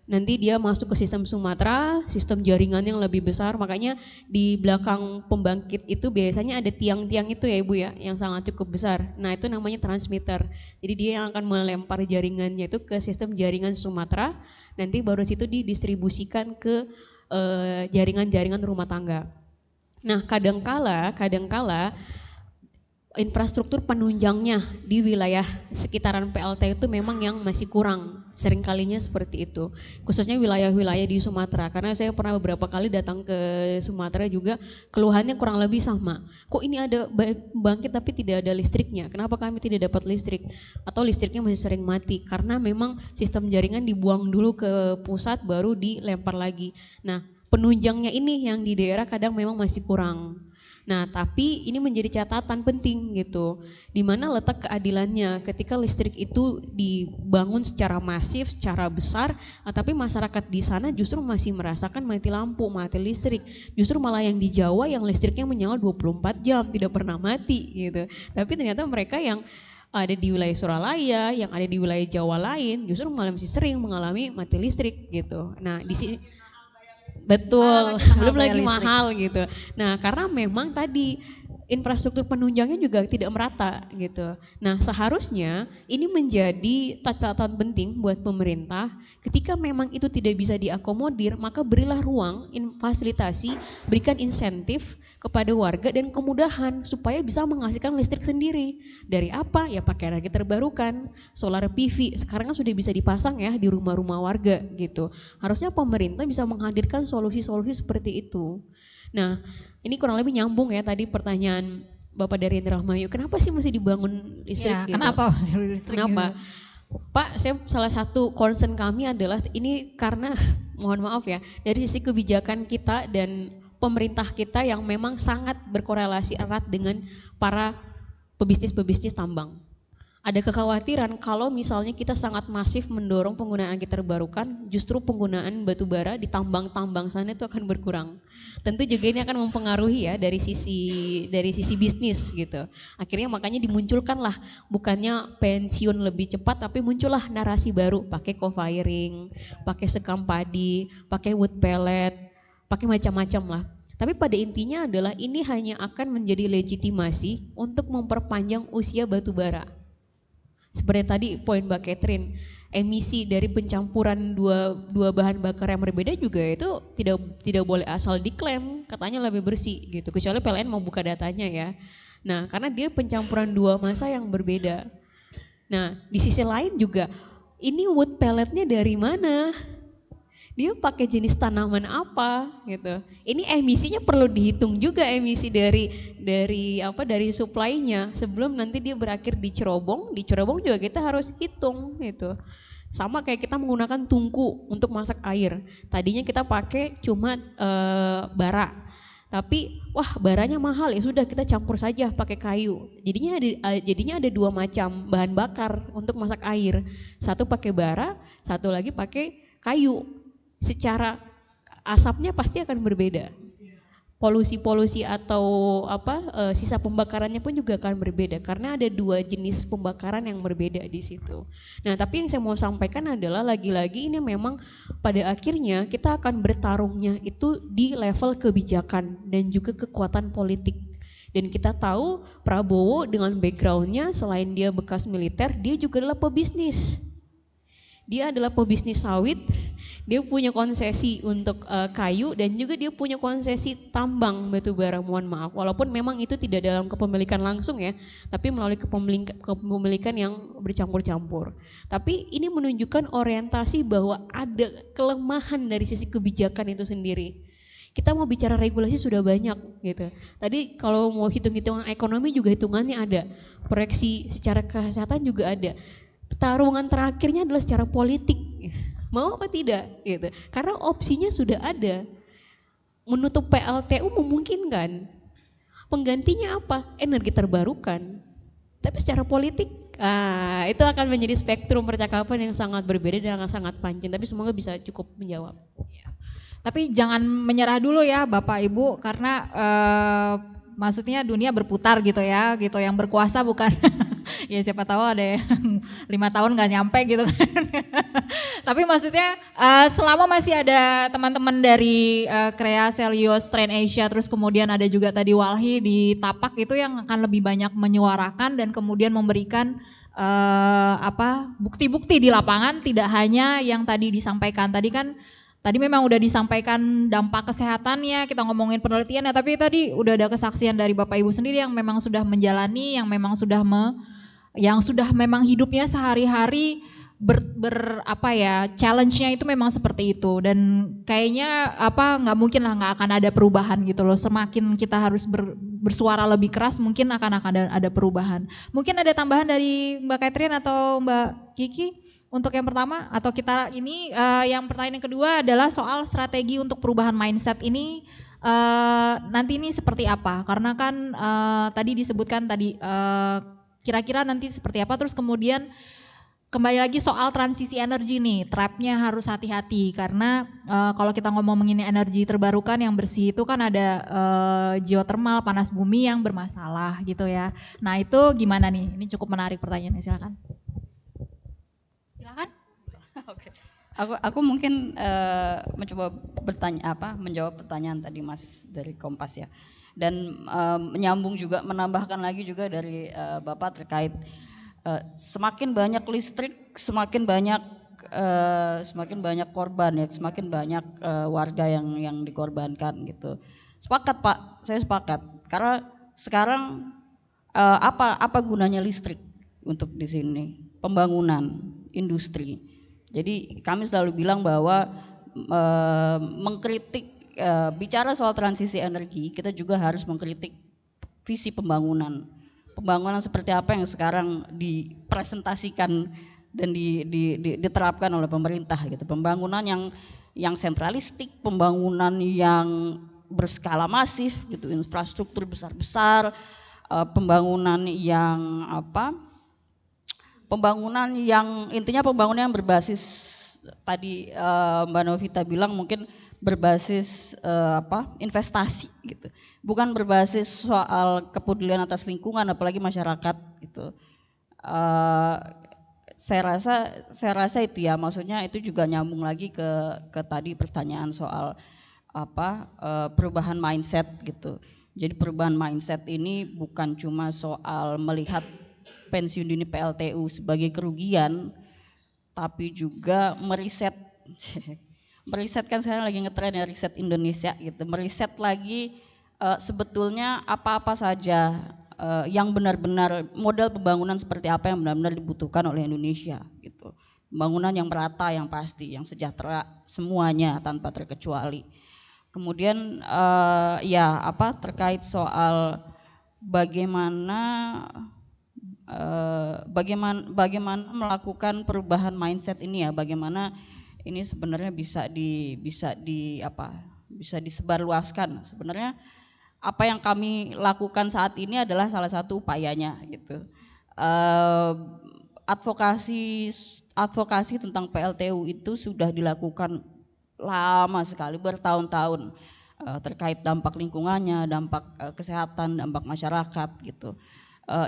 nanti dia masuk ke sistem Sumatera, sistem jaringan yang lebih besar. Makanya di belakang pembangkit itu biasanya ada tiang-tiang itu ya Ibu ya, yang sangat cukup besar. Nah itu namanya transmitter. Jadi dia yang akan melempar jaringannya itu ke sistem jaringan Sumatera, nanti baru situ didistribusikan ke jaringan-jaringan rumah tangga. Nah kadangkala infrastruktur penunjangnya di wilayah sekitaran PLT itu memang yang masih kurang, seringkalinya seperti itu. Khususnya wilayah-wilayah di Sumatera, karena saya pernah beberapa kali datang ke Sumatera juga, keluhannya kurang lebih sama. Kok ini ada pembangkit tapi tidak ada listriknya, kenapa kami tidak dapat listrik? Atau listriknya masih sering mati, karena memang sistem jaringan dibuang dulu ke pusat baru dilempar lagi. Nah penunjangnya ini yang di daerah kadang memang masih kurang. Nah tapi ini menjadi catatan penting gitu, di mana letak keadilannya ketika listrik itu dibangun secara masif, secara besar, tapi masyarakat di sana justru masih merasakan mati lampu, mati listrik. Justru malah yang di Jawa yang listriknya menyala 24 jam, tidak pernah mati gitu. Tapi ternyata mereka yang ada di wilayah Suralaya, yang ada di wilayah Jawa lain, justru malah masih sering mengalami mati listrik gitu. Nah di sini betul, belum lagi mahal gitu. Nah karena memang tadi infrastruktur penunjangnya juga tidak merata gitu. Nah seharusnya ini menjadi catatan penting buat pemerintah, ketika memang itu tidak bisa diakomodir, maka berilah ruang, fasilitasi, berikan insentif kepada warga dan kemudahan supaya bisa menghasilkan listrik sendiri. Dari apa? Ya pakai energi terbarukan, solar PV, sekarang kan sudah bisa dipasang ya di rumah-rumah warga gitu. Harusnya pemerintah bisa menghadirkan solusi-solusi seperti itu. Nah ini kurang lebih nyambung ya tadi pertanyaan Bapak dari Indramayu, kenapa sih mesti dibangun listrik Ya, gitu? kenapa listrik Kenapa? gitu? Pak, saya salah satu concern kami adalah ini karena mohon maaf ya, dari sisi kebijakan kita dan pemerintah kita yang memang sangat berkorelasi erat dengan para pebisnis-pebisnis tambang. Ada kekhawatiran kalau misalnya kita sangat masif mendorong penggunaan energi terbarukan, justru penggunaan batu bara di tambang-tambang sana itu akan berkurang. Tentu juga ini akan mempengaruhi ya dari sisi bisnis gitu. Akhirnya makanya dimunculkanlah bukannya pensiun lebih cepat, tapi muncullah narasi baru, pakai co-firing, pakai sekam padi, pakai wood pellet, pakai macam-macam lah. Tapi pada intinya adalah ini hanya akan menjadi legitimasi untuk memperpanjang usia batu bara. Seperti tadi poin Mbak Catherine, emisi dari pencampuran dua bahan bakar yang berbeda juga itu tidak boleh asal diklaim katanya lebih bersih gitu, kecuali PLN mau buka datanya ya. Nah karena dia pencampuran dua massa yang berbeda. Nah di sisi lain juga ini wood pelletnya dari mana? Dia pakai jenis tanaman apa gitu. Ini emisinya perlu dihitung juga, emisi dari supply-nya sebelum nanti dia berakhir di cerobong. Di cerobong juga kita harus hitung gitu. Sama kayak kita menggunakan tungku untuk masak air. Tadinya kita pakai cuma bara. Tapi wah baranya mahal, ya sudah kita campur saja pakai kayu. Jadinya ada dua macam bahan bakar untuk masak air. Satu pakai bara, satu lagi pakai kayu. Secara asapnya pasti akan berbeda. Polusi-polusi atau sisa pembakarannya pun juga akan berbeda karena ada dua jenis pembakaran yang berbeda di situ. Nah, tapi yang saya mau sampaikan adalah lagi-lagi ini memang pada akhirnya kita akan bertarungnya itu di level kebijakan dan juga kekuatan politik. Dan kita tahu Prabowo dengan backgroundnya selain dia bekas militer, dia juga adalah pebisnis. Dia adalah pebisnis sawit, dia punya konsesi untuk kayu dan juga dia punya konsesi tambang batu bara, mohon maaf. Walaupun memang itu tidak dalam kepemilikan langsung ya, tapi melalui kepemilikan yang bercampur-campur. Tapi ini menunjukkan orientasi bahwa ada kelemahan dari sisi kebijakan itu sendiri. Kita mau bicara regulasi sudah banyak gitu. Tadi kalau mau hitung-hitungan ekonomi juga hitungannya ada, proyeksi secara kesehatan juga ada. Pertarungan terakhirnya adalah secara politik, mau apa tidak gitu. Karena opsinya sudah ada. Menutup PLTU memungkinkan. Penggantinya apa? Energi terbarukan. Tapi secara politik itu akan menjadi spektrum percakapan yang sangat berbeda dan sangat panjang. Tapi semoga bisa cukup menjawab. Tapi jangan menyerah dulu ya Bapak Ibu, karena maksudnya dunia berputar gitu ya, gitu. Yang berkuasa bukan Ya siapa tahu ada yang 5 tahun nggak nyampe gitu kan. Tapi maksudnya selama masih ada teman-teman dari Krea, Selios, Trend Asia, terus kemudian ada juga tadi Walhi di Tapak itu yang akan lebih banyak menyuarakan dan kemudian memberikan bukti-bukti di lapangan, tidak hanya yang tadi disampaikan. Tadi memang udah disampaikan dampak kesehatannya, kita ngomongin penelitiannya, tapi tadi udah ada kesaksian dari Bapak Ibu sendiri yang memang sudah menjalani, yang memang sudah memang hidupnya sehari-hari challenge-nya itu memang seperti itu, dan kayaknya nggak mungkin lah nggak akan ada perubahan gitu loh. Semakin kita harus bersuara lebih keras, mungkin akan ada perubahan. Mungkin ada tambahan dari Mbak Catherine atau Mbak Kiki? Untuk yang pertama atau kita ini yang pertanyaan yang kedua adalah soal strategi untuk perubahan mindset ini nanti ini seperti apa? Karena kan tadi disebutkan kira-kira nanti seperti apa, terus kemudian kembali lagi soal transisi energi nih, trapnya harus hati-hati karena kalau kita ngomong mengenai energi terbarukan yang bersih itu kan ada geothermal, panas bumi yang bermasalah gitu ya. Nah itu gimana nih? Ini cukup menarik pertanyaannya, silakan. Oke. Aku mungkin mencoba menjawab pertanyaan tadi Mas dari Kompas ya. Dan menyambung juga, menambahkan lagi juga dari Bapak terkait semakin banyak listrik, semakin banyak korban ya, semakin banyak warga yang dikorbankan gitu. Sepakat Pak, saya sepakat. Karena sekarang apa gunanya listrik untuk di sini? Pembangunan, industri. Jadi kami selalu bilang bahwa mengkritik bicara soal transisi energi, kita juga harus mengkritik visi pembangunan. Pembangunan seperti apa yang sekarang dipresentasikan dan diterapkan oleh pemerintah gitu. Pembangunan yang sentralistik, pembangunan yang berskala masif gitu, infrastruktur besar-besar, pembangunan yang intinya pembangunan yang berbasis tadi Mbak Novita bilang mungkin berbasis investasi gitu, bukan berbasis soal kepedulian atas lingkungan apalagi masyarakat gitu. Saya rasa itu ya, maksudnya itu juga nyambung lagi ke tadi pertanyaan soal perubahan mindset gitu. Jadi perubahan mindset ini bukan cuma soal melihat pensiun dini PLTU sebagai kerugian, tapi juga meriset kan sekarang lagi ngetren ya, riset Indonesia gitu, meriset lagi sebetulnya apa-apa saja yang benar-benar model pembangunan seperti apa yang benar-benar dibutuhkan oleh Indonesia gitu. Pembangunan yang merata, yang pasti, yang sejahtera semuanya tanpa terkecuali. Kemudian terkait soal bagaimana melakukan perubahan mindset ini ya, bagaimana ini sebenarnya bisa disebarluaskan. Sebenarnya apa yang kami lakukan saat ini adalah salah satu upayanya gitu. Advokasi tentang PLTU itu sudah dilakukan lama sekali, bertahun-tahun, terkait dampak lingkungannya, dampak kesehatan, dampak masyarakat gitu.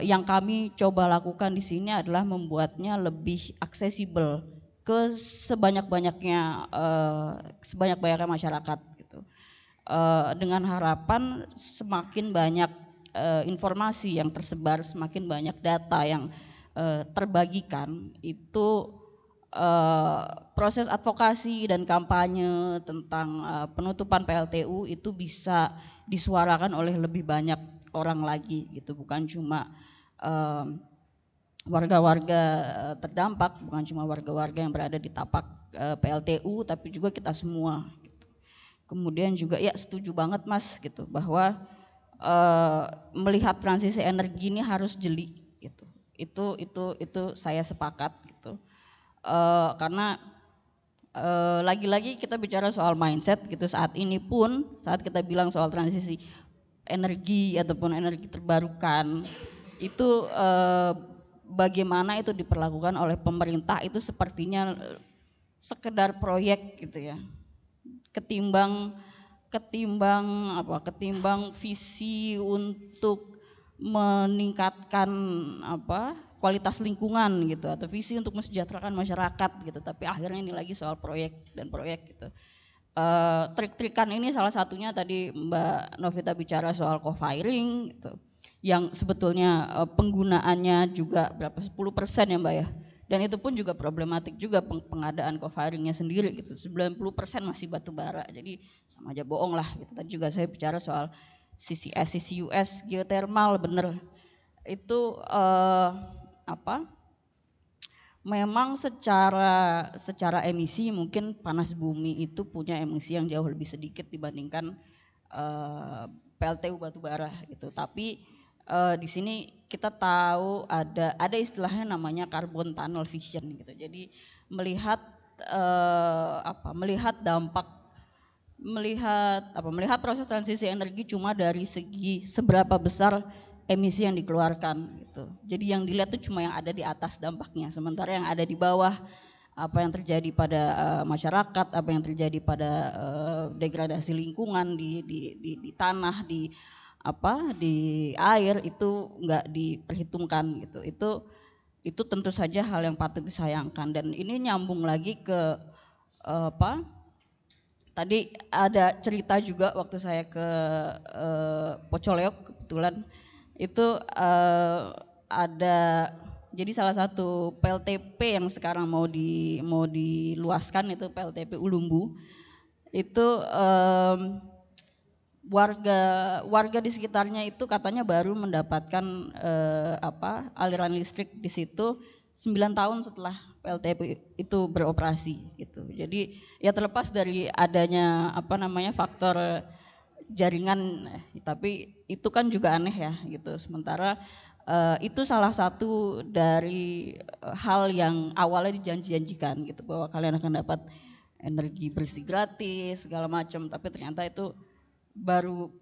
Yang kami coba lakukan di sini adalah membuatnya lebih aksesibel ke sebanyak-banyaknya masyarakat gitu. Dengan harapan semakin banyak informasi yang tersebar, semakin banyak data yang terbagikan, itu proses advokasi dan kampanye tentang penutupan PLTU itu bisa disuarakan oleh lebih banyak orang lagi gitu, bukan cuma warga-warga terdampak, bukan cuma warga-warga yang berada di tapak PLTU, tapi juga kita semua gitu. Kemudian juga ya setuju banget Mas gitu, bahwa melihat transisi energi ini harus jeli gitu. Itu saya sepakat gitu. Karena lagi-lagi kita bicara soal mindset gitu, saat ini pun saat kita bilang soal transisi energi ataupun energi terbarukan itu bagaimana itu diperlakukan oleh pemerintah itu sepertinya sekedar proyek gitu ya, ketimbang visi untuk meningkatkan kualitas lingkungan gitu, atau visi untuk mesejahterakan masyarakat gitu, tapi akhirnya ini lagi soal proyek dan proyek gitu. Trik-trikan ini salah satunya tadi Mbak Novita bicara soal co-firing gitu, yang sebetulnya penggunaannya juga berapa 10% ya Mbak ya, dan itu pun juga problematik juga pengadaan co-firingnya sendiri gitu, 90% masih batu bara, jadi sama aja bohong lah gitu. Tadi juga saya bicara soal CCS, CCUS, geothermal, bener itu memang secara emisi mungkin panas bumi itu punya emisi yang jauh lebih sedikit dibandingkan PLTU batubara gitu. Tapi di sini kita tahu ada istilahnya namanya carbon tunnel vision gitu. Jadi melihat melihat proses transisi energi cuma dari segi seberapa besar emisi yang dikeluarkan gitu. Jadi yang dilihat itu cuma yang ada di atas dampaknya, sementara yang ada di bawah, apa yang terjadi pada masyarakat, apa yang terjadi pada degradasi lingkungan di tanah, di air itu enggak diperhitungkan gitu. Itu tentu saja hal yang patut disayangkan, dan ini nyambung lagi ke tadi ada cerita juga waktu saya ke Pocoleok kebetulan. Itu ada, jadi salah satu PLTP yang sekarang mau diluaskan itu PLTP Ulumbu, itu warga di sekitarnya itu katanya baru mendapatkan aliran listrik di situ 9 tahun setelah PLTP itu beroperasi gitu. Jadi ya terlepas dari adanya faktor jaringan, tapi itu kan juga aneh ya gitu. Sementara itu salah satu dari hal yang awalnya dijanjikan gitu, bahwa kalian akan dapat energi bersih gratis segala macam, tapi ternyata itu baru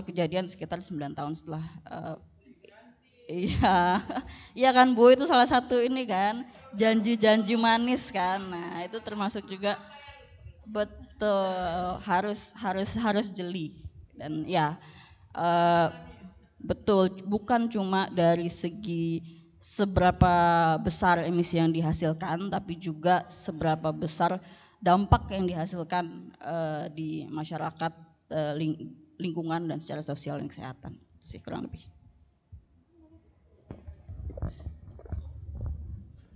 kejadian sekitar 9 tahun setelah iya kan Bu, itu salah satu ini kan janji-janji manis kan. Nah itu termasuk juga betul harus jeli. Dan ya betul, bukan cuma dari segi seberapa besar emisi yang dihasilkan, tapi juga seberapa besar dampak yang dihasilkan di masyarakat, lingkungan, dan secara sosial dan kesehatan sih kurang lebih.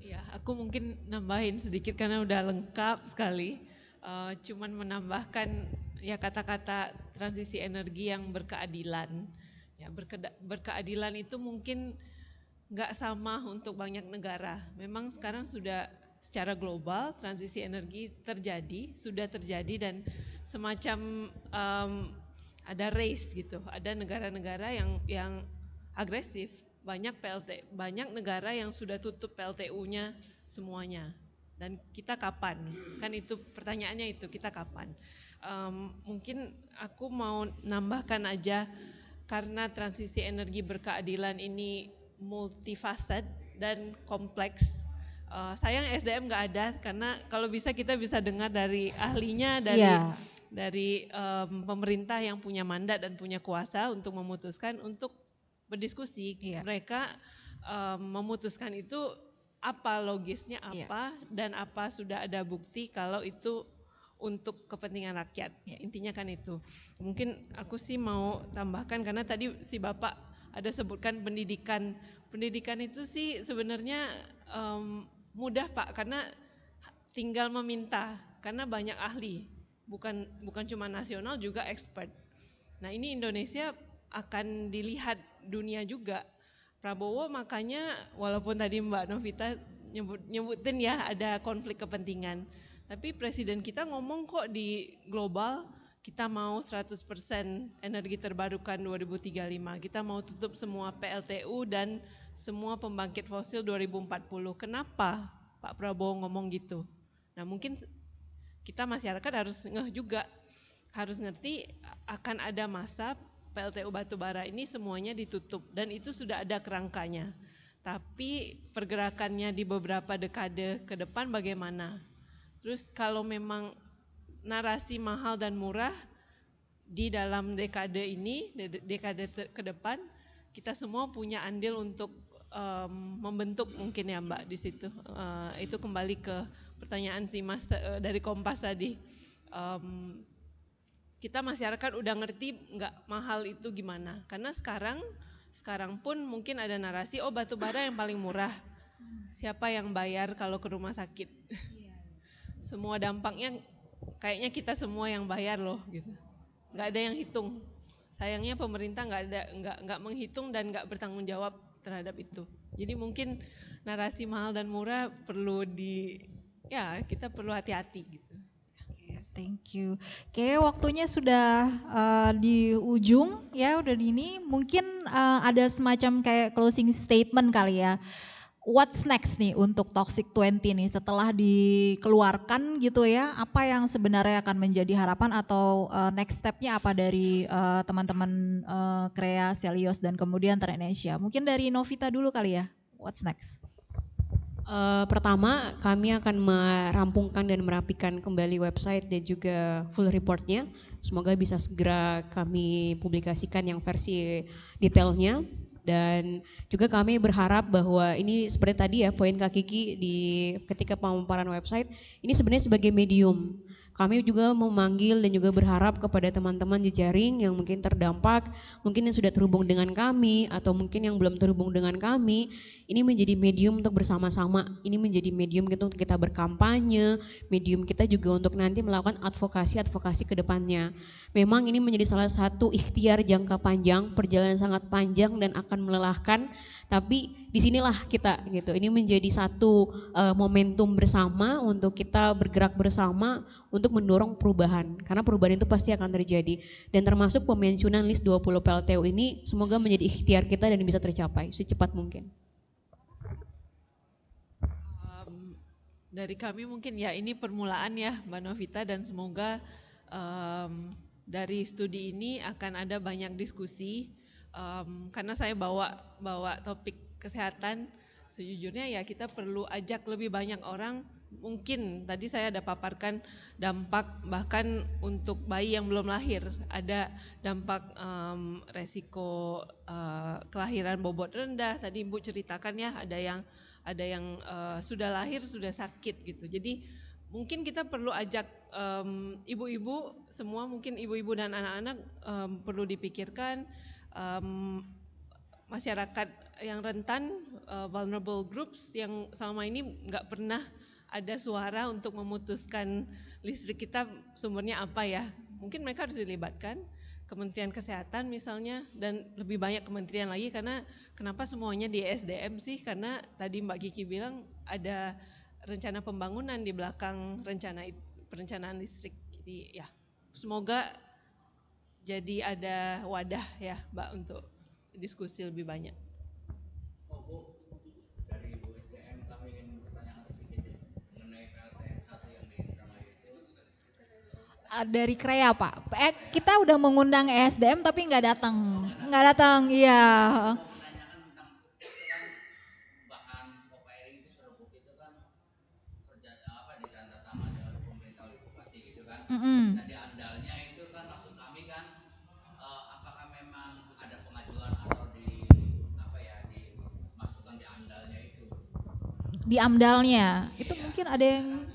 Ya, aku mungkin nambahin sedikit karena udah lengkap sekali. Cuman menambahkan ya kata-kata transisi energi yang berkeadilan. Ya, berkeadilan itu mungkin nggak sama untuk banyak negara. Memang sekarang sudah secara global transisi energi sudah terjadi dan semacam ada race gitu. Ada negara-negara yang agresif. Banyak negara yang sudah tutup PLTU-nya semuanya. Dan kita kapan? Kan itu pertanyaannya, itu kita kapan? Mungkin aku mau nambahkan aja, karena transisi energi berkeadilan ini multifaset dan kompleks. Sayang SDM nggak ada, karena kalau bisa kita bisa dengar dari ahlinya, dari pemerintah yang punya mandat dan punya kuasa untuk memutuskan, untuk berdiskusi. Mereka memutuskan itu apa logisnya apa, dan apa sudah ada bukti kalau itu untuk kepentingan rakyat. Intinya kan itu. Mungkin aku sih mau tambahkan, karena tadi si Bapak ada sebutkan pendidikan. Pendidikan itu sih sebenarnya mudah Pak, karena tinggal meminta, karena banyak ahli, bukan cuma nasional, juga expert. Nah ini Indonesia akan dilihat dunia juga. Prabowo makanya walaupun tadi Mbak Novita nyebutin ya ada konflik kepentingan, tapi presiden kita ngomong kok di global kita mau 100% energi terbarukan 2035, kita mau tutup semua PLTU dan semua pembangkit fosil 2040. Kenapa Pak Prabowo ngomong gitu? Nah mungkin kita masyarakat harus ngeh juga, harus ngerti akan ada masa PLTU batubara ini semuanya ditutup, dan itu sudah ada kerangkanya. Tapi pergerakannya di beberapa dekade ke depan bagaimana? Terus kalau memang narasi mahal dan murah di dalam dekade ini, dekade ke depan, kita semua punya andil untuk membentuk mungkin ya Mbak di situ. Itu kembali ke pertanyaan si Mas dari Kompas tadi. Kita masyarakat udah ngerti nggak mahal itu gimana? Karena sekarang pun mungkin ada narasi batu bara yang paling murah. Siapa yang bayar kalau ke rumah sakit? Semua dampaknya kayaknya kita semua yang bayar loh gitu. Nggak ada yang hitung. Sayangnya pemerintah nggak menghitung dan nggak bertanggung jawab terhadap itu. Jadi mungkin narasi mahal dan murah perlu kita perlu hati-hati gitu. Thank you. Oke, waktunya sudah di ujung ya, udah di ini. Mungkin ada semacam kayak closing statement kali ya. What's next nih untuk Toxic 20 nih setelah dikeluarkan gitu ya? Apa yang sebenarnya akan menjadi harapan atau next stepnya apa dari teman-teman Krea, Selios dan kemudian Indonesia? Mungkin dari Novita dulu kali ya. What's next? Pertama, kami akan merampungkan dan merapikan kembali website dan juga full reportnya. Semoga bisa segera kami publikasikan yang versi detailnya. Dan juga kami berharap bahwa ini seperti tadi ya poin Kak Kiki ketika pemaparan website, ini sebenarnya sebagai medium. Kami juga memanggil dan juga berharap kepada teman-teman jejaring yang mungkin terdampak, mungkin yang sudah terhubung dengan kami atau mungkin yang belum terhubung dengan kami, ini menjadi medium untuk bersama-sama, ini menjadi medium kita untuk kita berkampanye, medium kita juga untuk nanti melakukan advokasi ke depannya. Memang ini menjadi salah satu ikhtiar jangka panjang, perjalanan sangat panjang dan akan melelahkan, tapi disinilah kita gitu, ini menjadi satu momentum bersama untuk kita bergerak bersama untuk mendorong perubahan, karena perubahan itu pasti akan terjadi, dan termasuk pemensiunan list 20 PLTU ini semoga menjadi ikhtiar kita dan bisa tercapai secepat mungkin. Dari kami mungkin ya ini permulaan ya Mbak Novita, dan semoga dari studi ini akan ada banyak diskusi, karena saya bawa topik kesehatan, sejujurnya ya kita perlu ajak lebih banyak orang. Mungkin tadi saya ada paparkan dampak bahkan untuk bayi yang belum lahir, ada dampak resiko kelahiran bobot rendah, tadi Ibu ceritakan ya, ada yang sudah lahir sudah sakit gitu. Jadi mungkin kita perlu ajak ibu-ibu semua, mungkin ibu-ibu dan anak-anak perlu dipikirkan, masyarakat yang rentan, vulnerable groups yang selama ini nggak pernah ada suara untuk memutuskan listrik kita sumbernya apa ya. Mungkin mereka harus dilibatkan, Kementerian Kesehatan misalnya, dan lebih banyak kementerian lagi, karena kenapa semuanya di SDM sih? Karena tadi Mbak Kiki bilang ada rencana pembangunan di belakang perencanaan listrik. Jadi ya semoga jadi ada wadah ya Mbak untuk diskusi lebih banyak. Dari Bu SDM kami ingin bertanya sedikit mengenai PLTS yang di Dari Krea Pak, kita udah mengundang ESDM tapi nggak datang, iya. Nah di andalnya itu kan maksud kami kan apakah memang ada pengajuan atau dimasukkan di andalnya itu? Di AMDALnya itu mungkin ada yang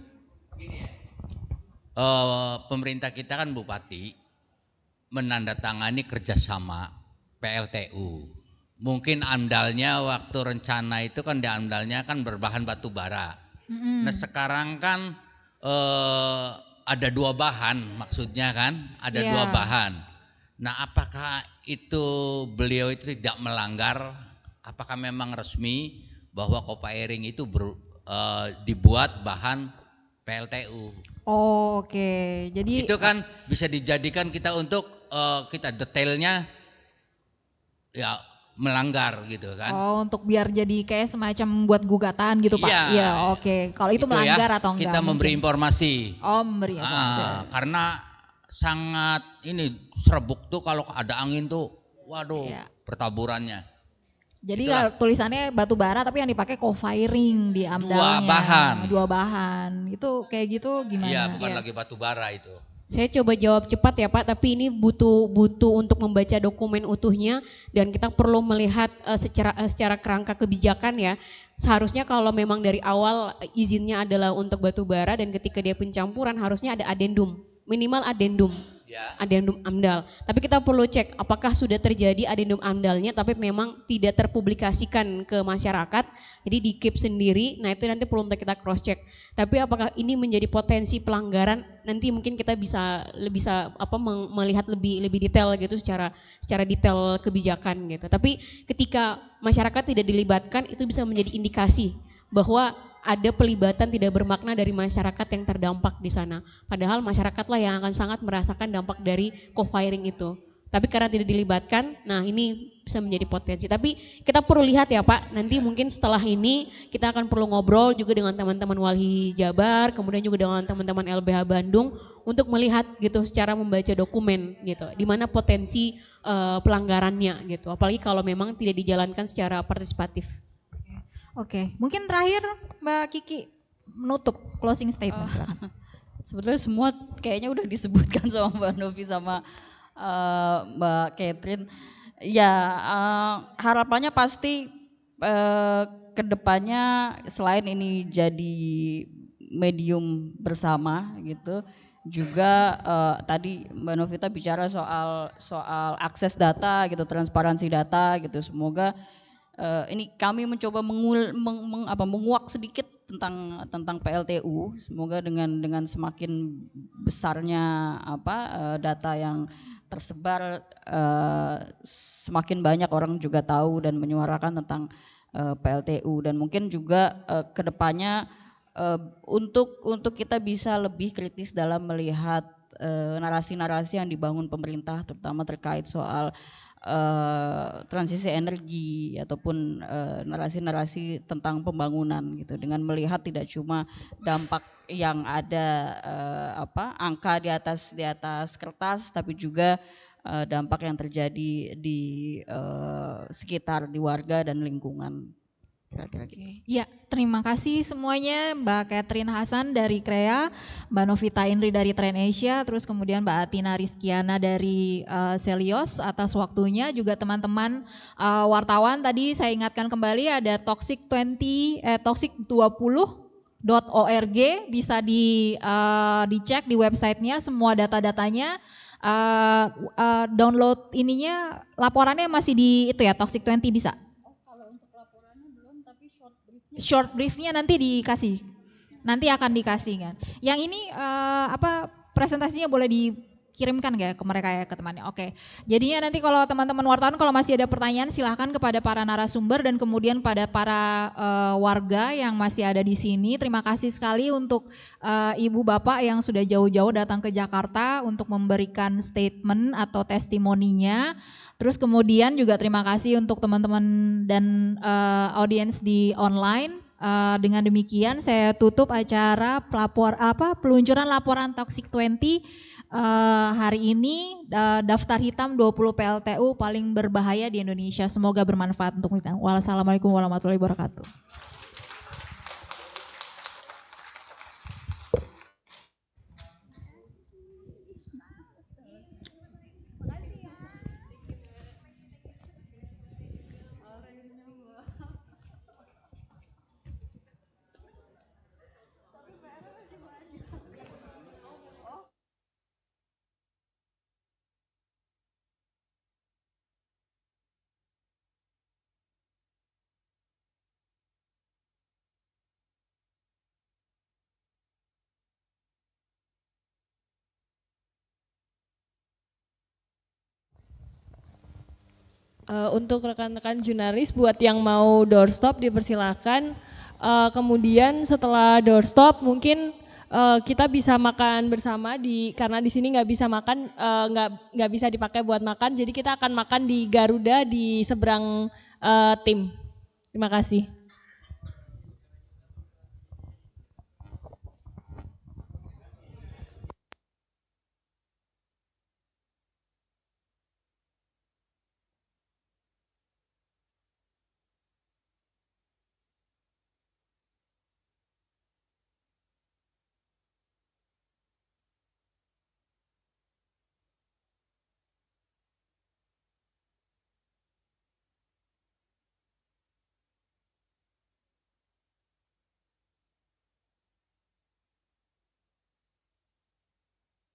pemerintah kita kan Bupati menandatangani kerjasama PLTU. Mungkin AMDALnya waktu rencana itu kan di AMDALnya kan berbahan batu bara. Nah sekarang kan ada dua bahan, maksudnya kan ada dua bahan. Nah apakah itu beliau itu tidak melanggar, apakah memang resmi bahwa Copairing itu dibuat bahan PLTU? Oke, jadi itu kan bisa dijadikan kita untuk kita detailnya ya melanggar gitu kan. Oh, untuk biar jadi kayak semacam buat gugatan gitu Pak. Iya, oke. Kalau itu melanggar ya, atau enggak? Kita memberi informasi. Oh, memberi informasi. Karena sangat ini serbuk tuh kalau ada angin tuh, waduh, pertaburannya. Jadi tulisannya batu bara tapi yang dipakai co-firing di AMDALnya. Dua bahan. Itu kayak gitu gimana? Iya, bukan lagi batu bara itu. Saya coba jawab cepat ya Pak, tapi ini butuh untuk membaca dokumen utuhnya dan kita perlu melihat secara kerangka kebijakan ya. Seharusnya kalau memang dari awal izinnya adalah untuk batu bara dan ketika dia pencampuran harusnya ada adendum, minimal adendum. Adendum AMDAL. Tapi kita perlu cek apakah sudah terjadi adendum AMDALnya tapi memang tidak terpublikasikan ke masyarakat. Jadi di keep sendiri. Nah, itu nanti perlu untuk kita cross check. Tapi apakah ini menjadi potensi pelanggaran? Nanti mungkin kita bisa melihat lebih detail gitu secara detail kebijakan gitu. Tapi ketika masyarakat tidak dilibatkan itu bisa menjadi indikasi bahwa ada pelibatan tidak bermakna dari masyarakat yang terdampak di sana. Padahal masyarakatlah yang akan sangat merasakan dampak dari co-firing itu. Tapi karena tidak dilibatkan, nah ini bisa menjadi potensi. Tapi kita perlu lihat ya Pak, nanti mungkin setelah ini kita akan perlu ngobrol juga dengan teman-teman Walhi Jabar, kemudian juga dengan teman-teman LBH Bandung untuk melihat gitu secara membaca dokumen gitu, di mana potensi pelanggarannya gitu. Apalagi kalau memang tidak dijalankan secara partisipatif. Oke, mungkin terakhir Mbak Kiki menutup closing statement. Silakan. Sebetulnya semua kayaknya udah disebutkan sama Mbak Novi sama Mbak Catherine. Ya harapannya pasti kedepannya selain ini jadi medium bersama gitu, juga tadi Mbak Novita bicara soal akses data gitu, transparansi data gitu. Semoga ini kami mencoba menguak sedikit tentang PLTU. Semoga dengan semakin besarnya data yang tersebar, semakin banyak orang juga tahu dan menyuarakan tentang PLTU, dan mungkin juga kedepannya untuk kita bisa lebih kritis dalam melihat narasi-narasi yang dibangun pemerintah, terutama terkait soal transisi energi ataupun narasi-narasi tentang pembangunan gitu, dengan melihat tidak cuma dampak yang ada angka di atas kertas, tapi juga dampak yang terjadi di sekitar, di warga dan lingkungan. Kira-kira gitu. Ya, terima kasih semuanya, Mbak Catherine Hasan dari CREA, Mbak Novita Indri dari Trend Asia, terus kemudian Mbak Atina Rizkiana dari Selios atas waktunya, juga teman-teman wartawan. Tadi saya ingatkan kembali ada toxic20.org, bisa dicek di websitenya semua data-datanya. Download ininya, laporannya masih di itu ya, Toxic20 bisa. Short briefnya nanti dikasih, nanti akan dikasih kan. Yang ini presentasinya boleh dikirimkan gak ke mereka ya, ke temannya. Oke. Jadinya nanti kalau teman-teman wartawan kalau masih ada pertanyaan silahkan kepada para narasumber dan kemudian pada para warga yang masih ada di sini. Terima kasih sekali untuk ibu bapak yang sudah jauh-jauh datang ke Jakarta untuk memberikan statement atau testimoninya. Terus kemudian juga terima kasih untuk teman-teman dan audiens di online. Dengan demikian saya tutup acara peluncuran laporan Toxic20 hari ini, daftar hitam 20 PLTU paling berbahaya di Indonesia. Semoga bermanfaat untuk kita. Wassalamualaikum warahmatullahi wabarakatuh. Untuk rekan-rekan jurnalis buat yang mau doorstop dipersilakan. Kemudian setelah doorstop mungkin kita bisa makan bersama karena di sini nggak bisa makan, nggak bisa dipakai buat makan. Jadi kita akan makan di Garuda di seberang tim. Terima kasih.